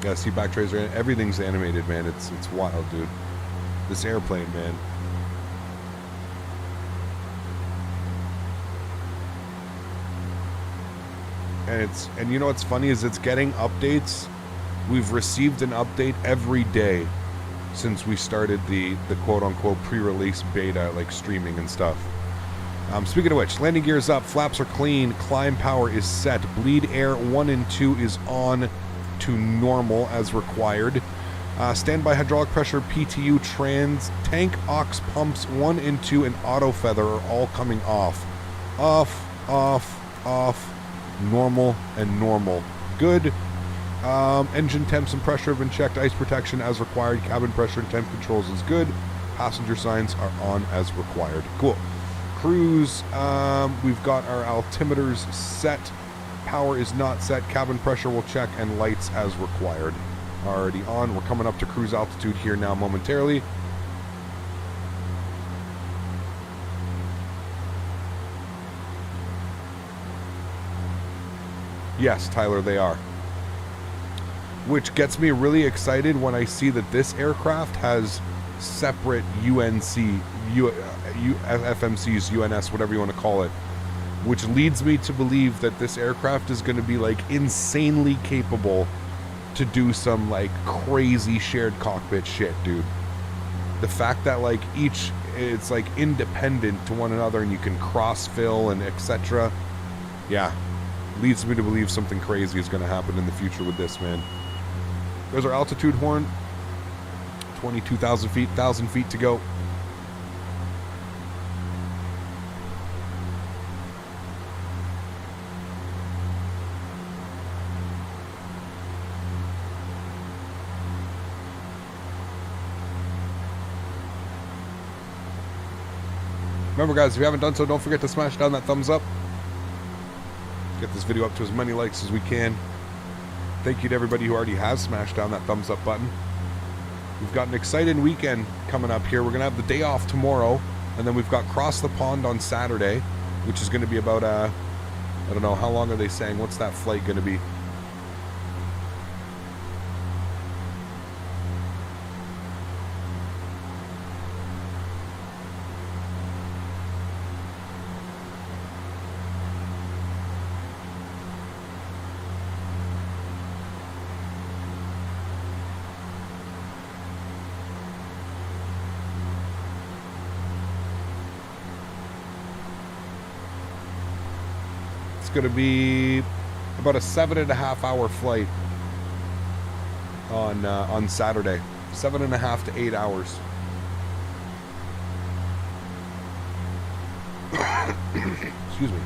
Yeah, seat back trays are, everything's animated, man. It's wild, dude. This airplane, man. And you know what's funny is it's getting updates. We've received an update every day since we started the quote unquote pre-release beta, like streaming and stuff. Speaking of which, landing gear is up, flaps are clean, climb power is set, bleed air 1 and 2 is on to normal as required. Standby hydraulic pressure, PTU, trans, tank, aux pumps 1 and 2, and auto feather are all coming off. Off, normal, and normal. Good. Engine temps and pressure have been checked. Ice protection as required. Cabin pressure and temp controls is good. Passenger signs are on as required. Cool. Cruise, we've got our altimeters set. Power is not set. Cabin pressure will check, and lights as required. Already on. We're coming up to cruise altitude here now momentarily. Yes, Tyler, they are. Which gets me really excited when I see that this aircraft has separate FMCs, UNS, whatever you want to call it. Which leads me to believe that this aircraft is going to be like insanely capable to do some like crazy shared cockpit shit, dude. The fact that like it's like independent to one another and you can cross fill and etc. Yeah, leads me to believe something crazy is going to happen in the future with this, man. There's our altitude horn. 22,000 feet, 1,000 feet to go. Remember, guys, if you haven't done so, don't forget to smash down that thumbs up. Get this video up to as many likes as we can. Thank you to everybody who already has smashed down that thumbs up button. We've got an exciting weekend coming up here. We're going to have the day off tomorrow, and then we've got Cross the Pond on Saturday, which is going to be about, I don't know, how long are they saying? What's that flight going to be? Going to be about a 7.5 hour flight on Saturday. 7.5 to 8 hours. Excuse me.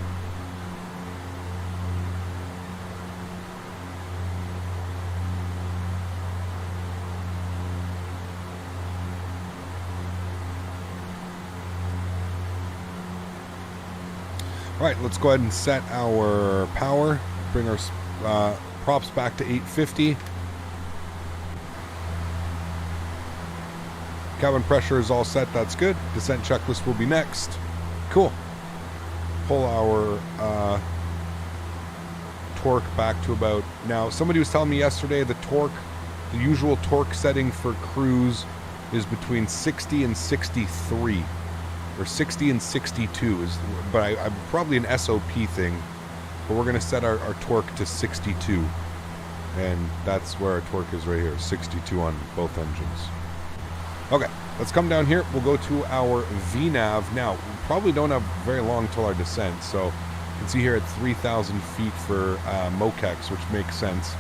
All right, let's go ahead and set our power. Bring our props back to 850. Cabin pressure is all set. That's good. Descent checklist will be next. Cool. Pull our torque back to about... Now, somebody was telling me yesterday the torque, the usual torque setting for cruise is between 60 and 63. Or 60 and 62. But I'm probably an SOP thing. But we're going to set our torque to 62. And that's where our torque is right here. 62 on both engines. Okay, let's come down here. We'll go to our VNAV. Now, we probably don't have very long till our descent, so you can see here at 3,000 feet for MOCEX, which makes sense.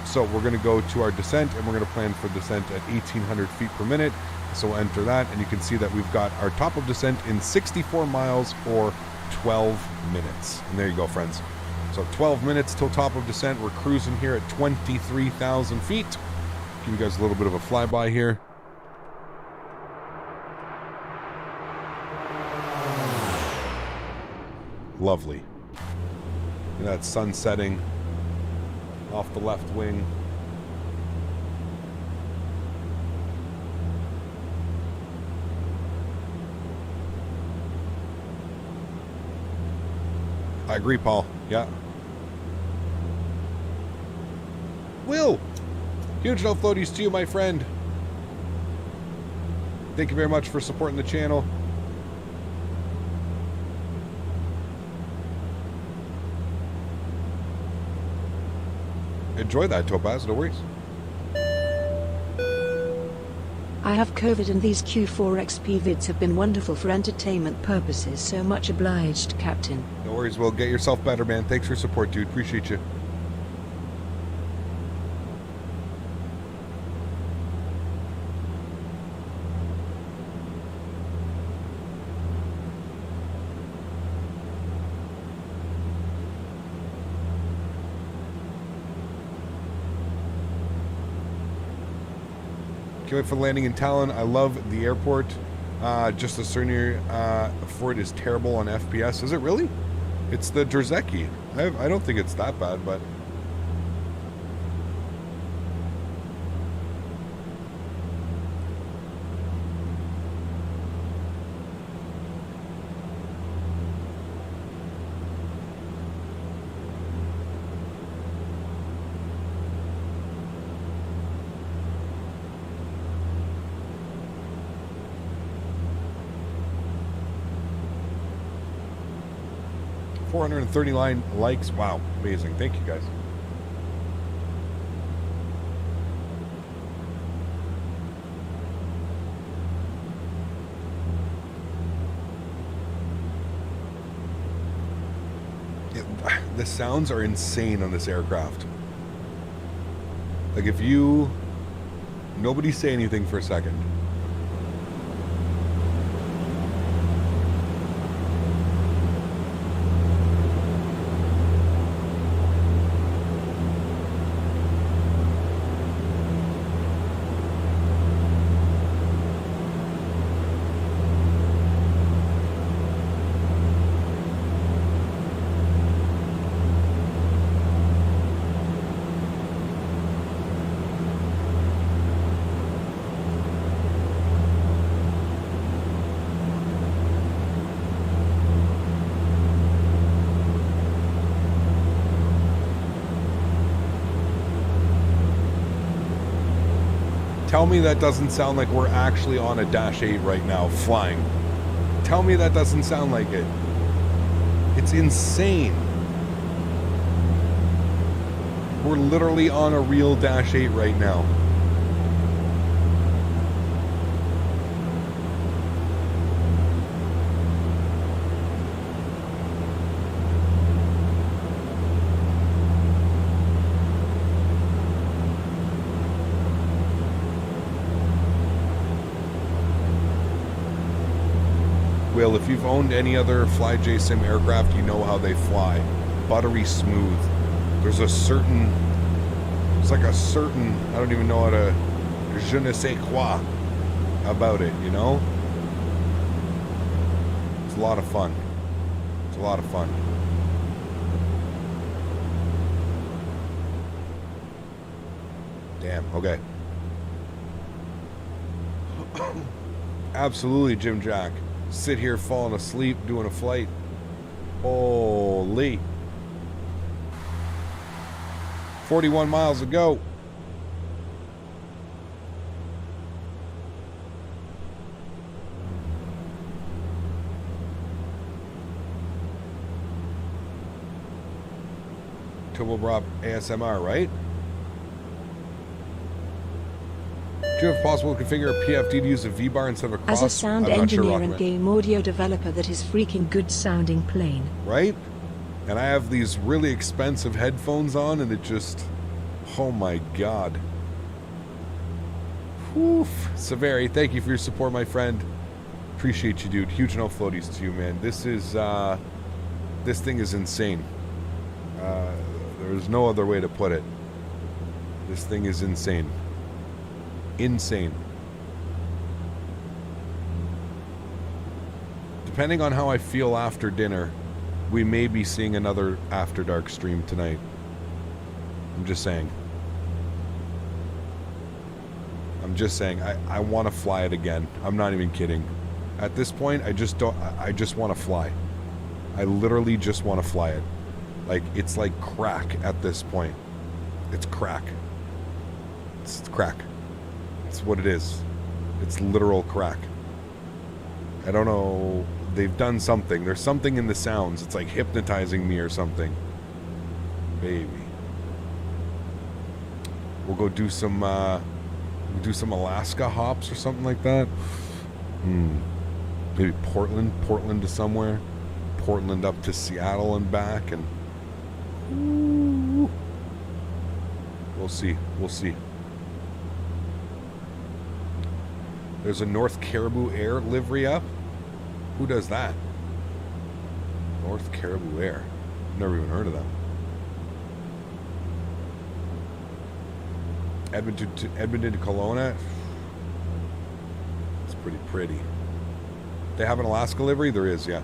So we're going to go to our descent, and we're going to plan for descent at 1,800 feet per minute. So we'll enter that, and you can see that we've got our top of descent in 64 miles or 12 minutes. And there you go, friends. So 12 minutes till top of descent. We're cruising here at 23,000 feet. Give you guys a little bit of a flyby here. Lovely. And that sun setting off the left wing. I agree, Paul. Yeah. Will! Huge no floaties to you, my friend. Thank you very much for supporting the channel. Enjoy that, Topaz, no worries. I have COVID and these Q4XP vids have been wonderful for entertainment purposes, so much obliged, Captain. No worries, Will. Get yourself better, man. Thanks for your support, dude. Appreciate you. Can't wait for landing in Tallinn. I love the airport. Just the scenery for it is terrible on FPS. Is it really? It's the Jerzeki. I don't think it's that bad, but... ...439 likes. Wow, amazing. Thank you, guys. The sounds are insane on this aircraft. Like, if you... Nobody say anything for a second. Tell me that doesn't sound like we're actually on a Dash 8 right now, flying. Tell me that doesn't sound like it. It's insane. We're literally on a real Dash 8 right now. Will, if you've owned any other FlyJSim aircraft, you know how they fly. Buttery smooth. There's a certain... It's like a certain... I don't even know how to... Je ne sais quoi about it, you know? It's a lot of fun. It's a lot of fun. Damn, okay. Absolutely, Jim Jack. Sit here falling asleep doing a flight. Holy. 41 miles to go. Turboprop ASMR, right? Do you have possible to configure a PFD to use a V-bar instead of a cross? As a sound I'm not sure, engineer and Rockman. game audio developer, that is freaking good sounding plane. Right? And I have these really expensive headphones on, and it just... Oh my god. Whew. Severi, thank you for your support, my friend. Appreciate you, dude. Huge no floaties to you, man. This is, this thing is insane. There's no other way to put it. This thing is insane. Insane. Depending on how I feel after dinner, we may be seeing another After Dark stream tonight. I'm just saying. I'm just saying. I want to fly it again. I'm not even kidding. At this point, I just don't. I just want to fly. I literally just want to fly it. Like, it's like crack at this point. It's crack. It's crack. It's what it is. It's literal crack. I don't know. They've done something. There's something in the sounds. It's like hypnotizing me or something. Baby. We'll go do some Alaska hops or something like that. Maybe Portland to somewhere. Portland up to Seattle and back, and we'll see. We'll see. There's a North Caribou Air livery up. Who does that? North Caribou Air. Never even heard of them. Edmonton to Kelowna. It's pretty. They have an Alaska livery? There is, yeah.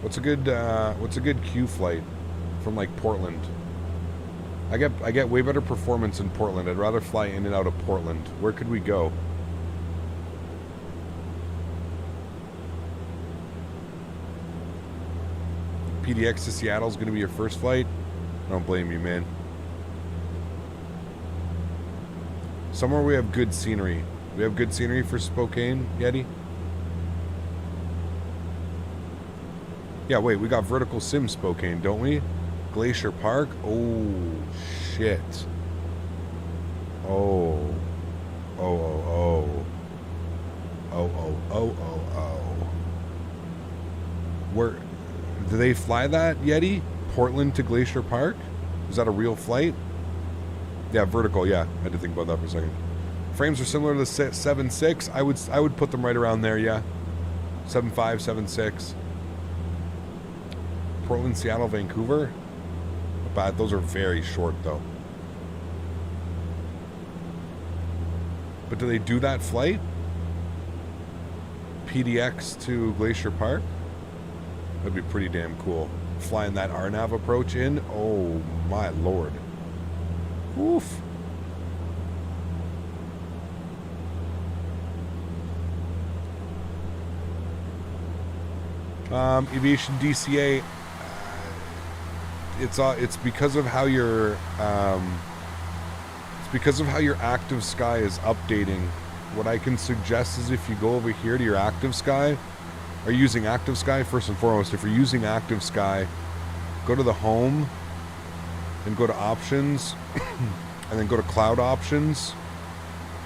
What's a good Q flight from like Portland? I get way better performance in Portland. I'd rather fly in and out of Portland. Where could we go? PDX to Seattle is going to be your first flight? I don't blame you, man. Somewhere we have good scenery. We have good scenery for Spokane, Yeti? Yeah, wait, we got Vertical Sim Spokane, don't we? Glacier Park? Oh, shit. Oh. Where... Do they fly that, Yeti? Portland to Glacier Park? Is that a real flight? Yeah, vertical, yeah. I had to think about that for a second. Frames are similar to the 7.6. I would put them right around there, yeah. 7.5, 7.6. Portland, Seattle, Vancouver? Not bad. Those are very short, though. But do they do that flight? PDX to Glacier Park? That'd be pretty damn cool. Flying that RNAV approach in? Oh, my lord. Oof. Aviation DCA, it's because of how your active sky is updating. What I can suggest is if you go over here to your active sky, are you using active sky first and foremost? If you're using active sky, go to the home and go to options and then go to cloud options,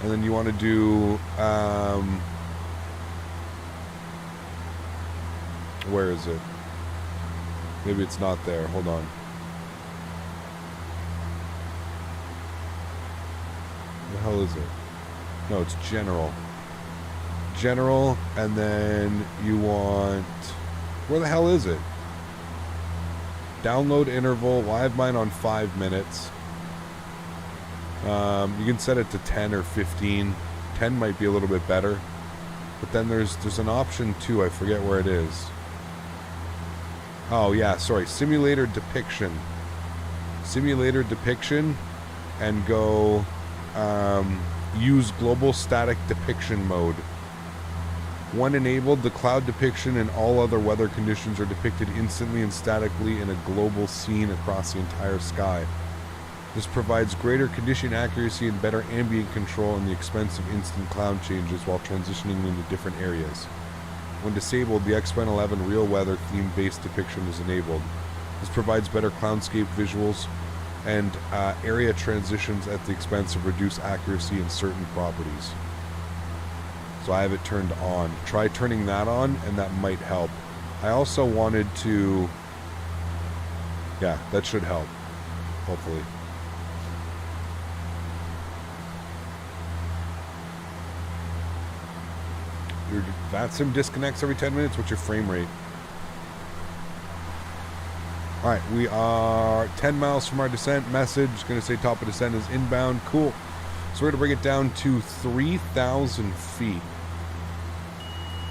and then you want to do where is it? Maybe it's not there. Hold on. The hell is it? No, it's general. General, and then you want... Where the hell is it? Download interval. Well, I have mine on 5 minutes. You can set it to 10 or 15. 10 might be a little bit better. But then there's an option too. I forget where it is. Oh, yeah, sorry. Simulator depiction. simulator depiction and go use global static depiction mode. When enabled, the cloud depiction and all other weather conditions are depicted instantly and statically in a global scene across the entire sky. This provides greater condition accuracy and better ambient control in the expense of instant cloud changes while transitioning into different areas. When disabled, the XPen 11 real weather theme-based depiction is enabled. This provides better cloudscape visuals and area transitions at the expense of reduced accuracy in certain properties. So I have it turned on. Try turning that on and that might help. I also wanted to... Yeah, that should help. Hopefully. Your VATSIM disconnects every 10 minutes. What's your frame rate? Alright, we are 10 miles from our descent. Message, going to say top of descent is inbound. Cool. So we're going to bring it down to 3,000 feet.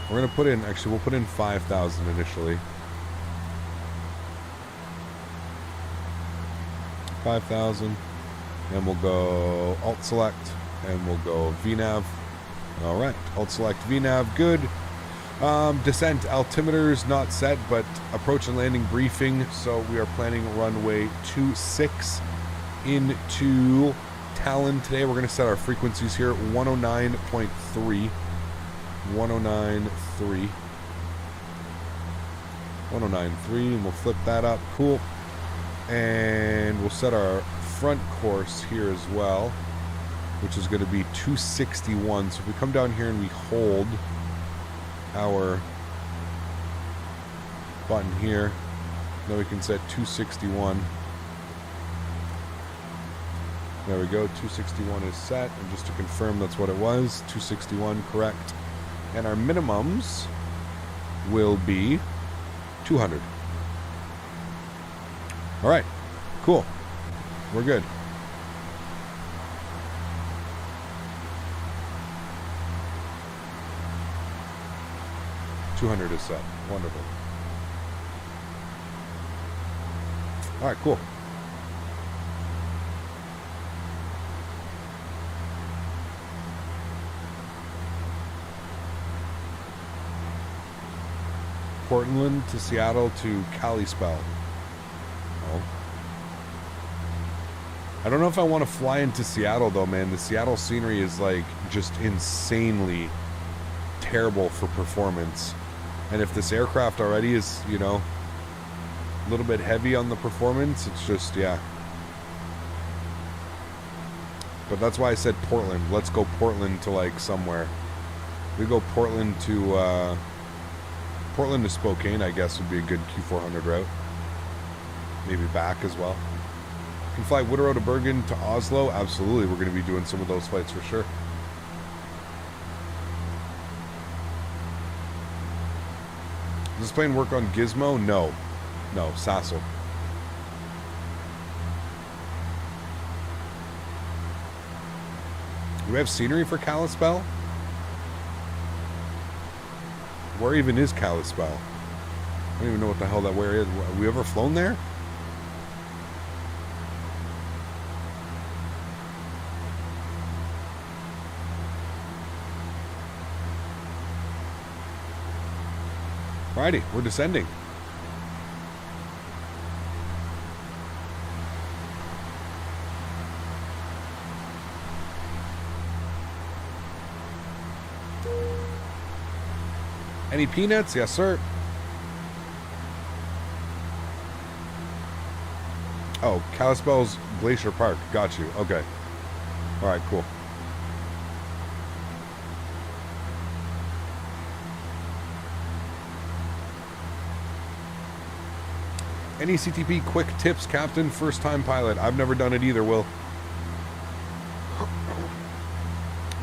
We're going to put in, actually, we'll put in 5,000 initially. 5,000. And we'll go Alt Select. And we'll go VNAV. Alright, Alt Select VNAV, good. Descent altimeters not set, but approach and landing briefing. So we are planning runway 26 into Tallinn today. We're going to set our frequencies here 109.3, 109.3, 109.3, and we'll flip that up. Cool. And we'll set our front course here as well, which is going to be 261. So if we come down here and we hold our button here, then we can set 261. There we go, 261 is set, and just to confirm that's what it was, 261, correct. And our minimums will be 200. Alright, cool. We're good. $200 is set. Wonderful. Alright, cool. Portland to Seattle to Kalispell. Oh. I don't know if I want to fly into Seattle though, man. The Seattle scenery is like just insanely terrible for performance. And if this aircraft already is, you know, a little bit heavy on the performance, it's just, yeah. But that's why I said Portland. Let's go Portland to like somewhere. We go Portland to Spokane, I guess, would be a good Q400 route. Maybe back as well. Can fly Widerøe to Bergen to Oslo? Absolutely, we're going to be doing some of those flights for sure. Does this plane work on Gizmo? No. No, Sassel. Do we have scenery for Kalispell? Where even is Kalispell? I don't even know what the hell that where is. Have we ever flown there? Alrighty, we're descending. Any peanuts? Yes, sir. Oh, Kalispell's Glacier Park. Got you. Okay. Alright, cool. Any CTP quick tips, Captain? First time pilot. I've never done it either, Will.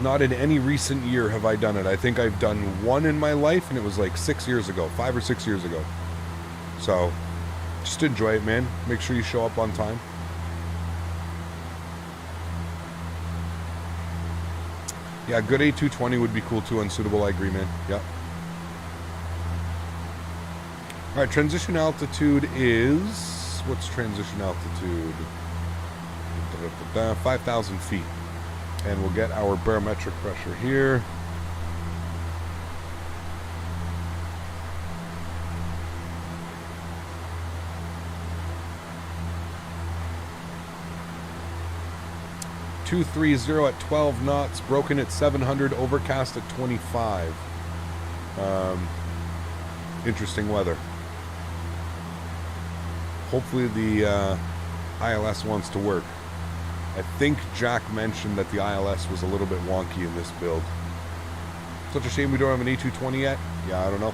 Not in any recent year have I done it. I think I've done one in my life, and it was like 6 years ago. 5 or 6 years ago. So, just enjoy it, man. Make sure you show up on time. Yeah, good A220 would be cool too. Unsuitable, I agree, man. Yep. Alright, transition altitude is... What's transition altitude? 5,000 feet. And we'll get our barometric pressure here. .230 at 12 knots, broken at 700, overcast at 25. Interesting weather. Hopefully the ILS wants to work. I think Jack mentioned that the ILS was a little bit wonky in this build. Such a shame we don't have an A220 yet. Yeah, I don't know.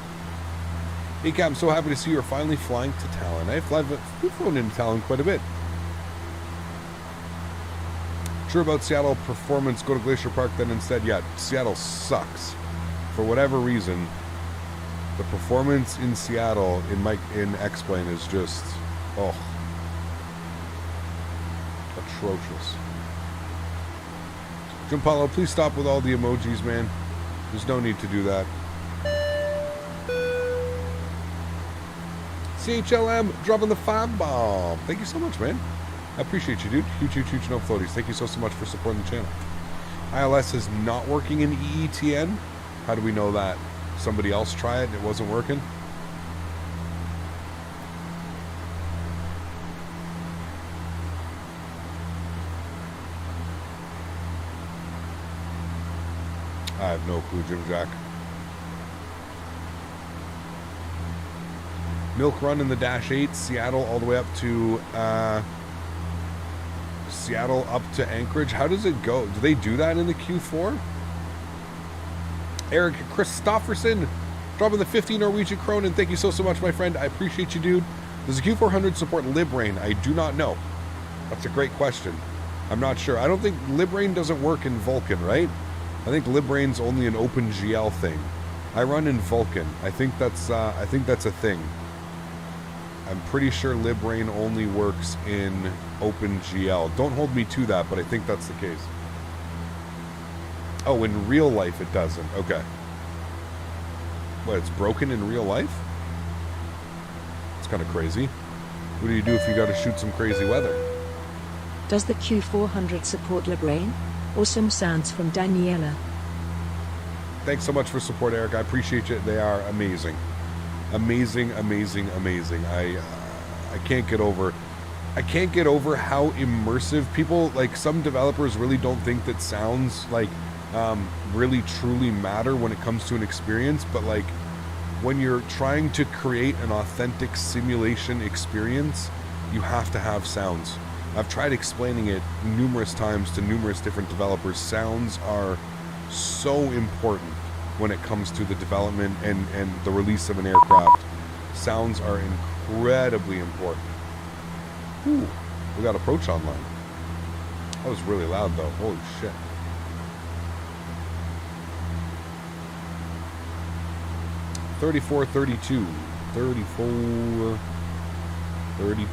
Hey Cap, I'm so happy to see you're finally flying to Tallinn. We've flown into Tallinn quite a bit. Sure about Seattle performance, go to Glacier Park then instead. Yeah, Seattle sucks. For whatever reason, the performance in Seattle in X-Plane is just, oh, atrocious. Jim Paulo, please stop with all the emojis, man. There's no need to do that. CHLM dropping the 5 bomb. Thank you so much, man. I appreciate you, dude. Huge, no floaties. Thank you so much for supporting the channel. ILS is not working in EETN. How do we know that? Somebody else tried it and it wasn't working? I have no clue, Jim Jack. Milk run in the Dash 8, Seattle all the way up to Anchorage. How does it go? Do they do that in the Q4? Eric Christofferson dropping the 50 Norwegian Kronen. Thank you so much, my friend. I appreciate you, dude. Does the Q400 support LibRain? I do not know. That's a great question. I'm not sure. I don't think LibRain doesn't work in Vulkan, right? I think LibRain's only an OpenGL thing. I run in Vulkan. I think that's a thing. I'm pretty sure LibRain only works in OpenGL. Don't hold me to that, but I think that's the case. Oh, in real life it doesn't. Okay. What, it's broken in real life? It's kind of crazy. What do you do if you got to shoot some crazy weather? Does the Q400 support LibRain? Awesome sounds from Daniela. Thanks so much for support, Eric. I appreciate you. They are amazing. Amazing. I can't get over how immersive people, like, some developers really don't think that sounds like really truly matter when it comes to an experience, but like when you're trying to create an authentic simulation experience, you have to have sounds. I've tried explaining it numerous times to numerous different developers. Sounds are so important when it comes to the development and the release of an aircraft. Sounds are incredibly important. Ooh, we got approach online. That was really loud though. Holy shit. $34.32. 34.32.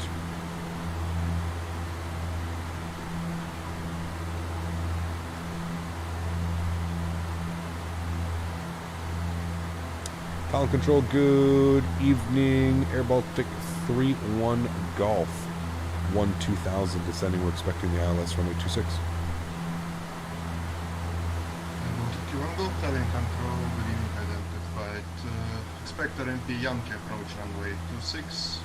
Tallinn Control, good evening. Air Baltic 3-1 Golf. 1-2000 descending. We're expecting the ILS runway 26. Baltic 3-1 Golf, Tallinn Control, good evening, Delta Flight. Expect RMP Yankee approach runway 26.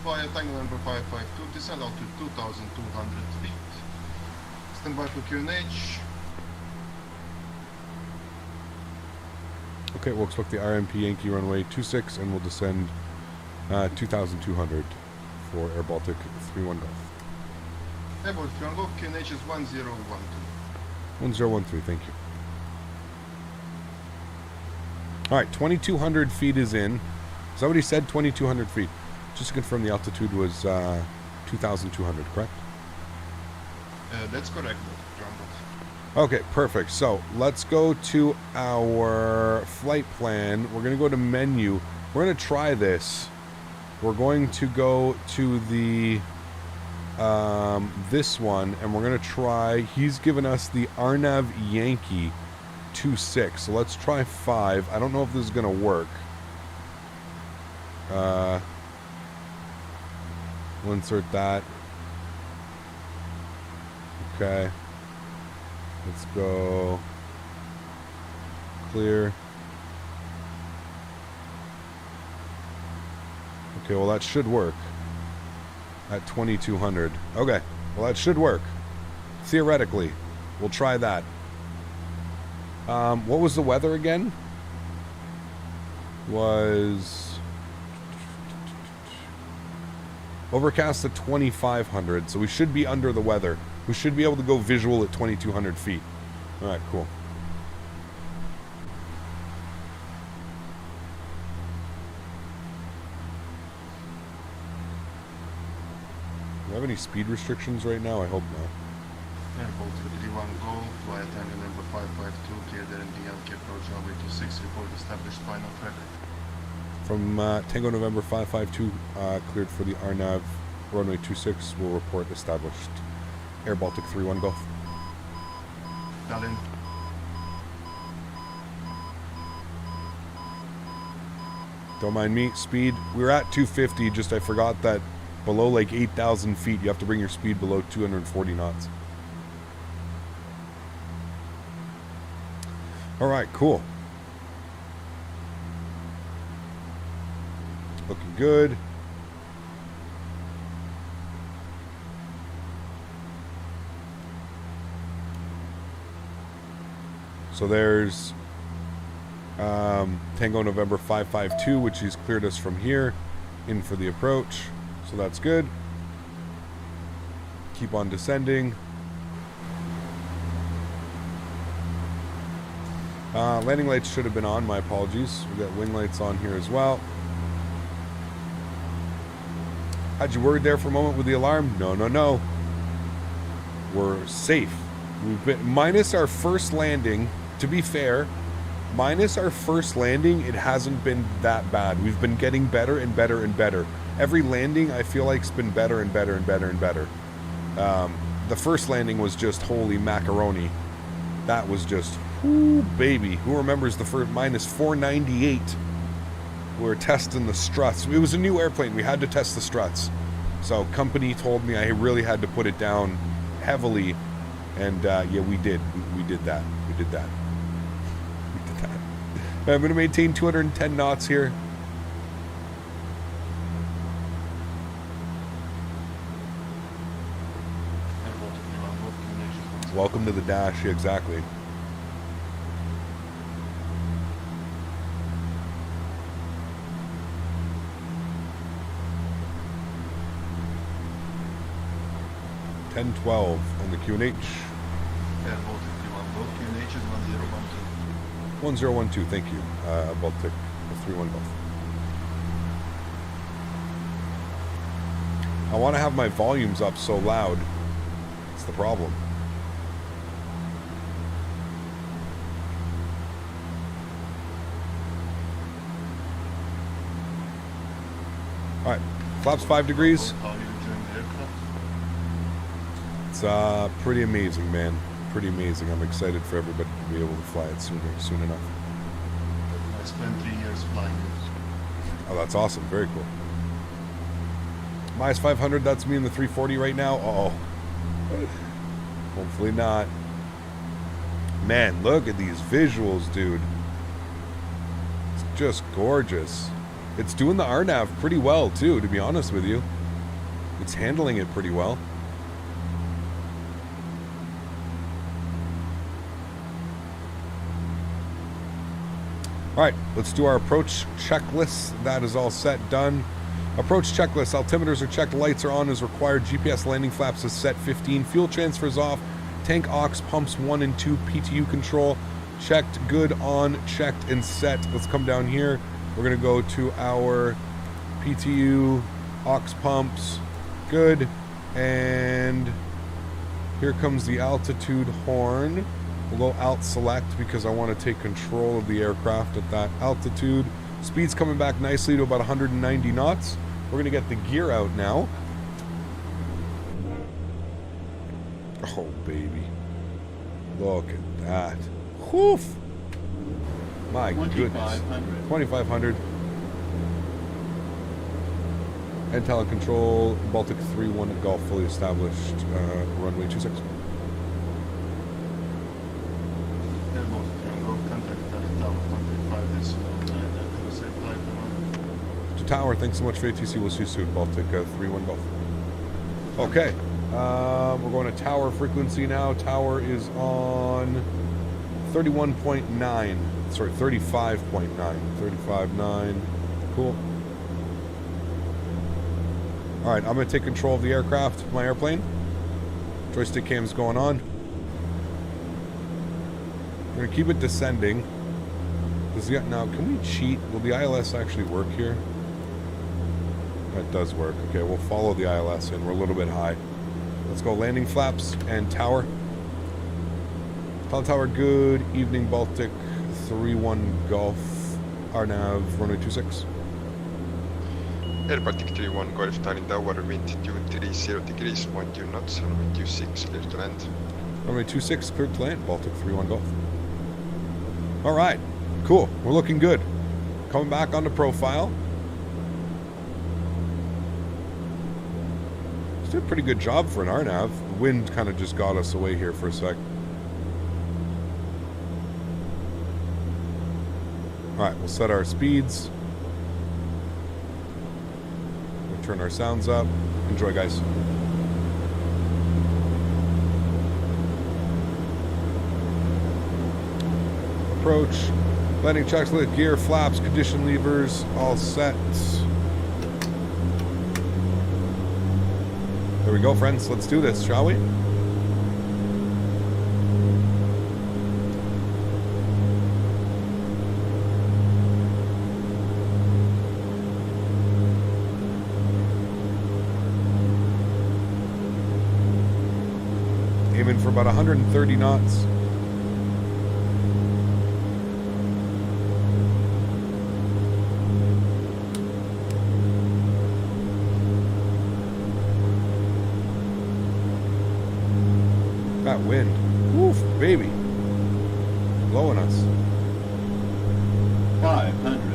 Via tango number 552, descend out to 2,200 feet. Stand by for QNH. Okay, we'll expect the RMP Yankee runway 26 and we'll descend 2,200 for Air Baltic 3-1 Golf. Air Baltic 3-1 Golf, QNH is 1012. 1013, thank you. Alright, 2,200 feet is in. Somebody said 2,200 feet. Just to confirm, the altitude was 2,200, correct? That's correct, Okay, perfect. So let's go to our flight plan. We're going to go to menu. We're going to try this. We're going to go to the this one, and we're going to try. He's given us the Arnav Yankee 2.6. So let's try 5. I don't know if this is going to work. We'll insert that. Okay. Let's go. Clear. Okay, well that should work. At 2200. Okay, well that should work. Theoretically. We'll try that. What was the weather again? Was overcast at 2500, so we should be under the weather. We should be able to go visual at 2200 feet. Alright, cool. Do we have any speed restrictions right now? I hope not. Airport 31 Golf, flight angle number 552, clear the Yankee approach runway 26, report established final track. From Tango November 552, cleared for the RNAV runway 26, will report established. Air Baltic 31 Golf. Tallinn. Don't mind me. Speed, we were at 250, just I forgot that below like 8,000 feet, you have to bring your speed below 240 knots. Alright, cool. Looking good. So there's Tango November 552, which he's cleared us from here, in for the approach. So that's good. Keep on descending. Landing lights should have been on, my apologies. We got wing lights on here as well. Had you worried there for a moment with the alarm? No, no, no. We're safe. We've been minus our first landing. To be fair, minus our first landing, it hasn't been that bad. We've been getting better and better and better. Every landing, I feel like, has been better and better and better and better. The first landing was just holy macaroni. That was just, whoo, baby. Who remembers the first minus 498? We were testing the struts. It was a new airplane. We had to test the struts. So company told me I really had to put it down heavily. And yeah, we did. We did that. We did that. We did that. I'm going to maintain 210 knots here. Welcome to the dash. Yeah, exactly. $10-12 on the QNH. Air Baltic 31 Golf, QNH is 1012. 1012, thank you. Baltic 31 Golf. I want to have my volumes up so loud. That's the problem. Alright, flaps 5 degrees. It's pretty amazing, man. Pretty amazing. I'm excited for everybody to be able to fly it soon enough. I spent 3 years flying it. Oh, that's awesome. Very cool. Minus 500, that's me in the 340 right now. Uh-oh. Hopefully not. Man, look at these visuals, dude. It's just gorgeous. It's doing the RNAV pretty well, too, to be honest with you. It's handling it pretty well. Alright, let's do our approach checklist. That is all set, done. Approach checklist. Altimeters are checked, lights are on as required. GPS landing flaps is set 15. Fuel transfers off. Tank aux pumps 1 and 2. PTU control checked, good, on, checked, and set. Let's come down here. We're going to go to our PTU, aux pumps, good. And here comes the altitude horn. We'll go alt select because I want to take control of the aircraft at that altitude. Speed's coming back nicely to about 190 knots. We're going to get the gear out now. Oh, baby. Look at that. Whoof! My goodness. 2,500. Intel and control. Baltic 3-1 Golf fully established. Runway 26. To Tower, thanks so much for ATC. We'll see you soon. Baltic 3-1 Golf. Okay. We're going to Tower frequency now. Tower is on 31.9. Sorry, 35.9. 35.9. Cool. Alright, I'm going to take control of the aircraft, my airplane. Joystick cam's going on. We're going to keep it descending. Now, can we cheat? Will the ILS actually work here? That does work. Okay, we'll follow the ILS in. We're a little bit high. Let's go landing flaps and tower. Tower, good evening, Baltic 3-1 Golf. RNAV, runway 26. Air Baltic 3-1 Golf, Tallinn Tower, wind 230 degrees, 1 knots, runway 26, clear to land. Runway 26, clear to land, Baltic 3-1 Golf. Alright, cool. We're looking good. Coming back onto profile. Did a pretty good job for an RNAV. The wind kind of just got us away here for a sec. Alright, we'll set our speeds. We'll turn our sounds up. Enjoy, guys. Approach. Landing checks, lit gear, flaps, condition levers, all set. There we go, friends. Let's do this, shall we? Aiming for about 130 knots. That wind. Woof, baby. Blowing us. 500.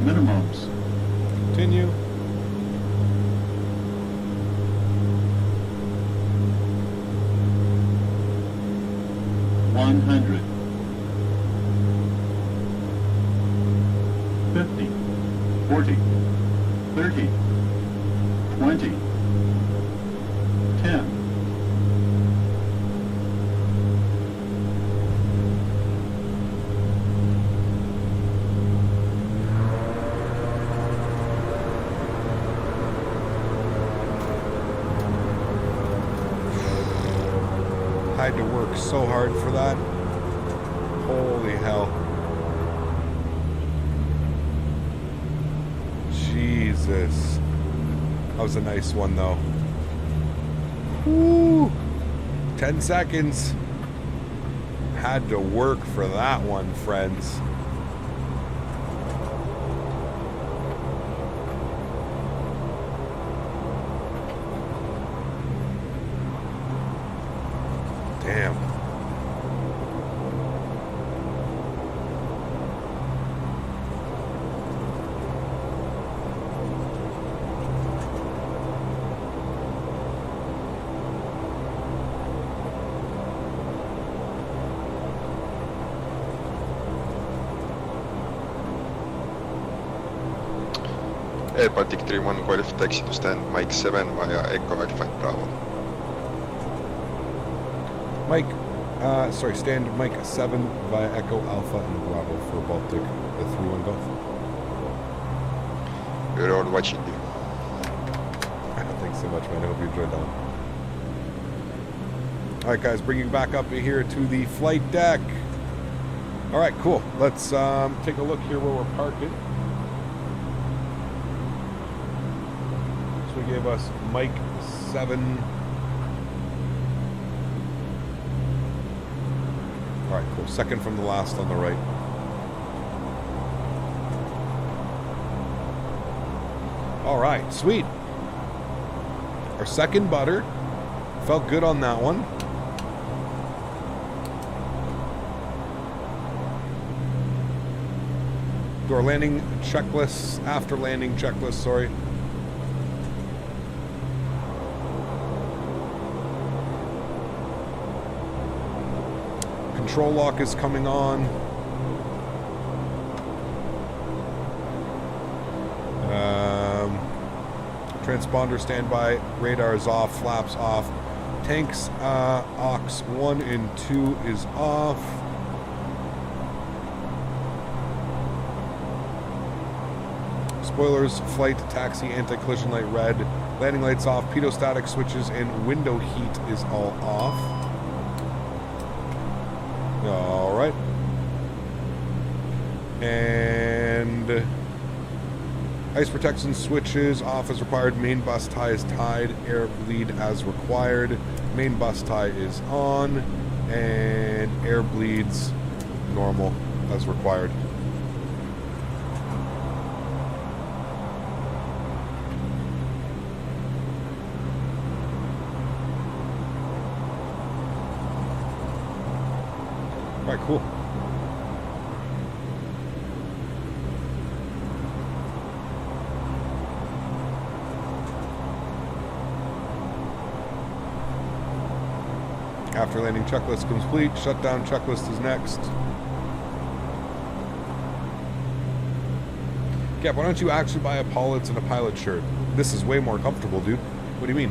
Minimums. Continue. $100. 50. 40. 30. 20. 10. Had to work so hard for that. Holy hell. Jesus. That was a nice one, though. Woo! 10 seconds. Had to work for that one, friends. Damn. Air Baltic 3-1 Golf, taxi to stand Mike 7 via Echo Alpha Bravo. Mike, stand Mike 7 via Echo Alpha and Bravo for Baltic, the 3-1 Golf. We're all watching you. Thanks so much, man. I hope you enjoyed that one. Alright, guys, bringing back up here to the flight deck. Alright, cool. Let's take a look here where we're parking. So we gave us Mike 7. Alright, cool. Second from the last on the right. All right, sweet. Our second butter. Felt good on that one. Do our landing checklists, after landing checklist, sorry. Control lock is coming on. Transponder standby, radar is off, flaps off. Tanks, aux 1 and 2 is off. Spoilers, flight, taxi, anti-collision light red. Landing lights off, pedostatic switches, and window heat is all off. All right. And ice protection switches off as required. Main bus tie is tied. Air bleed as required. Main bus tie is on. And air bleeds normal as required. All right, cool. After landing checklist complete, shutdown checklist is next. Cap, why don't you actually buy a Politz and a pilot shirt? This is way more comfortable, dude. What do you mean?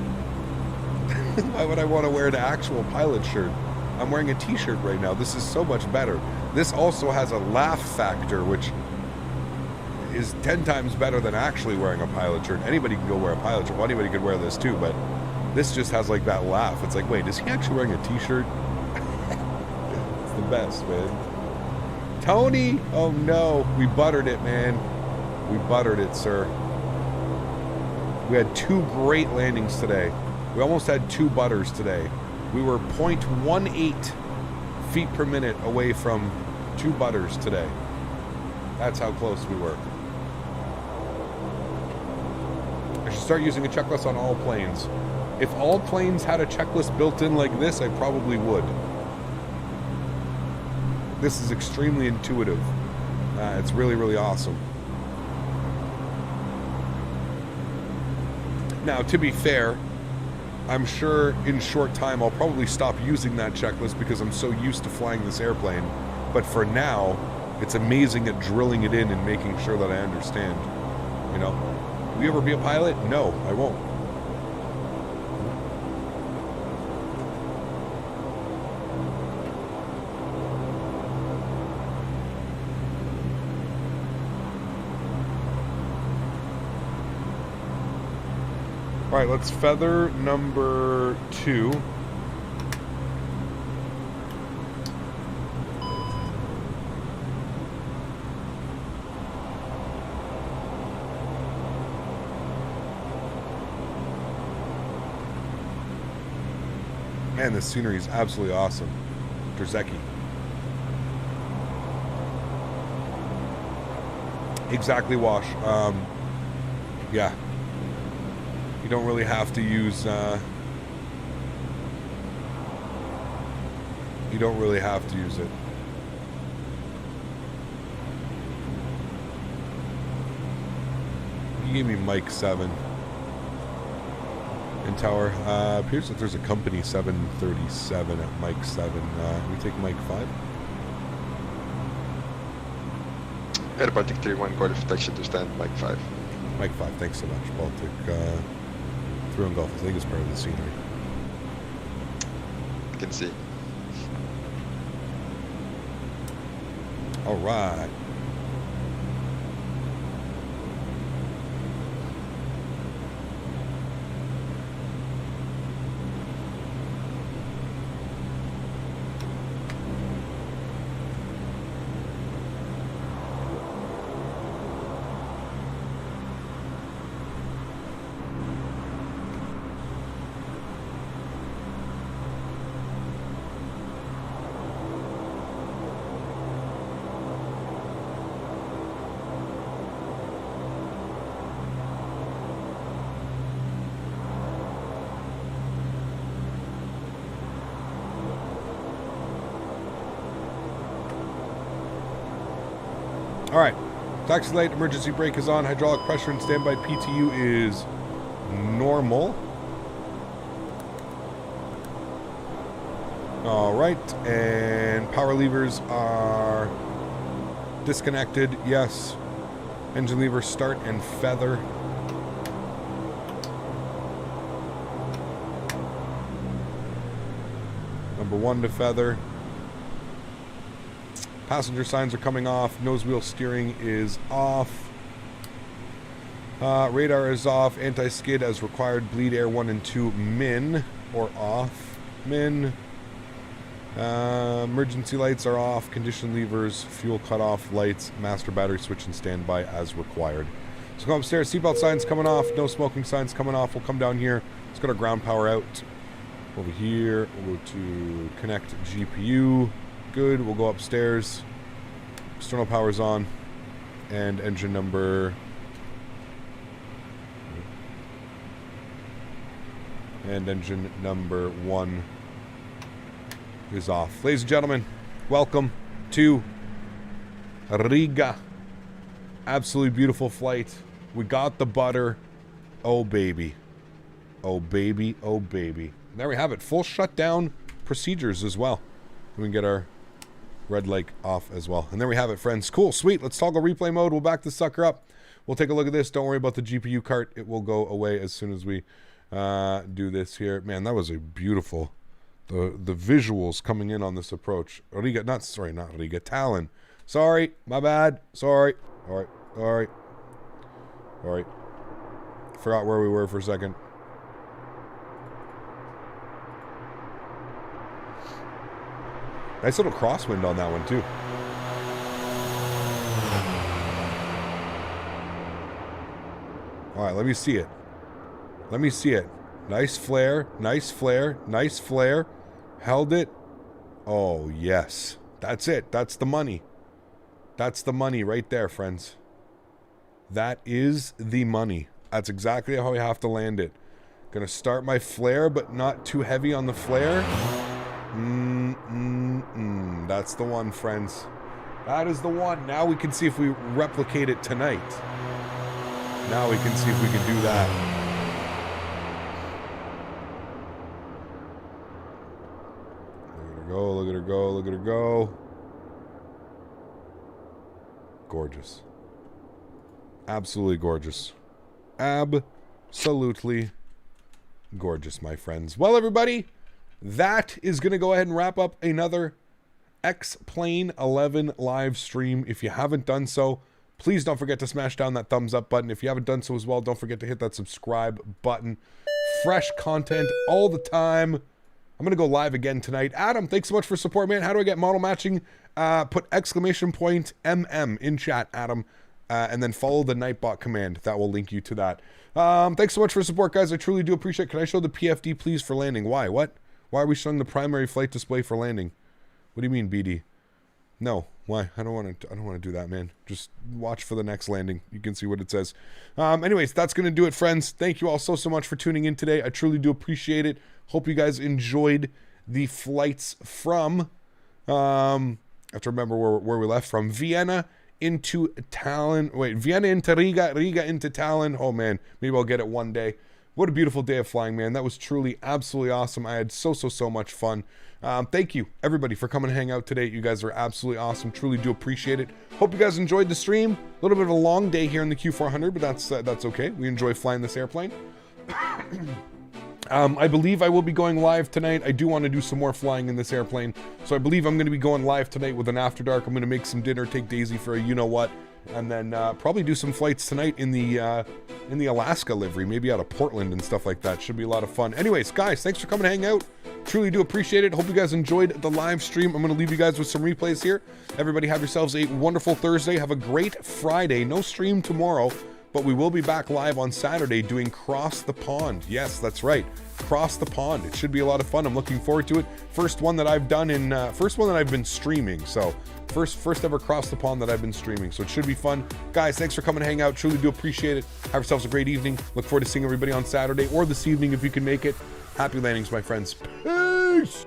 Why would I want to wear an actual pilot shirt? I'm wearing a t-shirt right now. This is so much better. This also has a laugh factor, which is 10 times better than actually wearing a pilot shirt. Anybody can go wear a pilot shirt. Well, anybody could wear this too, but this just has like that laugh. It's like, wait, is he actually wearing a t-shirt? It's the best, man. Tony! Oh no, we buttered it, man. We buttered it, sir. We had 2 great landings today. We almost had 2 butters today. We were 0.18 feet per minute away from 2 butters today. That's how close we were. I should start using a checklist on all planes. If all planes had a checklist built in like this, I probably would. This is extremely intuitive. It's really, really awesome. Now, to be fair, I'm sure in short time I'll probably stop using that checklist because I'm so used to flying this airplane. But for now, it's amazing at drilling it in and making sure that I understand. You know? Will you ever be a pilot? No, I won't. All right, let's feather number 2. Man, the scenery is absolutely awesome. Drzecki. Exactly, Wash. Yeah. You don't really have to use, you don't really have to use it. He gave me Mike 7. And Tower, appears that there's a company 737 at Mike 7. We take Mike 5. Air Baltic 3-1 Golf, taxi to stand, Mike 5. Mike 5, thanks so much, Baltic. Through and golf, I think it's part of the scenery. You can see. All right. All right. Taxi light, emergency brake is on. Hydraulic pressure and standby PTU is normal. All right. And power levers are disconnected. Yes. Engine lever start and feather. Number 1 to feather. Passenger signs are coming off. Nose wheel steering is off. Radar is off. Anti-skid as required. Bleed air 1 and 2 min or off. Min. Emergency lights are off. Condition levers. Fuel cutoff. Lights. Master battery switch and standby as required. So go upstairs. Seatbelt signs coming off. No smoking signs coming off. We'll come down here. Let's get our ground power out. Over here. We'll go to connect GPU. Good. We'll go upstairs. External power's on. And engine number... And engine number 1 is off. Ladies and gentlemen, welcome to Riga. Absolutely beautiful flight. We got the butter. Oh, baby. Oh, baby. Oh, baby. There we have it. Full shutdown procedures as well. We can get our red light off as well. And there we have it, friends. Cool, sweet. Let's toggle replay mode. We'll back this sucker up. We'll take a look at this. Don't worry about the GPU cart. It will go away as soon as we do this here. Man, that was a beautiful... The visuals coming in on this approach. Riga, not Riga, Tallinn. Sorry, my bad. Sorry. Alright. Forgot where we were for a second. Nice little crosswind on that one, too. Alright, let me see it. Nice flare. Held it. Oh, yes. That's it. That's the money. That's the money right there, friends. That is the money. That's exactly how we have to land it. Gonna start my flare, but not too heavy on the flare. That's the one, friends. That is the one. Now we can see if we replicate it tonight. Now we can see if we can do that. Look at her go, look at her go. Gorgeous. Absolutely gorgeous. Absolutely gorgeous, my friends. Well, everybody, that is going to go ahead and wrap up another X-Plane 11 live stream. If you haven't done so, please don't forget to smash down that thumbs up button. If you haven't done so as well, don't forget to hit that subscribe button. Fresh content all the time. I'm going to go live again tonight. Adam, thanks so much for support, man. How do I get model matching? Put exclamation point MM in chat, Adam. And then follow the Nightbot command. That will link you to that. Thanks so much for support, guys. I truly do appreciate it. Can I show the PFD, please, for landing? Why? What? Why are we showing the primary flight display for landing? What do you mean, BD? No. Why? I don't want to do that, man. Just watch for the next landing. You can see what it says. Anyways, that's going to do it, friends. Thank you all so much for tuning in today. I truly do appreciate it. Hope you guys enjoyed the flights from, I have to remember where we left from. Vienna into Tallinn. Wait, Vienna into Riga, Riga into Tallinn. Oh, man. Maybe I'll get it one day. What a beautiful day of flying, man. That was truly absolutely awesome. I had so much fun. Thank you, everybody, for coming to hang out today. You guys are absolutely awesome. Truly do appreciate it. Hope you guys enjoyed the stream. A little bit of a long day here in the Q400, but that's okay. We enjoy flying this airplane. I believe I will be going live tonight. I do want to do some more flying in this airplane. So I believe I'm going to be going live tonight with an After Dark. I'm going to make some dinner, take Daisy for a you-know-what, and then probably do some flights tonight in the Alaska livery, maybe out of Portland and stuff like that. Should be a lot of fun. Anyways, guys, thanks for coming to hang out. Truly do appreciate it. Hope you guys enjoyed the live stream. I'm going to leave you guys with some replays here. Everybody have yourselves a wonderful Thursday. Have a great Friday. No stream tomorrow, but we will be back live on Saturday doing Cross the Pond. Yes, that's right. Cross the Pond. It should be a lot of fun. I'm looking forward to it. First one that I've done in, first one that I've been streaming. So first ever Cross the Pond that I've been streaming. So it should be fun. Guys, thanks for coming to hang out. Truly do appreciate it. Have yourselves a great evening. Look forward to seeing everybody on Saturday or this evening if you can make it. Happy landings, my friends. Peace!